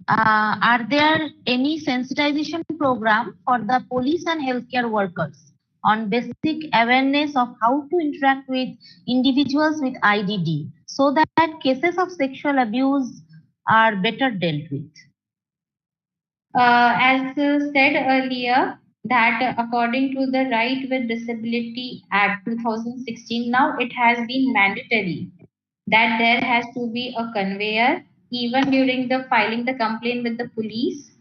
Are there any sensitization program for the police and healthcare workers on basic awareness of how to interact with individuals with IDD so that cases of sexual abuse are better dealt with? As said earlier, that according to the Right with Disability Act 2016, now it has been mandatory that there has to be a conveyor even during the filing the complaint with the police.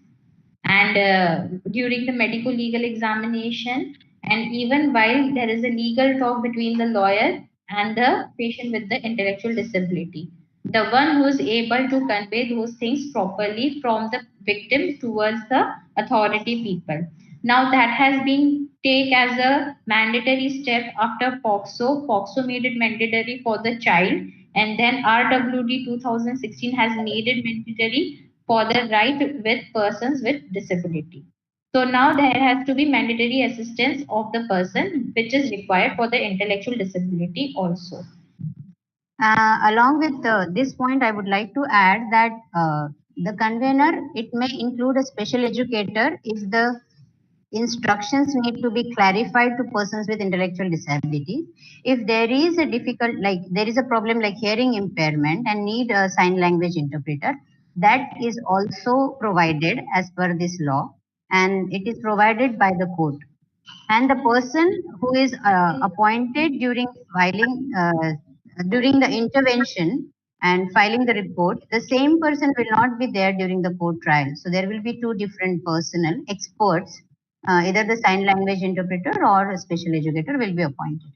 and during the medical legal examination, and even while there is a legal talk between the lawyer and the patient with the intellectual disability, the one who is able to convey those things properly from the victim towards the authority people. Now that has been taken as a mandatory step after POXO. POXO made it mandatory for the child, and then RWD 2016 has made it mandatory for the right with persons with disability. So now there has to be mandatory assistance of the person which is required for the intellectual disability also. Along with this point, I would like to add that the convener, it may include a special educator if the instructions need to be clarified to persons with intellectual disability. If there is a difficult, like there is a problem like hearing impairment and need a sign language interpreter, that is also provided as per this law, and it is provided by the court. And the person who is appointed during filing, during the intervention and filing the report, the same person will not be there during the court trial. So there will be two different personnel, experts, either the sign language interpreter or a special educator will be appointed.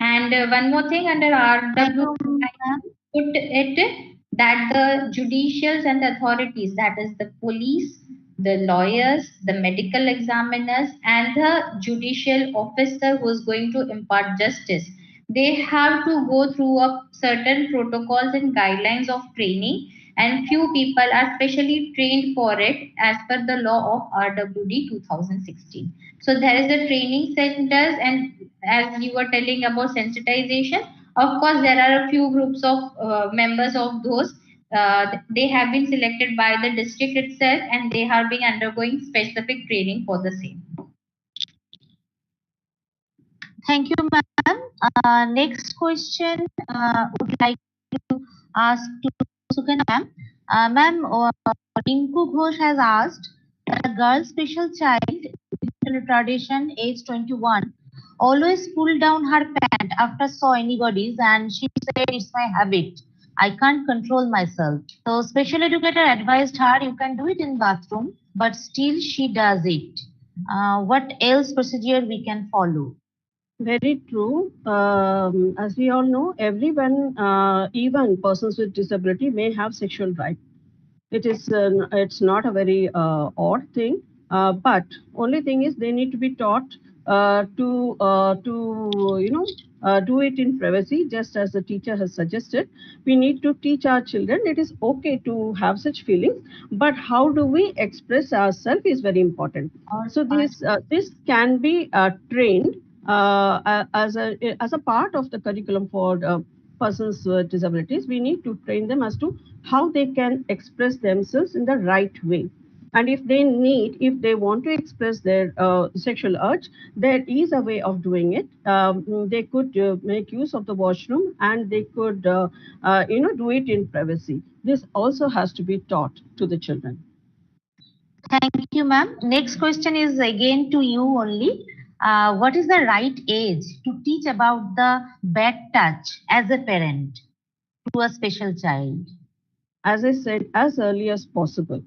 And one more thing under Thank RW, you, ma'am. put it that the judicials and the authorities, that is the police, the lawyers, the medical examiners, and the judicial officer who is going to impart justice, they have to go through a certain protocols and guidelines of training, and few people are specially trained for it as per the law of RWD 2016. So there is a training centers, and as you were telling about sensitization, of course, there are a few groups of members of those. They have been selected by the district itself, and they have been undergoing specific training for the same. Thank you, ma'am. Next question would like to ask to Sukanya ma'am. Ma'am, Rinku Ghosh has asked that a girl special child with retardation age 21 always pull down her pant after saw anybody's, and she said it's my habit. I can't control myself. So special educator advised her you can do it in bathroom, but still she does it. What else procedure we can follow? Very true. As we all know, everyone, even persons with disability, may have sexual drive. It's not a very odd thing, but only thing is they need to be taught to do it in privacy, just as the teacher has suggested. We need to teach our children it is okay to have such feelings, but how do we express ourselves is very important. So this can be trained as a part of the curriculum for persons with disabilities. We need to train them as to how they can express themselves in the right way. And if they want to express their sexual urge, there is a way of doing it. They could make use of the washroom, and they could, do it in privacy. This also has to be taught to the children. Thank you, ma'am. Next question is again to you only. What is the right age to teach about the bad touch as a parent to a special child? As I said, as early as possible.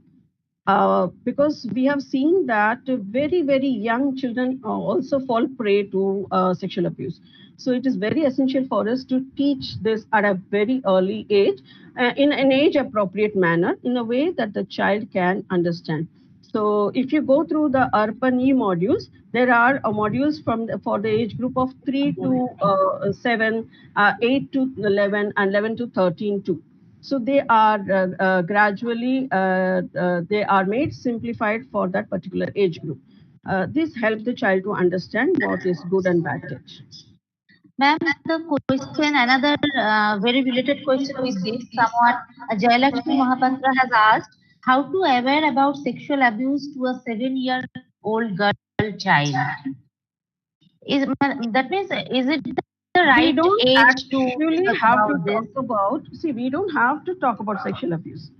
Because we have seen that very, very young children also fall prey to sexual abuse. So it is very essential for us to teach this at a very early age, in an age appropriate manner, in a way that the child can understand. So if you go through the urban modules, there are modules for the age group of 3 to 7, 8 to 11, and 11 to 13 too. So they are gradually they are made simplified for that particular age group. This helps the child to understand what is good and bad touch. Ma'am, the question, another very related question with this, someone, Jayalakshmi Mahapatra has asked how to aware about sexual abuse to a 7-year-old girl child. That means, is it the right age to talk about this? We don't have to talk about sexual abuse.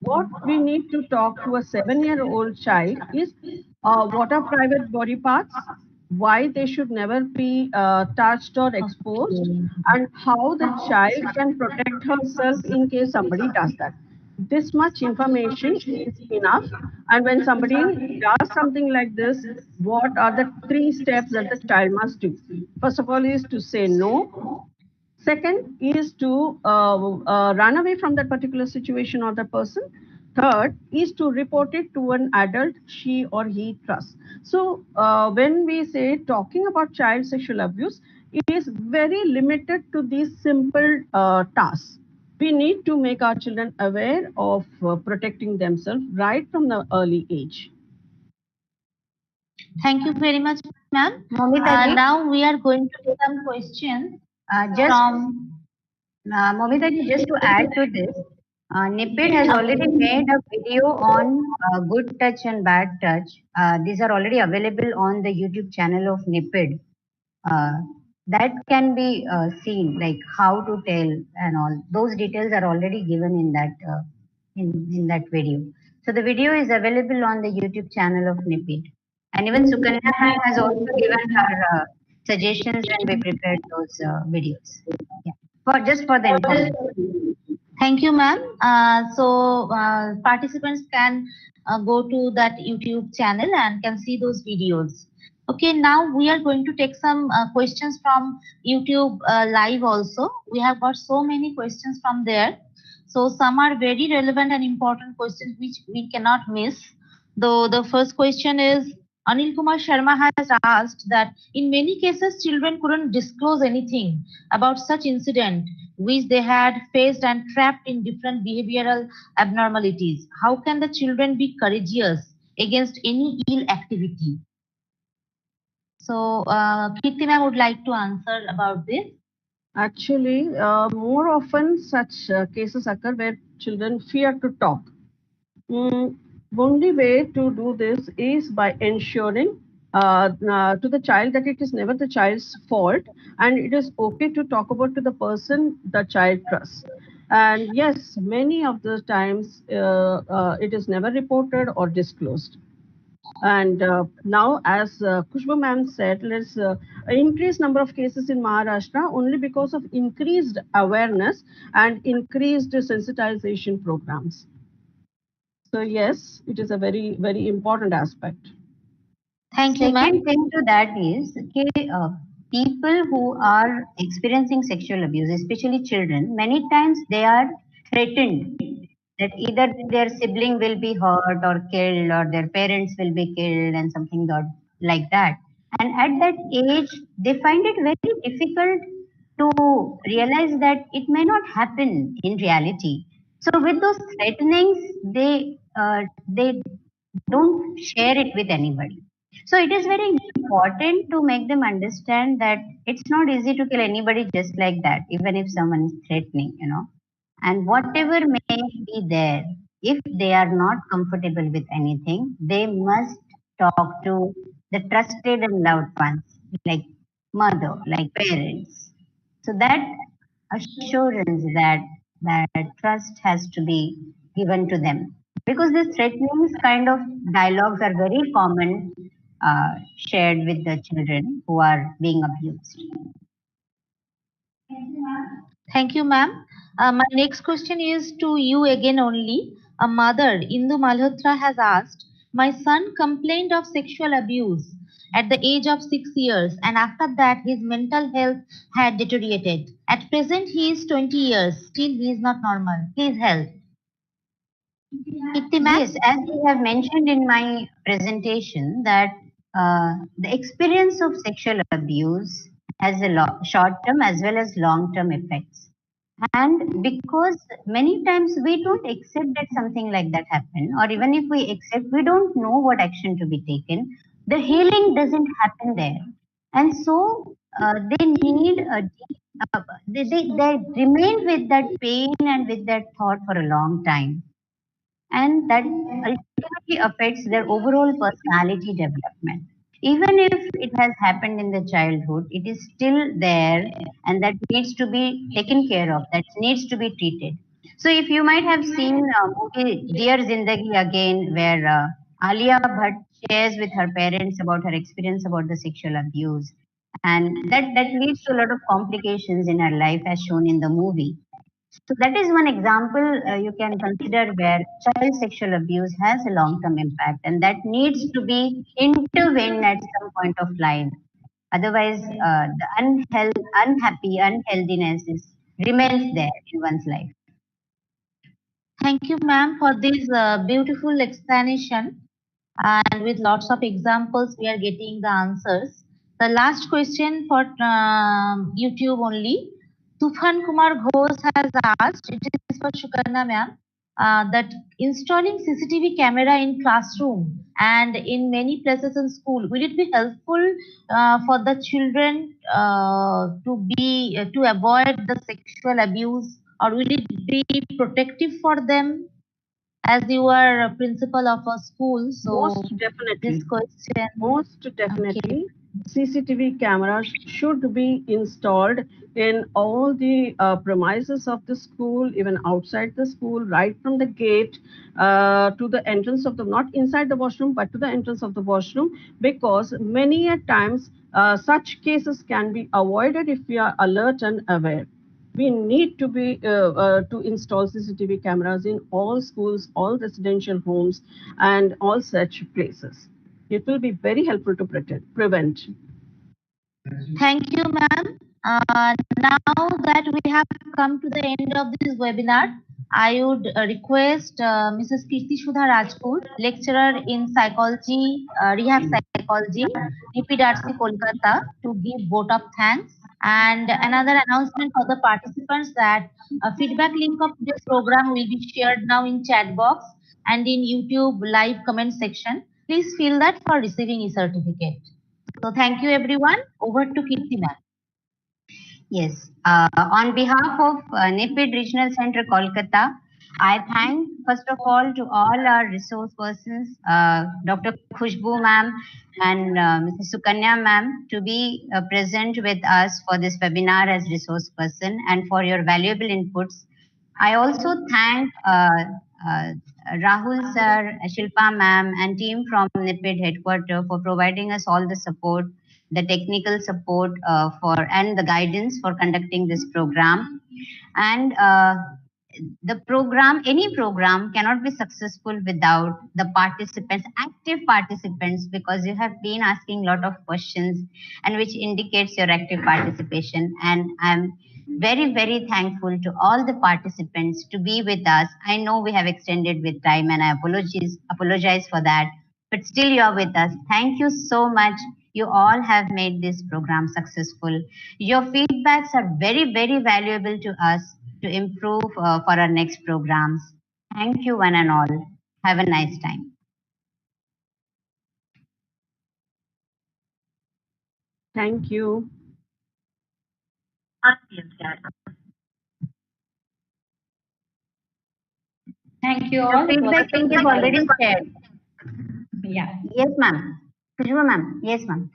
What we need to talk to a 7-year-old child is what are private body parts, why they should never be touched or exposed, and how the child can protect herself in case somebody does that. this much information is enough. And when somebody does something like this, what are the 3 steps that the child must do? First of all is to say no. Second is to run away from that particular situation or the person. Third is to report it to an adult she or he trusts. So when we say talking about child sexual abuse, it is very limited to these simple tasks. We need to make our children aware of protecting themselves right from the early age. Thank you very much, ma'am. Momita ji, Now we are going to take some questions just from. Momita ji, just to add to this, NIPID has already made a video on good touch and bad touch. These are already available on the YouTube channel of NIPID. Uh, that can be seen, like how to tell and all. Those details are already given in that in that video. So the video is available on the YouTube channel of NIPID. And even Sukanya ma'am has also given her suggestions when we prepared those videos. Yeah, for just for the information. Thank you, ma'am. Participants can go to that YouTube channel and can see those videos. Okay, now we are going to take some questions from YouTube live also. We have got so many questions from there. So some are very relevant and important questions which we cannot miss. Though the first question is Anil Kumar Sharma has asked that in many cases children couldn't disclose anything about such incident which they had faced and trapped in different behavioral abnormalities. How can the children be courageous against any ill activity? So, Kirti ma'am would like to answer about this. Actually, more often such cases occur where children fear to talk. Mm, only way to do this is by ensuring to the child that it is never the child's fault and it is okay to talk about to the person the child trusts. And yes, many of the times it is never reported or disclosed. And now, as Kushbu ma'am said, let's increase number of cases in Maharashtra only because of increased awareness and increased sensitization programs. So yes, it is a very, very important aspect. Thank you, ma'am. Second thing to that is okay, people who are experiencing sexual abuse, especially children, many times they are threatened that either their sibling will be hurt or killed or their parents will be killed and something like that. And at that age, they find it very difficult to realize that it may not happen in reality. So with those threatenings, they don't share it with anybody. So it is very important to make them understand that it's not easy to kill anybody just like that, even if someone is threatening, you know. And whatever may be there, if they are not comfortable with anything, they must talk to the trusted and loved ones, like mother, like parents. So that assurance that trust has to be given to them because these threatenings kind of dialogues are very common shared with the children who are being abused. Thank you, ma'am. My next question is to you again only. A mother, Indu Malhotra, has asked, my son complained of sexual abuse at the age of 6 years, and after that, his mental health had deteriorated. At present, he is 20 years. Still, he is not normal. Please help. Kirti, ma'am? Yes, as I have mentioned in my presentation, that the experience of sexual abuse has a short term as well as long term effects. And because many times we don't accept that something like that happened, or even if we accept, we don't know what action to be taken. The healing doesn't happen there. And so they need a they remain with that pain and with that thought for a long time and that ultimately affects their overall personality development. Even if it has happened in the childhood, it is still there and that needs to be taken care of, that needs to be treated. So, if you might have seen movie Dear Zindagi Again, where Alia Bhatt shares with her parents about her experience about the sexual abuse, and that leads to a lot of complications in her life, as shown in the movie. So that is one example you can consider where child sexual abuse has a long-term impact, and that needs to be intervened at some point of life. Otherwise, the unhappy unhealthiness remains there in one's life. Thank you, ma'am, for this beautiful explanation. And with lots of examples, we are getting the answers. The last question for YouTube only. Tufan Kumar Ghosh has asked, it is for Shukarna ma'am, that installing CCTV camera in classroom and in many places in school, will it be helpful for the children to avoid the sexual abuse, or will it be protective for them? As you are a principal of a school, so Most this definitely. question, Most okay. definitely, CCTV cameras should be installed in all the premises of the school, even outside the school, right from the gate to the entrance of the, not inside the washroom, but to the entrance of the washroom, because many a times such cases can be avoided if we are alert and aware. We need to be to install CCTV cameras in all schools, all residential homes, and all such places. It will be very helpful to prevent. Thank you, ma'am. Now that we have come to the end of this webinar, I would request Mrs. Kirti Sudha Rajput, lecturer in psychology, rehab psychology, DPDRC Kolkata, to give vote of thanks. And another announcement for the participants that a feedback link of this program will be shared now in chat box and in YouTube live comment section. Please fill that for receiving a certificate. So thank you everyone. Over to Kirti ma'am. Yes, on behalf of NIPID Regional Center Kolkata, I thank first of all to all our resource persons, Dr. Khushbu ma'am and Mrs. Sukanya ma'am, to be present with us for this webinar as resource person and for your valuable inputs. I also thank uh, Rahul sir, Shilpa ma'am, and team from NIPID headquarters for providing us all the support, the technical support for and the guidance for conducting this program. And the program, any program cannot be successful without the participants, active participants, because you have been asking a lot of questions and which indicates your active participation. And I'm very, very thankful to all the participants to be with us. I know we have extended with time and I apologize for that, but still you are with us. Thank you so much. You all have made this program successful. Your feedbacks are very, very valuable to us to improve for our next programs. Thank you, one and all. Have a nice time. Thank you. Thank you The all. It was feedback link is already shared. yeah. Yes, ma'am. Khushbu ma'am. Yes, ma'am.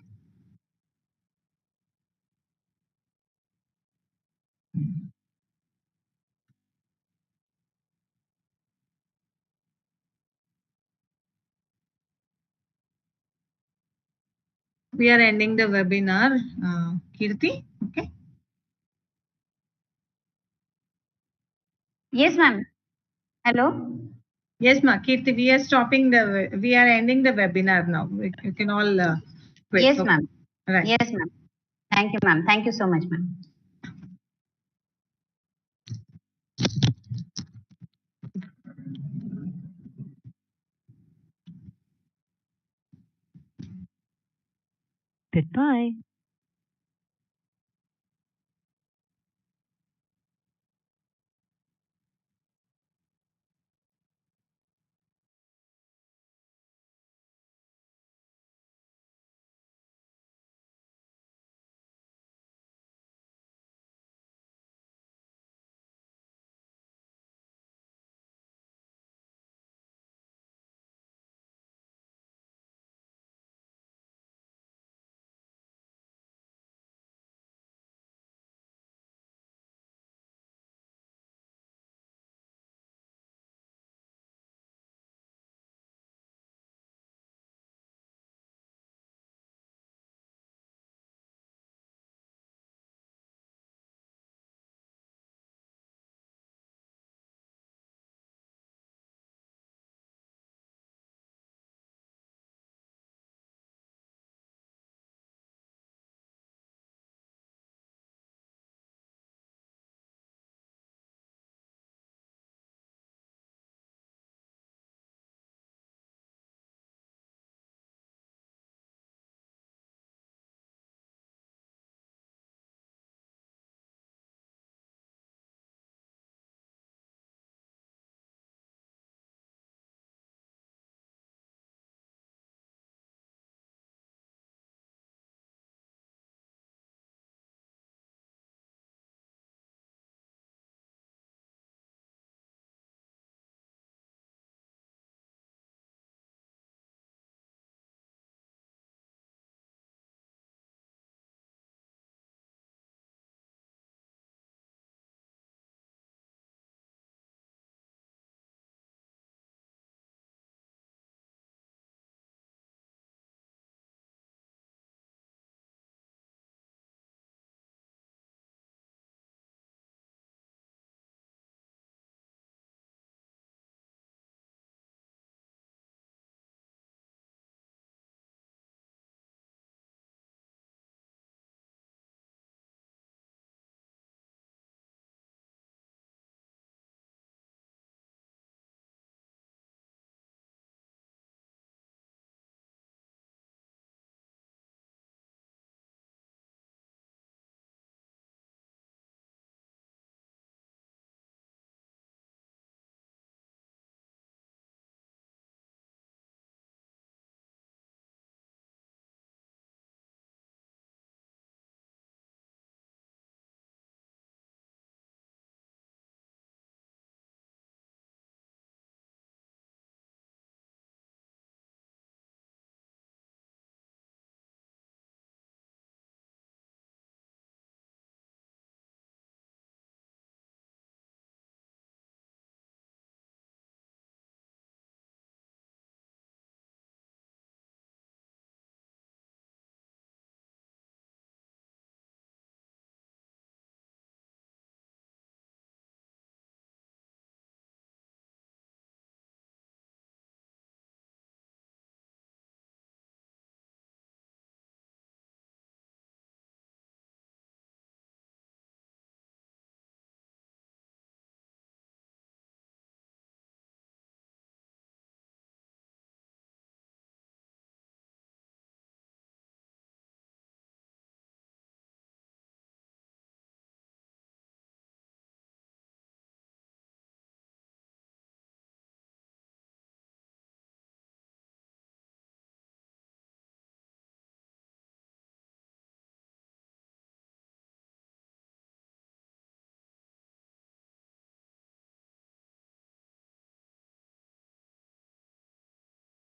We are ending the webinar. Kirti, okay? Yes, ma'am. Hello. Yes, ma. Kirti, we are ending the webinar now. You can all quit. Yes, Okay. ma'am. Right. Yes, ma'am. Thank you, ma'am. Thank you so much, ma'am. Goodbye.